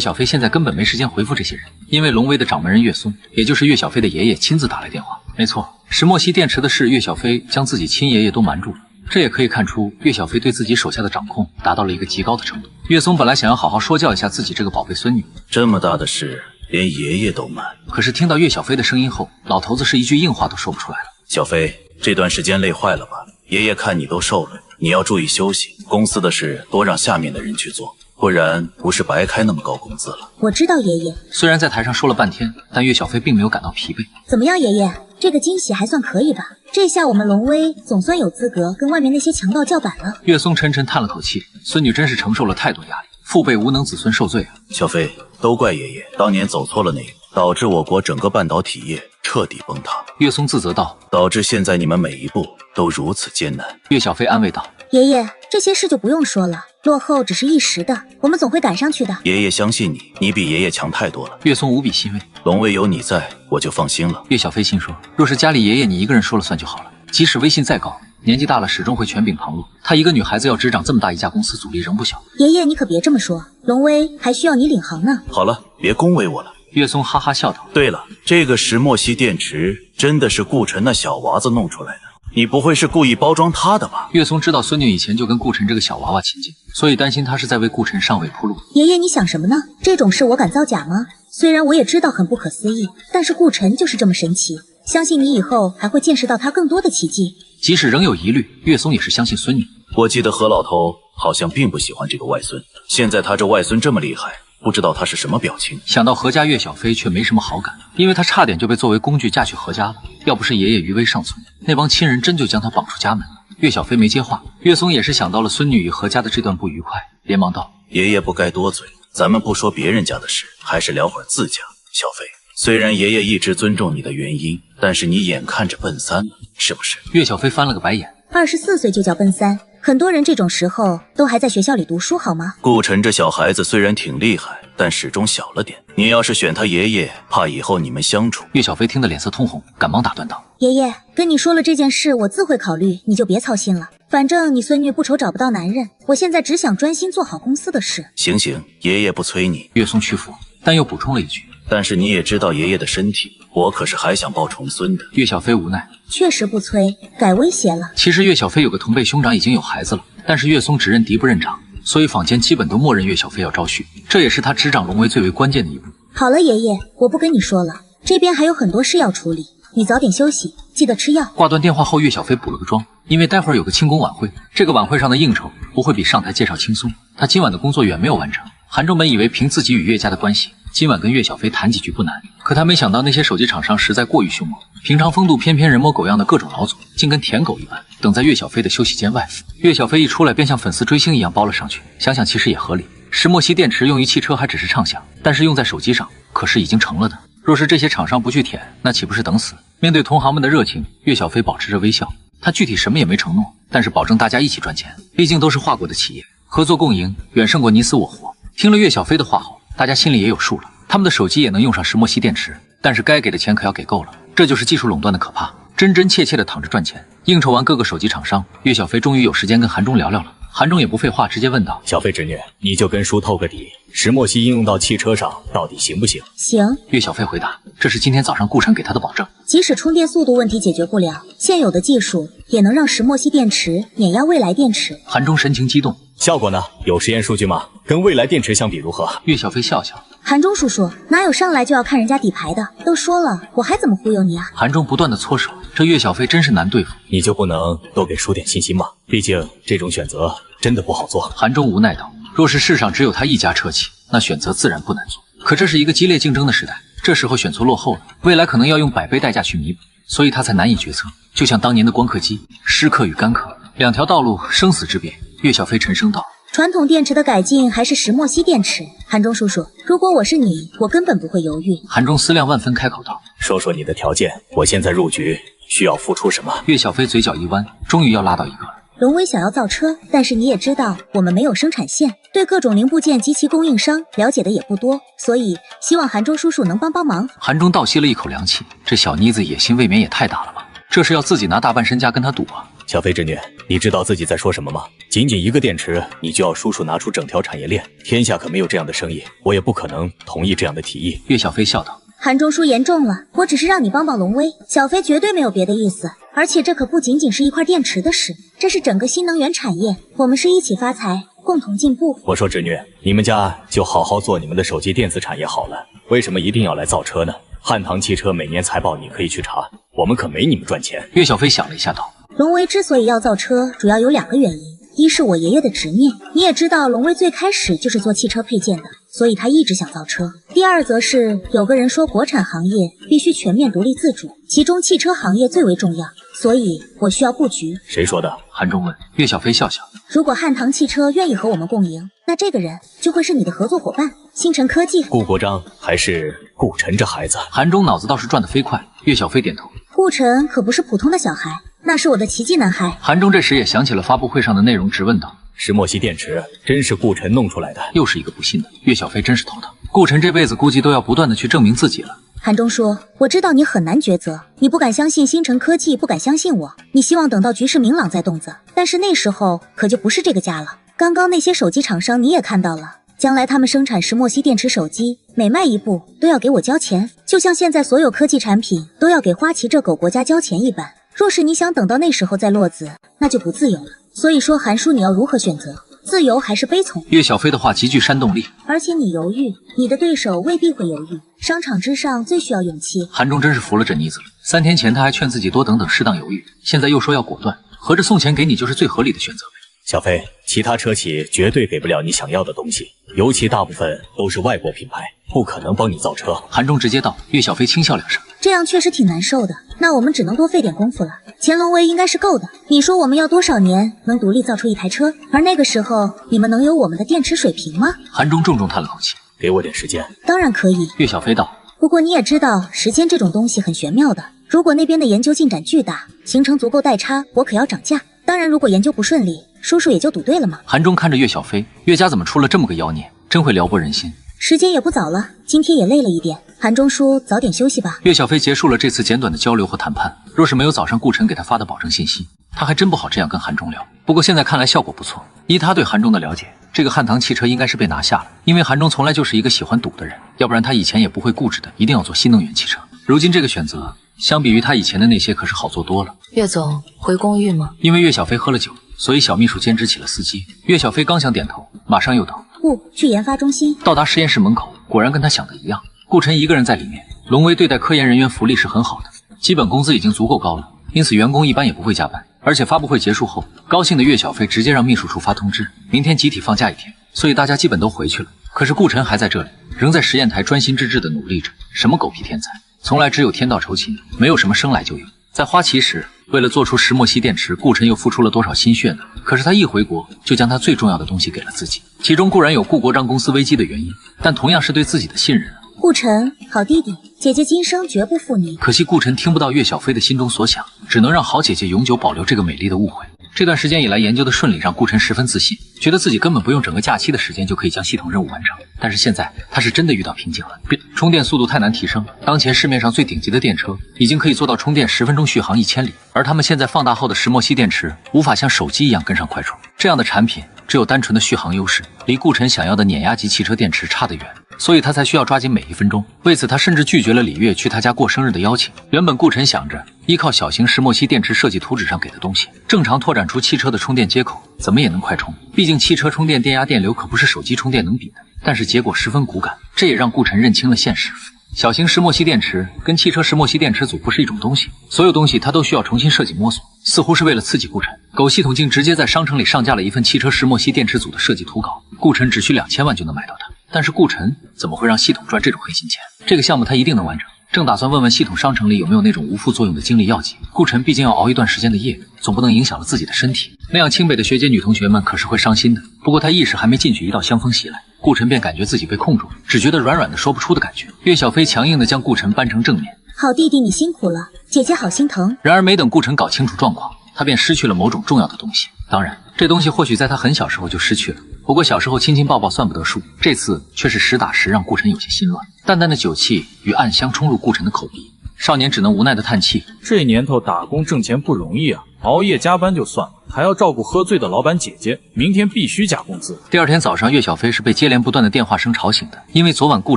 小飞现在根本没时间回复这些人，因为龙威的掌门人岳松，也就是岳小飞的爷爷亲自打来电话。没错，石墨烯电池的事，岳小飞将自己亲爷爷都瞒住了。这也可以看出，岳小飞对自己手下的掌控达到了一个极高的程度。岳松本来想要好好说教一下自己这个宝贝孙女，这么大的事，连爷爷都瞒。可是听到岳小飞的声音后，老头子是一句硬话都说不出来了。小飞，这段时间累坏了吧？爷爷看你都瘦了，你要注意休息。公司的事多让下面的人去做，不然不是白开那么高工资了。我知道爷爷。虽然在台上说了半天，但岳小飞并没有感到疲惫。怎么样，爷爷？这个惊喜还算可以吧？这下我们龙威总算有资格跟外面那些强盗叫板了。岳松沉沉叹了口气，孙女真是承受了太多压力，父辈无能，子孙受罪啊。小飞，都怪爷爷当年走错了那一步，导致我国整个半导体业彻底崩塌。岳松自责道，导致现在你们每一步都如此艰难。岳小飞安慰道，爷爷，这些事就不用说了，落后只是一时的，我们总会赶上去的。爷爷相信你，你比爷爷强太多了。岳松无比欣慰，龙威有你在，我就放心了。岳小飞心说，若是家里爷爷你一个人说了算就好了，即使威信再高，年纪大了始终会权柄旁落。她一个女孩子要执掌这么大一家公司，阻力仍不小。爷爷，你可别这么说，龙威还需要你领航呢。好了，别恭维我了。岳松哈哈笑道，对了，这个石墨烯电池真的是顾晨那小娃子弄出来的，你不会是故意包装他的吧？岳松知道孙女以前就跟顾晨这个小娃娃亲近，所以担心他是在为顾晨上位铺路。爷爷，你想什么呢？这种事我敢造假吗？虽然我也知道很不可思议，但是顾晨就是这么神奇，相信你以后还会见识到他更多的奇迹。即使仍有疑虑，岳松也是相信孙女。我记得何老头好像并不喜欢这个外孙，现在他这外孙这么厉害，不知道他是什么表情。想到何家，岳小飞却没什么好感，因为他差点就被作为工具嫁去何家了。要不是爷爷余威尚存，那帮亲人真就将他绑出家门了。岳小飞没接话，岳松也是想到了孙女与何家的这段不愉快，连忙道：“爷爷不该多嘴，咱们不说别人家的事，还是聊会儿自家。小飞，虽然爷爷一直尊重你的原因，但是你眼看着奔三了，是不是？”岳小飞翻了个白眼，24岁就叫奔三，很多人这种时候都还在学校里读书，好吗？顾晨这小孩子虽然挺厉害，但始终小了点。你要是选他爷爷，怕以后你们相处。岳小飞听得脸色通红，赶忙打断道：“爷爷，跟你说了这件事，我自会考虑，你就别操心了。反正你孙女不愁找不到男人，我现在只想专心做好公司的事。”行行，爷爷不催你。岳松屈服，但又补充了一句：“但是你也知道爷爷的身体，我可是还想抱重孙的。”岳小飞无奈，确实不催，改威胁了。其实岳小飞有个同辈兄长已经有孩子了，但是岳松只认嫡不认长，所以坊间基本都默认岳小飞要招婿，这也是他执掌龙威最为关键的一步。好了，爷爷，我不跟你说了，这边还有很多事要处理，你早点休息，记得吃药。挂断电话后，岳小飞补了个妆，因为待会儿有个庆功晚会，这个晚会上的应酬不会比上台介绍轻松。他今晚的工作远没有完成。韩仲本以为凭自己与岳家的关系，今晚跟岳小飞谈几句不难，可他没想到那些手机厂商实在过于凶猛，平常风度翩翩、人模狗样的各种老总，竟跟舔狗一般，等在岳小飞的休息间外敷。岳小飞一出来便像粉丝追星一样包了上去，想想其实也合理。石墨烯电池用于汽车还只是畅想，但是用在手机上可是已经成了的。若是这些厂商不去舔，那岂不是等死？面对同行们的热情，岳小飞保持着微笑。他具体什么也没承诺，但是保证大家一起赚钱，毕竟都是华国的企业，合作共赢远胜过你死我活。听了岳小飞的话后，大家心里也有数了。他们的手机也能用上石墨烯电池，但是该给的钱可要给够了。这就是技术垄断的可怕，真真切切的躺着赚钱。应酬完各个手机厂商，岳小飞终于有时间跟韩中聊聊了。韩中也不废话，直接问道：“小飞侄女，你就跟叔透个底，石墨烯应用到汽车上到底行不行？”“行。”岳小飞回答：“这是今天早上顾晨给他的保证。即使充电速度问题解决不了，现有的技术也能让石墨烯电池碾压蔚来电池。”韩中神情激动：“效果呢？有实验数据吗？跟蔚来电池相比如何？”岳小飞笑笑：“韩中叔叔哪有上来就要看人家底牌的？都说了，我还怎么忽悠你啊？”韩中不断的搓手，这岳小飞真是难对付。你就不能多给叔点信心吗？毕竟这种选择真的不好做。韩中无奈道：“若是世上只有他一家车企，那选择自然不难做。可这是一个激烈竞争的时代，这时候选错落后了，未来可能要用100倍代价去弥补，所以他才难以决策。就像当年的光刻机，湿刻与干刻，两条道路，生死之别。”岳小飞沉声道：“传统电池的改进还是石墨烯电池？韩中叔叔，如果我是你，我根本不会犹豫。”韩中思量万分，开口道：“说说你的条件，我现在入局需要付出什么？”岳小飞嘴角一弯，终于要拉到一个了。龙威想要造车，但是你也知道，我们没有生产线，对各种零部件及其供应商了解的也不多，所以希望韩中叔叔能帮帮忙。韩中倒吸了一口凉气，这小妮子野心未免也太大了吧？这是要自己拿大半身家跟他赌啊！小飞侄女，你知道自己在说什么吗？仅仅一个电池，你就要叔叔拿出整条产业链，天下可没有这样的生意，我也不可能同意这样的提议。岳小飞笑道：“韩中叔言重了，我只是让你帮帮龙威，小飞绝对没有别的意思。而且这可不仅仅是一块电池的事，这是整个新能源产业，我们是一起发财，共同进步。”我说侄女，你们家就好好做你们的手机电子产业好了，为什么一定要来造车呢？汉唐汽车每年财报你可以去查，我们可没你们赚钱。岳小飞想了一下道：“龙威之所以要造车，主要有2个原因。一是我爷爷的执念，你也知道龙威最开始就是做汽车配件的，所以他一直想造车。第二则是有个人说国产行业必须全面独立自主，其中汽车行业最为重要，所以我需要布局。”谁说的？韩中问。岳小飞笑笑：“如果汉唐汽车愿意和我们共赢，那这个人就会是你的合作伙伴，星辰科技。”顾国璋还是顾晨这孩子？韩中脑子倒是转得飞快。岳小飞点头：“顾晨可不是普通的小孩，那是我的奇迹男孩。”韩中这时也想起了发布会上的内容，直问道：“石墨烯电池真是顾晨弄出来的？”又是一个不信的。岳小飞真是头疼，顾晨这辈子估计都要不断的去证明自己了。韩中说：“我知道你很难抉择，你不敢相信星辰科技，不敢相信我，你希望等到局势明朗再动作，但是那时候可就不是这个家了。刚刚那些手机厂商你也看到了，将来他们生产石墨烯电池手机，每卖一部都要给我交钱，就像现在所有科技产品都要给花旗这狗国家交钱一般。若是你想等到那时候再落子，那就不自由了。所以说，韩叔你要如何选择？自由还是悲从？”岳小飞的话极具煽动力。而且你犹豫，你的对手未必会犹豫。商场之上最需要勇气。韩中真是服了这妮子了。3天前他还劝自己多等等，适当犹豫，现在又说要果断，合着送钱给你就是最合理的选择呗。小飞，其他车企绝对给不了你想要的东西，尤其大部分都是外国品牌，不可能帮你造车。韩中直接道。岳小飞轻笑2声，这样确实挺难受的，那我们只能多费点功夫了。乾隆威应该是够的，你说我们要多少年能独立造出一台车？而那个时候你们能有我们的电池水平吗？韩中重重叹了口气，给我点时间。当然可以。岳小飞道。不过你也知道，时间这种东西很玄妙的，如果那边的研究进展巨大，形成足够代差，我可要涨价。当然如果研究不顺利，叔叔也就赌对了嘛。韩中看着岳小飞，岳家怎么出了这么个妖孽，真会撩拨人心。时间也不早了，今天也累了一点，韩中叔早点休息吧。岳小飞结束了这次简短的交流和谈判，若是没有早上顾晨给他发的保证信息，他还真不好这样跟韩中聊。不过现在看来效果不错，依他对韩中的了解，这个汉唐汽车应该是被拿下了，因为韩中从来就是一个喜欢赌的人，要不然他以前也不会固执的一定要做新能源汽车。如今这个选择相比于他以前的那些可是好做多了。岳总回公寓吗？因为岳小飞喝了酒，所以小秘书兼职起了司机。岳小飞刚想点头，马上又道：“不，去研发中心。”到达实验室门口，果然跟他想的一样，顾晨一个人在里面。龙威对待科研人员福利是很好的，基本工资已经足够高了，因此员工一般也不会加班。而且发布会结束后，高兴的岳小飞直接让秘书处发通知，明天集体放假1天，所以大家基本都回去了。可是顾晨还在这里，仍在实验台专心致志地努力着。什么狗屁天才，从来只有天道酬勤，没有什么生来就有。在花旗时，为了做出石墨烯电池，顾晨又付出了多少心血呢？可是他一回国，就将他最重要的东西给了自己，其中固然有顾国璋公司危机的原因，但同样是对自己的信任。顾晨，好弟弟，姐姐今生绝不负你。可惜顾晨听不到岳小飞的心中所想，只能让好姐姐永久保留这个美丽的误会。这段时间以来研究的顺利，让顾晨十分自信，觉得自己根本不用整个假期的时间就可以将系统任务完成。但是现在他是真的遇到瓶颈了，充电速度太难提升。当前市面上最顶级的电车已经可以做到充电10分钟续航1000里，而他们现在放大后的石墨烯电池无法像手机一样跟上快充。这样的产品只有单纯的续航优势，离顾晨想要的碾压级汽车电池差得远。所以他才需要抓紧每1分钟。为此，他甚至拒绝了李月去他家过生日的邀请。原本顾晨想着依靠小型石墨烯电池设计图纸上给的东西，正常拓展出汽车的充电接口，怎么也能快充。毕竟汽车充电电压电流可不是手机充电能比的。但是结果十分骨感，这也让顾晨认清了现实。小型石墨烯电池跟汽车石墨烯电池组不是一种东西，所有东西他都需要重新设计摸索。似乎是为了刺激顾晨，狗系统竟直接在商城里上架了一份汽车石墨烯电池组的设计图稿，顾晨只需2000万就能买到它。但是顾晨怎么会让系统赚这种黑心钱？这个项目他一定能完成。正打算问问系统商城里有没有那种无副作用的精力药剂。顾晨毕竟要熬一段时间的夜，总不能影响了自己的身体，那样清北的学姐女同学们可是会伤心的。不过他意识还没进去，一道香风袭来，顾晨便感觉自己被控住了，只觉得软软的说不出的感觉。岳小飞强硬的将顾晨搬成正面，好弟弟你辛苦了，姐姐好心疼。然而没等顾晨搞清楚状况，他便失去了某种重要的东西。当然，这东西或许在他很小时候就失去了，不过小时候亲亲抱抱算不得数，这次却是实打实让顾晨有些心乱。淡淡的酒气与暗香冲入顾晨的口鼻，少年只能无奈的叹气。这年头打工挣钱不容易啊，熬夜加班就算了，还要照顾喝醉的老板姐姐，明天必须加工资。第二天早上，岳小飞是被接连不断的电话声吵醒的，因为昨晚顾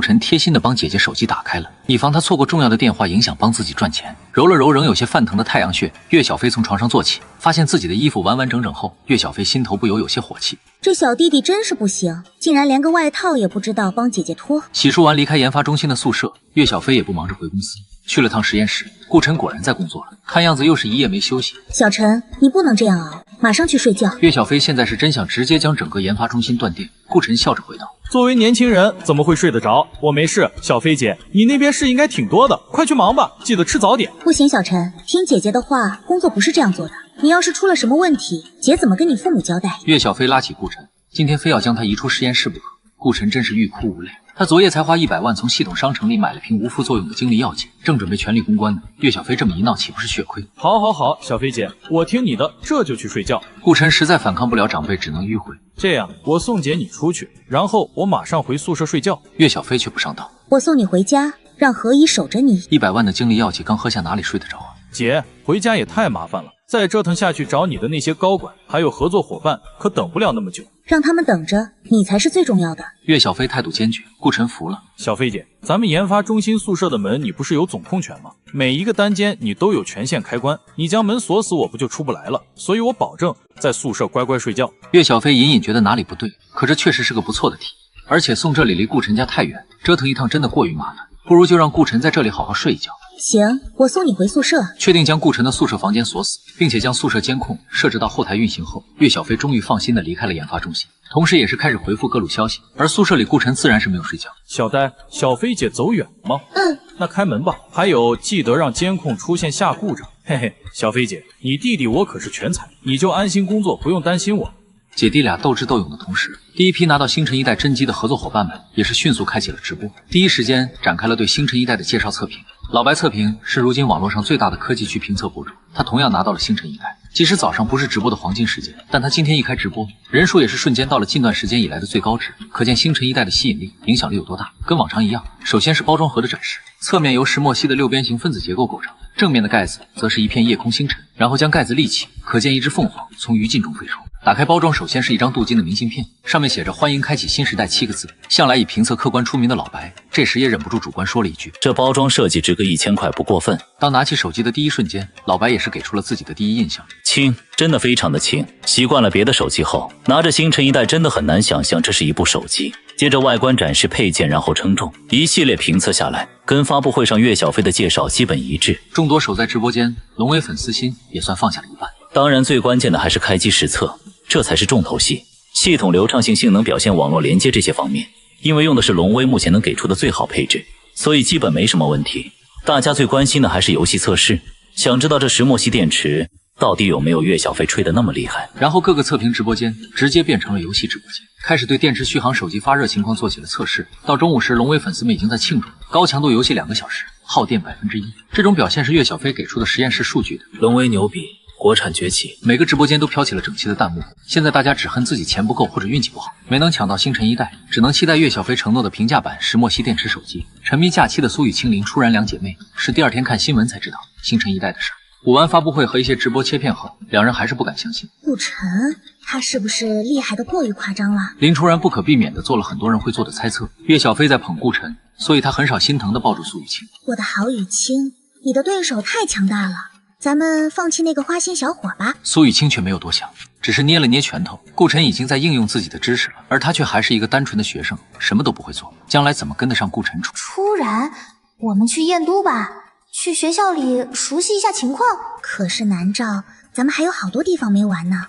晨贴心的帮姐姐手机打开了，以防她错过重要的电话影响帮自己赚钱。揉了揉仍有些泛疼的太阳穴，岳小飞从床上坐起，发现自己的衣服完完整整后，岳小飞心头不由有些火气。这小弟弟真是不行，竟然连个外套也不知道帮姐姐脱。洗漱完离开研发中心的宿舍，岳小飞也不忙着回公司，去了趟实验室。顾晨果然在工作了，看样子又是一夜没休息。小陈，你不能这样熬，马上去睡觉。岳小飞现在是真想直接将整个研发中心断电。顾晨笑着回道：作为年轻人怎么会睡得着？我没事。小飞姐，你那边事应该挺多的，快去忙吧，记得吃早点。不行，小陈，听姐姐的话，工作不是这样做的。你要是出了什么问题，姐怎么跟你父母交代？岳小飞拉起顾晨，今天非要将他移出实验室不可。顾晨真是欲哭无泪。他昨夜才花100万从系统商城里买了瓶无副作用的精力药剂，正准备全力攻关呢。岳小飞这么一闹，岂不是血亏？好，小飞姐，我听你的，这就去睡觉。顾晨实在反抗不了长辈，只能迂回。这样，我送姐你出去，然后我马上回宿舍睡觉。岳小飞却不上道，我送你回家，让何以守着你。100万的精力药剂刚喝下，哪里睡得着啊？姐，回家也太麻烦了，再折腾下去找你的那些高管还有合作伙伴，可等不了那么久。让他们等着，你才是最重要的。岳小飞态度坚决，顾晨服了。小飞姐，咱们研发中心宿舍的门你不是有总控权吗？每一个单间你都有权限开关，你将门锁死，我不就出不来了？所以我保证在宿舍乖乖睡觉。岳小飞隐隐觉得哪里不对，可这确实是个不错的提议，而且送这里离顾晨家太远，折腾一趟真的过于麻烦，不如就让顾晨在这里好好睡一觉。行，我送你回宿舍。确定将顾晨的宿舍房间锁死，并且将宿舍监控设置到后台运行后，岳小飞终于放心地离开了研发中心，同时也是开始回复各路消息。而宿舍里顾晨自然是没有睡觉。小呆，小飞姐走远了吗？那开门吧。还有，记得让监控出现下故障。嘿嘿，小飞姐，你弟弟我可是全才，你就安心工作，不用担心我。姐弟俩斗智斗勇的同时，第一批拿到星辰一代真机的合作伙伴们也是迅速开启了直播，第一时间展开了对星辰一代的介绍测评。老白测评是如今网络上最大的科技区评测博主，他同样拿到了星辰一代。即使早上不是直播的黄金时间，但他今天一开直播，人数也是瞬间到了近段时间以来的最高值，可见星辰一代的吸引力、影响力有多大。跟往常一样，首先是包装盒的展示，侧面由石墨烯的6边形分子结构构成，正面的盖子则是一片夜空星辰，然后将盖子立起，可见一只凤凰从余烬中飞出。打开包装，首先是一张镀金的明信片，上面写着欢迎开启新时代7个字。向来以评测客观出名的老白，这时也忍不住主观说了一句：这包装设计值个1000块不过分。当拿起手机的第一瞬间，老白也是给出了自己的第一印象：轻，真的非常的轻。习惯了别的手机后，拿着星辰一代真的很难想象这是一部手机。接着外观展示配件，然后称重，一系列评测下来，跟发布会上岳小飞的介绍基本一致。众多守在直播间，龙威粉丝心也算放下了一半。当然，最关键的还是开机实测，这才是重头戏。系统流畅性、性能表现、网络连接这些方面，因为用的是龙威目前能给出的最好配置，所以基本没什么问题。大家最关心的还是游戏测试，想知道这石墨烯电池到底有没有岳小飞吹得那么厉害。然后各个测评直播间直接变成了游戏直播间，开始对电池续航、手机发热情况做起了测试。到中午时，龙威粉丝们已经在庆祝高强度游戏2个小时，耗电1%。这种表现是岳小飞给出的实验室数据的。龙威牛逼，国产崛起。每个直播间都飘起了整齐的弹幕。现在大家只恨自己钱不够或者运气不好，没能抢到星辰一代，只能期待岳小飞承诺的平价版石墨烯电池手机。沉迷假期的苏雨、青灵、初然两姐妹是第2天看新闻才知道星辰一代的事儿。补完发布会和一些直播切片后，两人还是不敢相信。顾晨，他是不是厉害的过于夸张了？林初然不可避免地做了很多人会做的猜测。岳小飞在捧顾晨，所以他很少心疼地抱住苏雨清。我的好雨清，你的对手太强大了，咱们放弃那个花心小伙吧。苏雨清却没有多想，只是捏了捏拳头。顾晨已经在应用自己的知识了，而他却还是一个单纯的学生，什么都不会做，将来怎么跟得上顾晨处？初然，我们去燕都吧。去学校里熟悉一下情况。可是南诏，咱们还有好多地方没玩呢。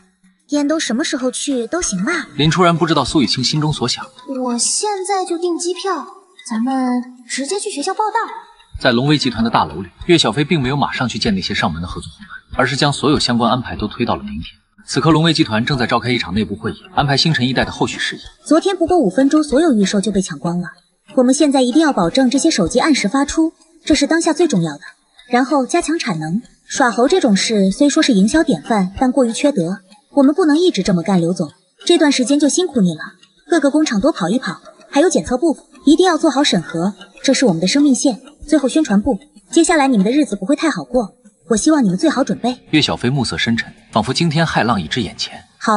燕都什么时候去都行吧。林初然不知道苏雨清心中所想。我现在就订机票，咱们直接去学校报道。在龙威集团的大楼里，岳小飞并没有马上去见那些上门的合作伙伴，而是将所有相关安排都推到了明天。此刻龙威集团正在召开一场内部会议，安排星辰一代的后续事宜。昨天不过5分钟，所有预售就被抢光了。我们现在一定要保证这些手机按时发出。这是当下最重要的，然后加强产能。耍猴这种事虽说是营销典范，但过于缺德，我们不能一直这么干。刘总，这段时间就辛苦你了，各个工厂多跑一跑，还有检测部一定要做好审核，这是我们的生命线。最后宣传部，接下来你们的日子不会太好过，我希望你们做好准备。岳小飞目色深沉，仿佛惊天骇浪已至眼前。好，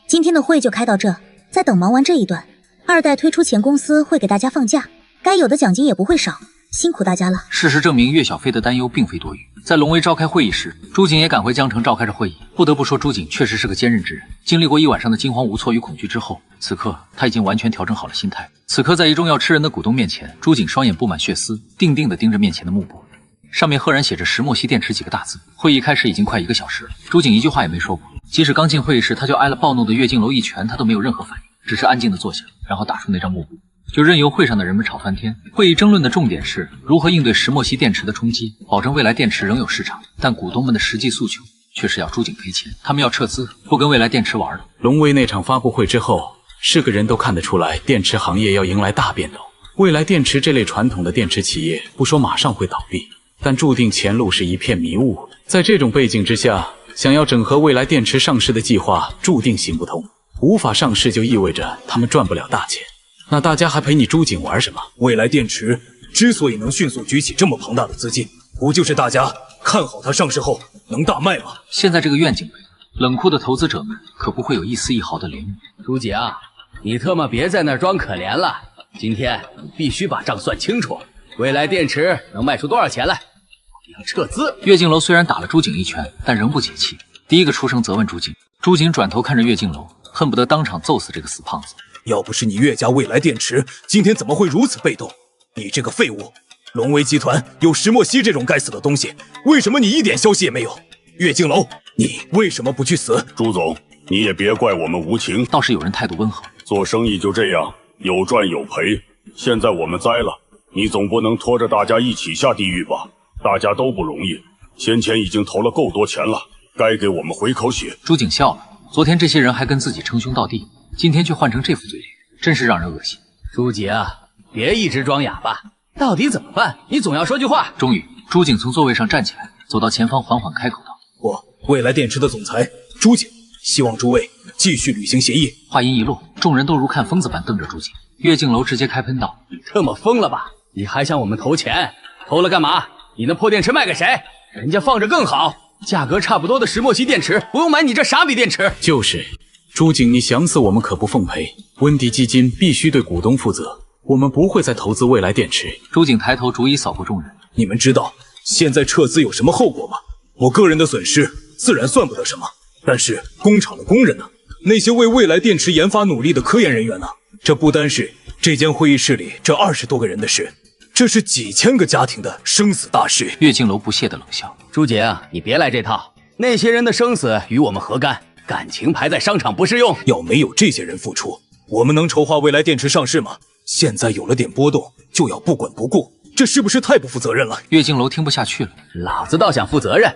今天的会就开到这，再等忙完这一段，2代推出前公司会给大家放假，该有的奖金也不会少。辛苦大家了。事实证明，岳小飞的担忧并非多余。在龙威召开会议时，朱瑾也赶回江城召开着会议。不得不说，朱瑾确实是个坚韧之人。经历过一晚上的惊慌无措与恐惧之后，此刻他已经完全调整好了心态。此刻，在一众要吃人的股东面前，朱瑾双眼布满血丝，定定地盯着面前的幕布，上面赫然写着石墨烯电池几个大字。会议开始已经快1个小时了，朱瑾一句话也没说过。即使刚进会议室，他就挨了暴怒的岳静楼一拳，他都没有任何反应，只是安静地坐下，然后打出那张幕布。就任由会上的人们吵翻天。会议争论的重点是如何应对石墨烯电池的冲击，保证未来电池仍有市场。但股东们的实际诉求却是要朱瑾赔钱，他们要撤资，不跟未来电池玩了。龙威那场发布会之后，是个人都看得出来，电池行业要迎来大变动。未来电池这类传统的电池企业，不说马上会倒闭，但注定前路是一片迷雾。在这种背景之下，想要整合未来电池上市的计划注定行不通。无法上市就意味着他们赚不了大钱。那大家还陪你朱瑾玩什么？未来电池之所以能迅速举起这么庞大的资金，不就是大家看好它上市后能大卖吗？现在这个愿景没了，冷酷的投资者们可不会有一丝一毫的怜悯。朱瑾啊，你特么别在那儿装可怜了，今天你必须把账算清楚。未来电池能卖出多少钱来？我要撤资。岳静楼虽然打了朱瑾一拳，但仍不解气，第一个出声责问朱瑾。朱瑾转头看着岳静楼，恨不得当场揍死这个死胖子。要不是你岳家未来电池，今天怎么会如此被动？你这个废物！龙威集团有石墨烯这种该死的东西，为什么你一点消息也没有？岳静楼，你为什么不去死？朱总，你也别怪我们无情。倒是有人态度温和。做生意就这样，有赚有赔。现在我们栽了，你总不能拖着大家一起下地狱吧？大家都不容易，先前已经投了够多钱了，该给我们回口血。朱瑾笑了，昨天这些人还跟自己称兄道弟，今天却换成这副嘴脸，真是让人恶心。朱瑾啊，别一直装哑巴，到底怎么办？你总要说句话。终于，朱瑾从座位上站起来，走到前方，缓缓开口道：“我未来电池的总裁朱瑾，希望诸位继续履行协议。”话音一落，众人都如看疯子般瞪着朱瑾。岳静楼直接开喷道：“你特么疯了吧？你还向我们投钱？投了干嘛？你那破电池卖给谁？人家放着更好，价格差不多的石墨烯电池，不用买你这傻逼电池。”就是。朱瑾，你想死我们可不奉陪。温迪基金必须对股东负责，我们不会再投资未来电池。朱瑾抬头逐一扫过众人，你们知道现在撤资有什么后果吗？我个人的损失自然算不得什么，但是工厂的工人呢？那些为未来电池研发努力的科研人员呢？这不单是这间会议室里这20多个人的事，这是几千个家庭的生死大事。岳敬楼不屑地冷笑：“朱景，你别来这套，那些人的生死与我们何干？感情牌在商场不适用。要没有这些人付出，我们能筹划未来电池上市吗？现在有了点波动，就要不管不顾，这是不是太不负责任了？”岳敬楼听不下去了：“老子倒想负责任，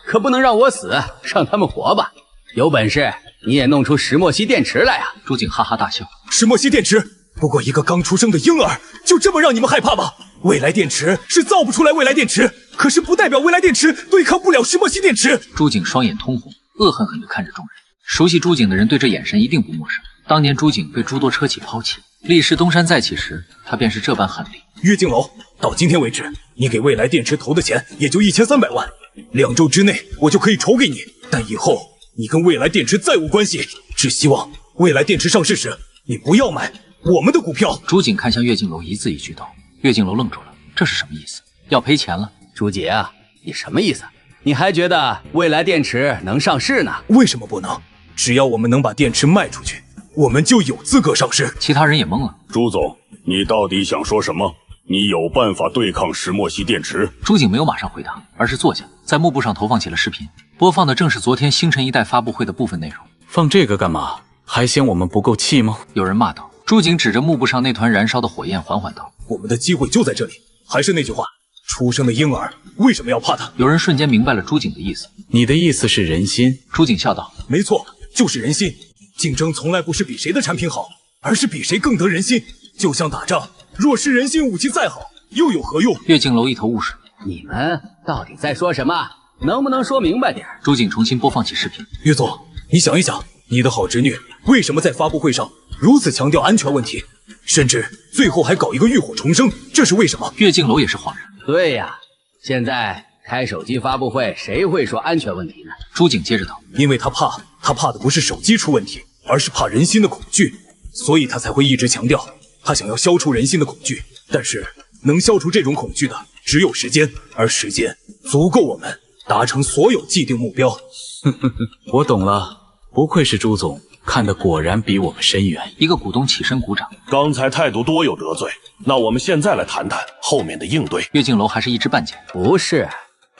可不能让我死，让他们活吧。有本事你也弄出石墨烯电池来啊！”朱景哈哈大笑：“石墨烯电池？不过一个刚出生的婴儿，就这么让你们害怕吗？未来电池是造不出来未来电池，可是不代表未来电池对抗不了石墨烯电池。”朱景双眼通红，恶狠狠地看着众人。熟悉朱景的人对这眼神一定不陌生。当年朱景被诸多车企抛弃，立誓东山再起时，他便是这般狠厉。岳敬楼，到今天为止，你给未来电池投的钱也就1300万，2周之内我就可以筹给你。但以后你跟未来电池再无关系，只希望未来电池上市时，你不要买我们的股票。朱景看向岳敬楼，一字一句道。岳敬楼愣住了，这是什么意思？要赔钱了？朱杰啊，你什么意思？你还觉得未来电池能上市呢？为什么不能？只要我们能把电池卖出去，我们就有资格上市。其他人也懵了。朱总，你到底想说什么？你有办法对抗石墨烯电池？朱景没有马上回答，而是坐下，在幕布上投放起了视频，播放的正是昨天星辰一代发布会的部分内容。放这个干嘛？还嫌我们不够气吗？有人骂道。朱景指着幕布上那团燃烧的火焰，缓缓道：“我们的机会就在这里。还是那句话，出生的婴儿为什么要怕他？”有人瞬间明白了朱景的意思。你的意思是人心？朱景笑道：“没错，就是人心。竞争从来不是比谁的产品好，而是比谁更得人心。就像打仗，若是人心武器再好，又有何用？”岳敬楼一头雾水。你们到底在说什么？能不能说明白点？朱景重新播放起视频。岳总，你想一想，你的好侄女为什么在发布会上如此强调安全问题，甚至最后还搞一个浴火重生，这是为什么？岳敬楼也是恍然。对呀，现在开手机发布会，谁会说安全问题呢？朱景接着道：“因为他怕的不是手机出问题，而是怕人心的恐惧，所以他才会一直强调，他想要消除人心的恐惧。但是能消除这种恐惧的只有时间，而时间足够我们达成所有既定目标。”我懂了，不愧是朱总，看得果然比我们深远。一个股东起身鼓掌。刚才态度多有得罪，那我们现在来谈谈后面的应对。岳敬楼还是一知半解。不是，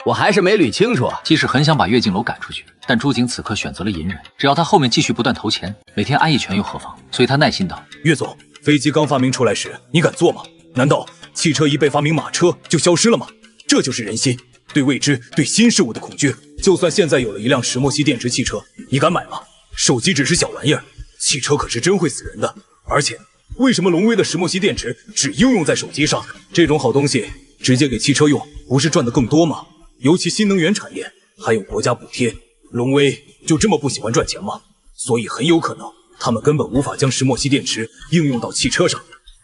我还是没捋清楚。即使很想把岳敬楼赶出去，但朱景此刻选择了隐忍。只要他后面继续不断投钱，每天挨一拳又何妨？所以他耐心道：“岳总，飞机刚发明出来时，你敢坐吗？难道汽车一被发明，马车就消失了吗？这就是人心，对未知、对新事物的恐惧。就算现在有了一辆石墨烯电池汽车，你敢买吗？手机只是小玩意儿，汽车可是真会死人的。而且，为什么龙威的石墨烯电池只应用在手机上？这种好东西直接给汽车用，不是赚得更多吗？尤其新能源产业还有国家补贴，龙威就这么不喜欢赚钱吗？所以很有可能他们根本无法将石墨烯电池应用到汽车上。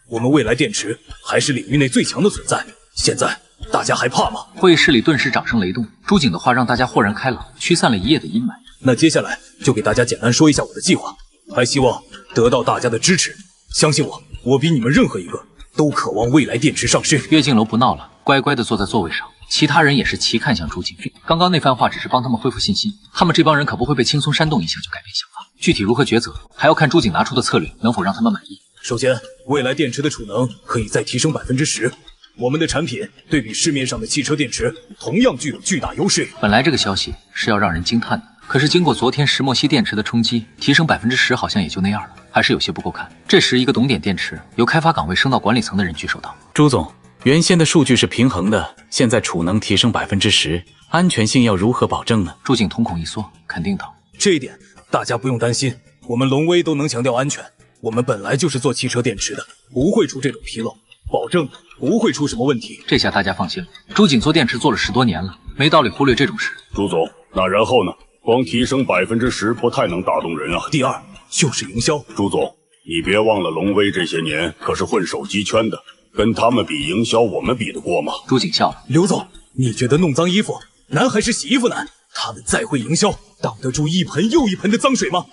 我们未来电池还是领域内最强的存在，现在大家还怕吗？会议室里顿时掌声雷动，朱景的话让大家豁然开朗，驱散了一夜的阴霾。那接下来就给大家简单说一下我的计划，还希望得到大家的支持。相信我，我比你们任何一个都渴望未来电池上市。岳敬楼不闹了，乖乖地坐在座位上，其他人也是齐看向朱景。刚刚那番话只是帮他们恢复信心，他们这帮人可不会被轻松煽动一下就改变想法。具体如何抉择，还要看朱景拿出的策略能否让他们满意。首先，未来电池的储能可以再提升10%。我们的产品对比市面上的汽车电池，同样具有巨大优势。本来这个消息是要让人惊叹的，可是经过昨天石墨烯电池的冲击，提升10%好像也就那样了，还是有些不够看。这时，一个懂点电池、由开发岗位升到管理层的人举手道：“朱总，原先的数据是平衡的，现在储能提升10%，安全性要如何保证呢？”朱景瞳孔一缩，肯定道：“这一点大家不用担心，我们龙威都能强调安全。我们本来就是做汽车电池的，不会出这种纰漏，保证不会出什么问题。”这下大家放心了。朱景做电池做了10多年了，没道理忽略这种事。朱总，那然后呢？光提升10%不太能打动人啊。第二就是营销。朱总，你别忘了龙威这些年可是混手机圈的，跟他们比营销，我们比得过吗？朱景笑了。刘总，你觉得弄脏衣服难还是洗衣服难？他们再会营销，挡得住一盆又一盆的脏水吗？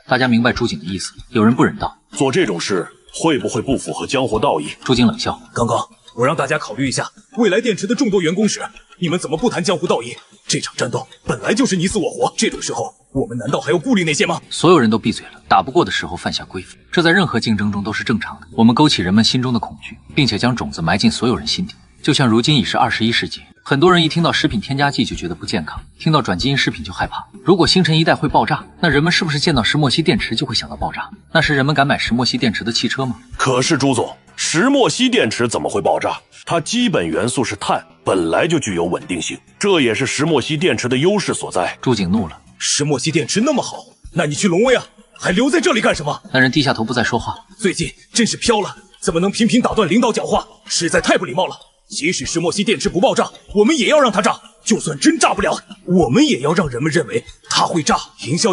大家明白朱景的意思，有人不忍道：“做这种事会不会不符合江湖道义？”朱景冷笑：“刚刚我让大家考虑一下未来电池的众多员工时，你们怎么不谈江湖道义？这场战斗本来就是你死我活，这种时候我们难道还要顾虑那些吗？所有人都闭嘴了。打不过的时候犯下规矩，这在任何竞争中都是正常的。我们勾起人们心中的恐惧，并且将种子埋进所有人心底。就像如今已是21世纪，很多人一听到食品添加剂就觉得不健康，听到转基因食品就害怕。如果星辰一代会爆炸，那人们是不是见到石墨烯电池就会想到爆炸？那时人们敢买石墨烯电池的汽车吗？可是朱总，石墨烯电池怎么会爆炸？它基本元素是碳，本来就具有稳定性，这也是石墨烯电池的优势所在。朱景怒了，石墨烯电池那么好，那你去龙威啊，还留在这里干什么？那人低下头不再说话。最近真是飘了，怎么能频频打断领导讲话，实在太不礼貌了。即使石墨烯电池不爆炸，我们也要让它炸。就算真炸不了，我们也要让人们认为它会炸。营销，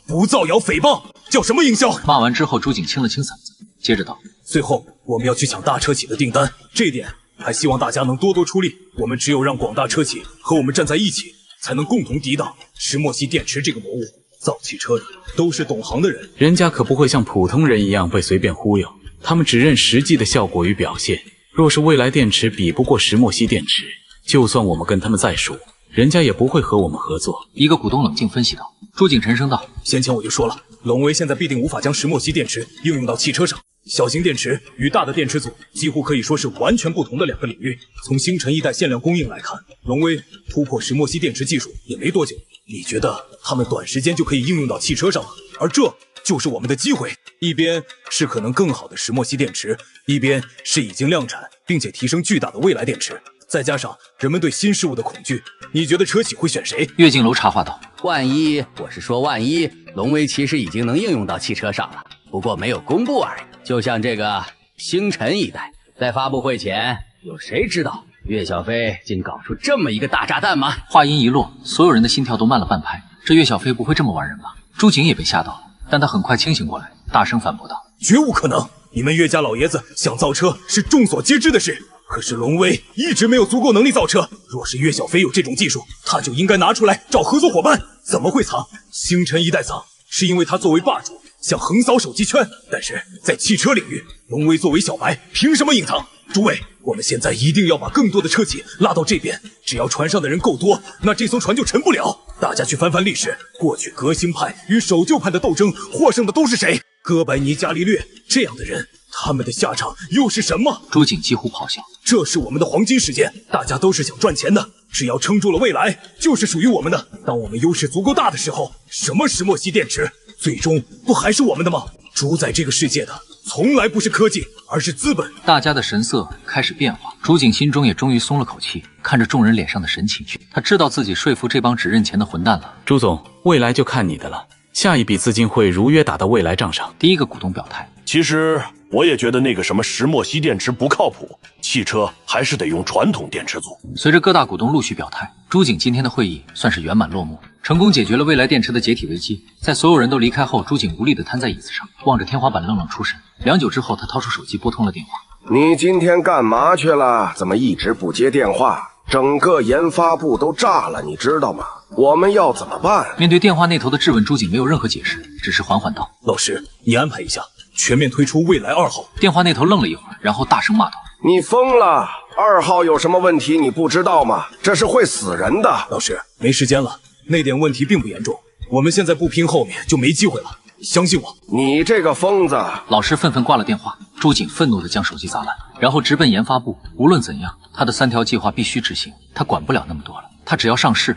不造谣诽谤，叫什么营销？骂完之后，朱景清了清嗓子，接着道：最后我们要去抢大车企的订单，这一点还希望大家能多多出力。我们只有让广大车企和我们站在一起，才能共同抵挡石墨烯电池这个魔物。造汽车的都是懂行的人，人家可不会像普通人一样被随便忽悠，他们只认实际的效果与表现。若是未来电池比不过石墨烯电池，就算我们跟他们再熟，人家也不会和我们合作。一个股东冷静分析道。朱景沉声道：先前我就说了，龙威现在必定无法将石墨烯电池应用到汽车上。小型电池与大的电池组几乎可以说是完全不同的两个领域。从星辰一代限量供应来看，龙威突破石墨烯电池技术也没多久。你觉得他们短时间就可以应用到汽车上吗？而这就是我们的机会，一边是可能更好的石墨烯电池，一边是已经量产并且提升巨大的未来电池，再加上人们对新事物的恐惧，你觉得车企会选谁？岳静楼插话道：万一，我是说万一，龙威其实已经能应用到汽车上了，不过没有公布而已。就像这个星辰一代，在发布会前，有谁知道岳小飞竟搞出这么一个大炸弹吗？话音一落，所有人的心跳都慢了半拍。这岳小飞不会这么玩人吧？朱景也被吓到了，但他很快清醒过来，大声反驳道：绝无可能！你们岳家老爷子想造车是众所皆知的事，可是龙威一直没有足够能力造车。若是岳小飞有这种技术，他就应该拿出来找合作伙伴，怎么会藏？星辰一代藏，是因为他作为霸主想横扫手机圈，但是在汽车领域，龙威作为小白，凭什么隐藏？诸位，我们现在一定要把更多的车企拉到这边，只要船上的人够多，那这艘船就沉不了。大家去翻翻历史，过去革新派与守旧派的斗争，获胜的都是谁？哥白尼、伽利略这样的人，他们的下场又是什么？朱景几乎咆哮：这是我们的黄金时间，大家都是想赚钱的，只要撑住了未来，就是属于我们的。当我们优势足够大的时候，什么石墨烯电池，最终不还是我们的吗？主宰这个世界的从来不是科技，而是资本。大家的神色开始变化，朱景心中也终于松了口气，看着众人脸上的神情，他知道自己说服这帮只认钱的混蛋了。朱总，未来就看你的了，下一笔资金会如约打到未来账上。第一个股东表态：其实我也觉得那个什么石墨烯电池不靠谱，汽车还是得用传统电池组。随着各大股东陆续表态，朱景今天的会议算是圆满落幕，成功解决了未来电池的解体危机。在所有人都离开后，朱景无力地瘫在椅子上，望着天花板愣愣出神。良久之后，他掏出手机拨通了电话。你今天干嘛去了？怎么一直不接电话？整个研发部都炸了，你知道吗？我们要怎么办？面对电话那头的质问，朱景没有任何解释，只是缓缓道：老师，你安排一下，全面推出未来2号。电话那头愣了一会儿，然后大声骂道：你疯了！2号有什么问题你不知道吗？这是会死人的。老师，没时间了，那点问题并不严重，我们现在不拼后面就没机会了，相信我。你这个疯子！老师愤愤挂了电话，朱景愤怒地将手机砸烂，然后直奔研发部。无论怎样，他的3条计划必须执行，他管不了那么多了。他只要上市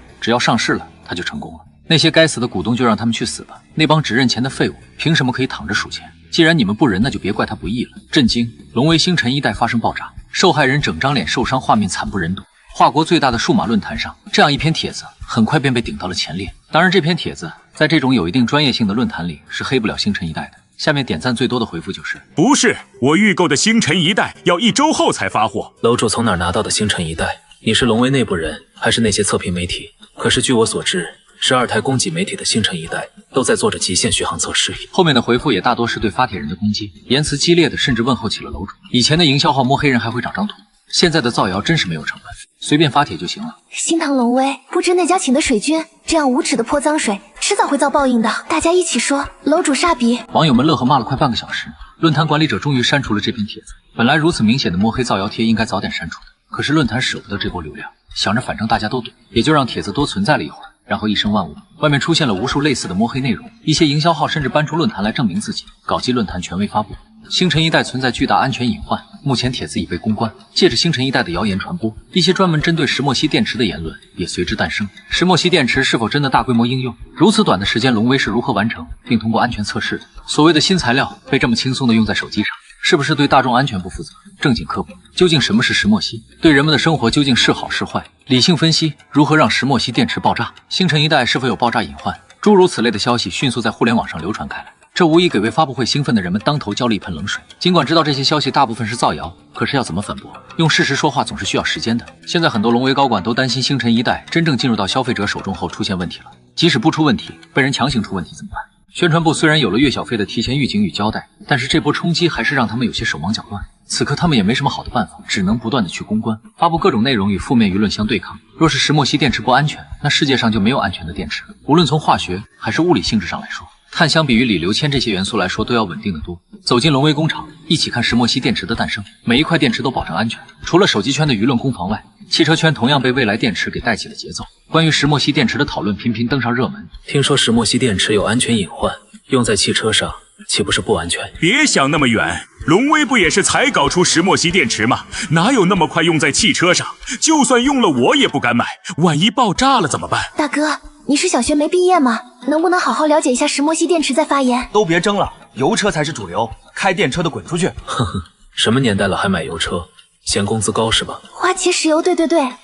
了，他就成功了。那些该死的股东就让他们去死吧！那帮只认钱的废物，凭什么可以躺着数钱？既然你们不仁，那就别怪他不义了。震惊！龙威星辰一代发生爆炸，受害人整张脸受伤，画面惨不忍睹。华国最大的数码论坛上，这样一篇帖子很快便被顶到了前列。当然，这篇帖子在这种有一定专业性的论坛里是黑不了星辰一代的。下面点赞最多的回复就是：不是，我预购的星辰一代要1周后才发货。楼主从哪儿拿到的星辰一代？你是龙威内部人，还是那些测评媒体？可是据我所知，12台供给媒体的星辰一代都在做着极限续航测试。后面的回复也大多是对发帖人的攻击，言辞激烈的，甚至问候起了楼主。以前的营销号摸黑人还会长张图，现在的造谣真是没有成本，随便发帖就行了。心疼龙威，不知那家请的水军，这样无耻的泼脏水，迟早会遭报应的。大家一起说，楼主傻逼！网友们乐呵骂了快半个小时，论坛管理者终于删除了这篇帖子。本来如此明显的摸黑造谣贴应该早点删除的，可是论坛舍不得这波流量，想着反正大家都懂，也就让帖子多存在了一会儿。然后一声万物，外面出现了无数类似的摸黑内容，一些营销号甚至搬出论坛来证明自己，搞基论坛权威发布。星辰一代存在巨大安全隐患，目前帖子已被公关。借着星辰一代的谣言传播，一些专门针对石墨烯电池的言论也随之诞生。石墨烯电池是否真的大规模应用？如此短的时间，龙威是如何完成并通过安全测试的？所谓的新材料被这么轻松的用在手机上，是不是对大众安全不负责？正经科普，究竟什么是石墨烯？对人们的生活究竟是好是坏？理性分析如何让石墨烯电池爆炸？星辰一代是否有爆炸隐患？诸如此类的消息迅速在互联网上流传开来。这无疑给为发布会兴奋的人们当头浇了一盆冷水。尽管知道这些消息大部分是造谣，可是要怎么反驳？用事实说话总是需要时间的。现在很多龙威高管都担心星辰一代真正进入到消费者手中后出现问题了。即使不出问题，被人强行出问题怎么办？宣传部虽然有了岳小飞的提前预警与交代，但是这波冲击还是让他们有些手忙脚乱。此刻他们也没什么好的办法，只能不断的去公关，发布各种内容与负面舆论相对抗。若是石墨烯电池不安全，那世界上就没有安全的电池了。无论从化学还是物理性质上来说，碳相比于锂、硫、铅这些元素来说都要稳定的多。走进龙威工厂，一起看石墨烯电池的诞生。每一块电池都保证安全。除了手机圈的舆论攻防外，汽车圈同样被未来电池给带起了节奏。关于石墨烯电池的讨论频频登上热门。听说石墨烯电池有安全隐患，用在汽车上岂不是不安全？别想那么远，龙威不也是才搞出石墨烯电池吗？哪有那么快用在汽车上？就算用了，我也不敢买，万一爆炸了怎么办？大哥，你是小学没毕业吗？能不能好好了解一下石墨烯电池再发言？都别争了，油车才是主流，开电车的滚出去！呵呵，什么年代了还买油车？嫌工资高是吧？花旗石油，对，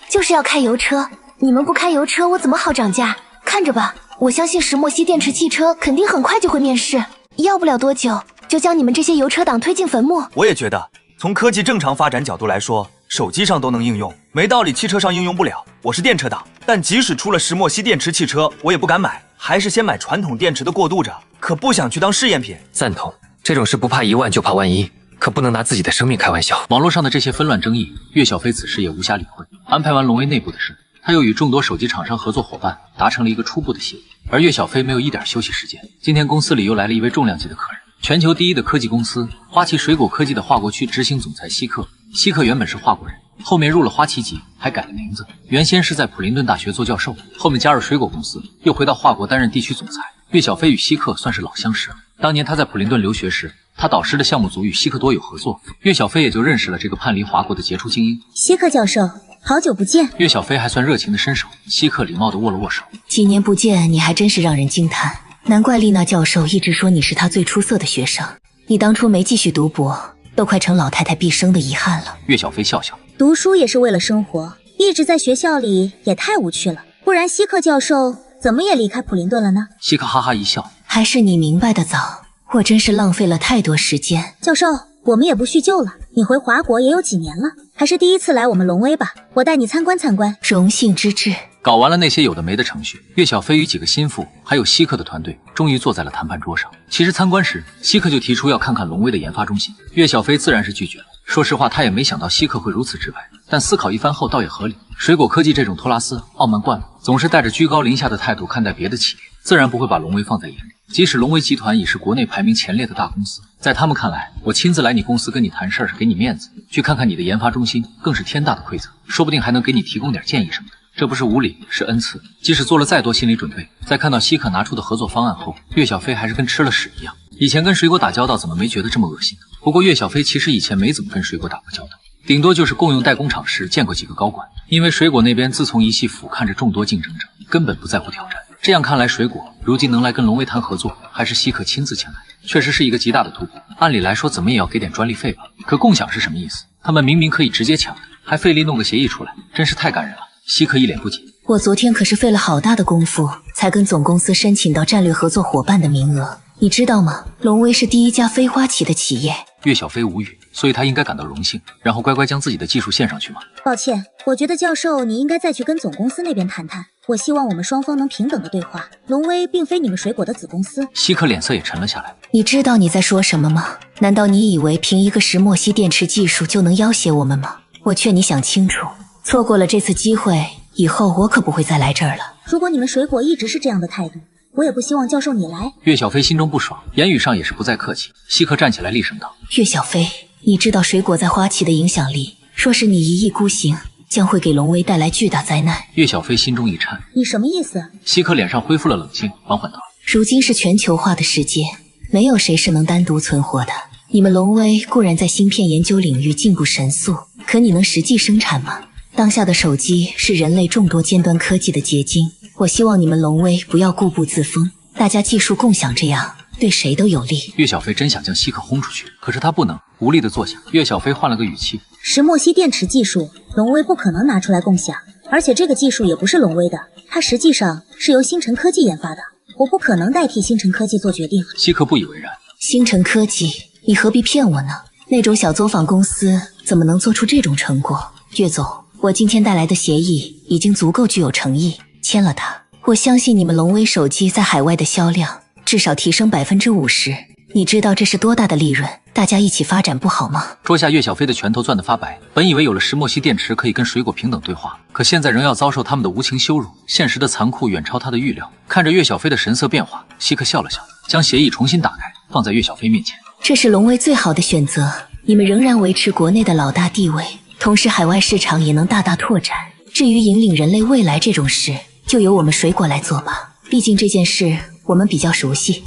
就是要开油车。你们不开油车，我怎么好涨价？看着吧，我相信石墨烯电池汽车肯定很快就会面世，要不了多久就将你们这些油车党推进坟墓。我也觉得，从科技正常发展角度来说，手机上都能应用，没道理汽车上应用不了。我是电车党，但即使出了石墨烯电池汽车，我也不敢买，还是先买传统电池的过渡着，可不想去当试验品。赞同，这种事不怕1万就怕万一，可不能拿自己的生命开玩笑。网络上的这些纷乱争议，岳小飞此时也无暇理会。安排完龙威内部的事，他又与众多手机厂商合作伙伴达成了一个初步的协议。而岳小飞没有一点休息时间，今天公司里又来了一位重量级的客人，全球第一的科技公司花旗水果科技的华国区执行总裁希克。希克原本是华国人，后面入了花旗集，还改了名字。原先是在普林顿大学做教授，后面加入水果公司，又回到华国担任地区总裁。岳小飞与希克算是老相识了。当年他在普林顿留学时，他导师的项目组与希克多有合作，岳小飞也就认识了这个叛离华国的杰出精英。希克教授，好久不见。岳小飞还算热情的伸手，希克礼貌地握了握手。几年不见，你还真是让人惊叹。难怪丽娜教授一直说你是她最出色的学生。你当初没继续读博，都快成老太太毕生的遗憾了。岳小飞笑笑，读书也是为了生活，一直在学校里也太无趣了。不然希克教授怎么也离开普林顿了呢？希克哈哈一笑，还是你明白的早，我真是浪费了太多时间。教授，我们也不叙旧了，你回华国也有几年了，还是第一次来我们龙威吧，我带你参观参观。荣幸之至。搞完了那些有的没的程序，岳小飞与几个心腹还有希克的团队终于坐在了谈判桌上。其实参观时，希克就提出要看看龙威的研发中心，岳小飞自然是拒绝了。说实话，他也没想到希克会如此直白，但思考一番后倒也合理。水果科技这种托拉斯傲慢惯了，总是带着居高临下的态度看待别的企业，自然不会把龙威放在眼里。即使龙威集团已是国内排名前列的大公司，在他们看来，我亲自来你公司跟你谈事儿是给你面子，去看看你的研发中心更是天大的馈赠，说不定还能给你提供点建议什么的。这不是无礼，是恩赐。即使做了再多心理准备，在看到希克拿出的合作方案后，岳小飞还是跟吃了屎一样。以前跟水果打交道，怎么没觉得这么恶心呢？不过岳小飞其实以前没怎么跟水果打过交道，顶多就是共用代工厂时见过几个高管。因为水果那边自从一系俯瞰着众多竞争者，根本不在乎挑战。这样看来，水果如今能来跟龙威谈合作，还是希克亲自前来，确实是一个极大的突破。按理来说，怎么也要给点专利费吧？可共享是什么意思？他们明明可以直接抢的，还费力弄个协议出来，真是太感人了。希克一脸不解，我昨天可是费了好大的功夫，才跟总公司申请到战略合作伙伴的名额。你知道吗？龙威是第一家非花旗的企业。岳小飞无语，所以他应该感到荣幸，然后乖乖将自己的技术献上去吗？抱歉，我觉得教授你应该再去跟总公司那边谈谈。我希望我们双方能平等的对话。龙威并非你们水果的子公司。希克脸色也沉了下来。你知道你在说什么吗？难道你以为凭一个石墨烯电池技术就能要挟我们吗？我劝你想清楚，错过了这次机会，以后我可不会再来这儿了。如果你们水果一直是这样的态度，我也不希望教授你来。岳小飞心中不爽，言语上也是不再客气。希克站起来厉声道：岳小飞，你知道水果在花旗的影响力，若是你一意孤行，将会给龙威带来巨大灾难。岳小飞心中一颤，你什么意思？希克脸上恢复了冷静，缓缓道：“如今是全球化的世界，没有谁是能单独存活的。你们龙威固然在芯片研究领域进步神速，可你能实际生产吗？当下的手机是人类众多尖端科技的结晶，我希望你们龙威不要固步自封，大家技术共享，这样对谁都有利。”岳小飞真想将希克轰出去，可是他不能，无力地坐下。岳小飞换了个语气：“石墨烯电池技术，龙威不可能拿出来共享，而且这个技术也不是龙威的，它实际上是由星辰科技研发的，我不可能代替星辰科技做决定。”希克不以为然：“星辰科技，你何必骗我呢？那种小作坊公司怎么能做出这种成果？岳总，我今天带来的协议已经足够具有诚意，签了它，我相信你们龙威手机在海外的销量至少提升50%。你知道这是多大的利润？大家一起发展不好吗？”桌下岳小飞的拳头攥得发白，本以为有了石墨烯电池可以跟水果平等对话，可现在仍要遭受他们的无情羞辱，现实的残酷远超他的预料。看着岳小飞的神色变化，希克笑了笑，将协议重新打开，放在岳小飞面前：“这是龙威最好的选择，你们仍然维持国内的老大地位，同时海外市场也能大大拓展。至于引领人类未来这种事，就由我们水果来做吧，毕竟这件事我们比较熟悉。”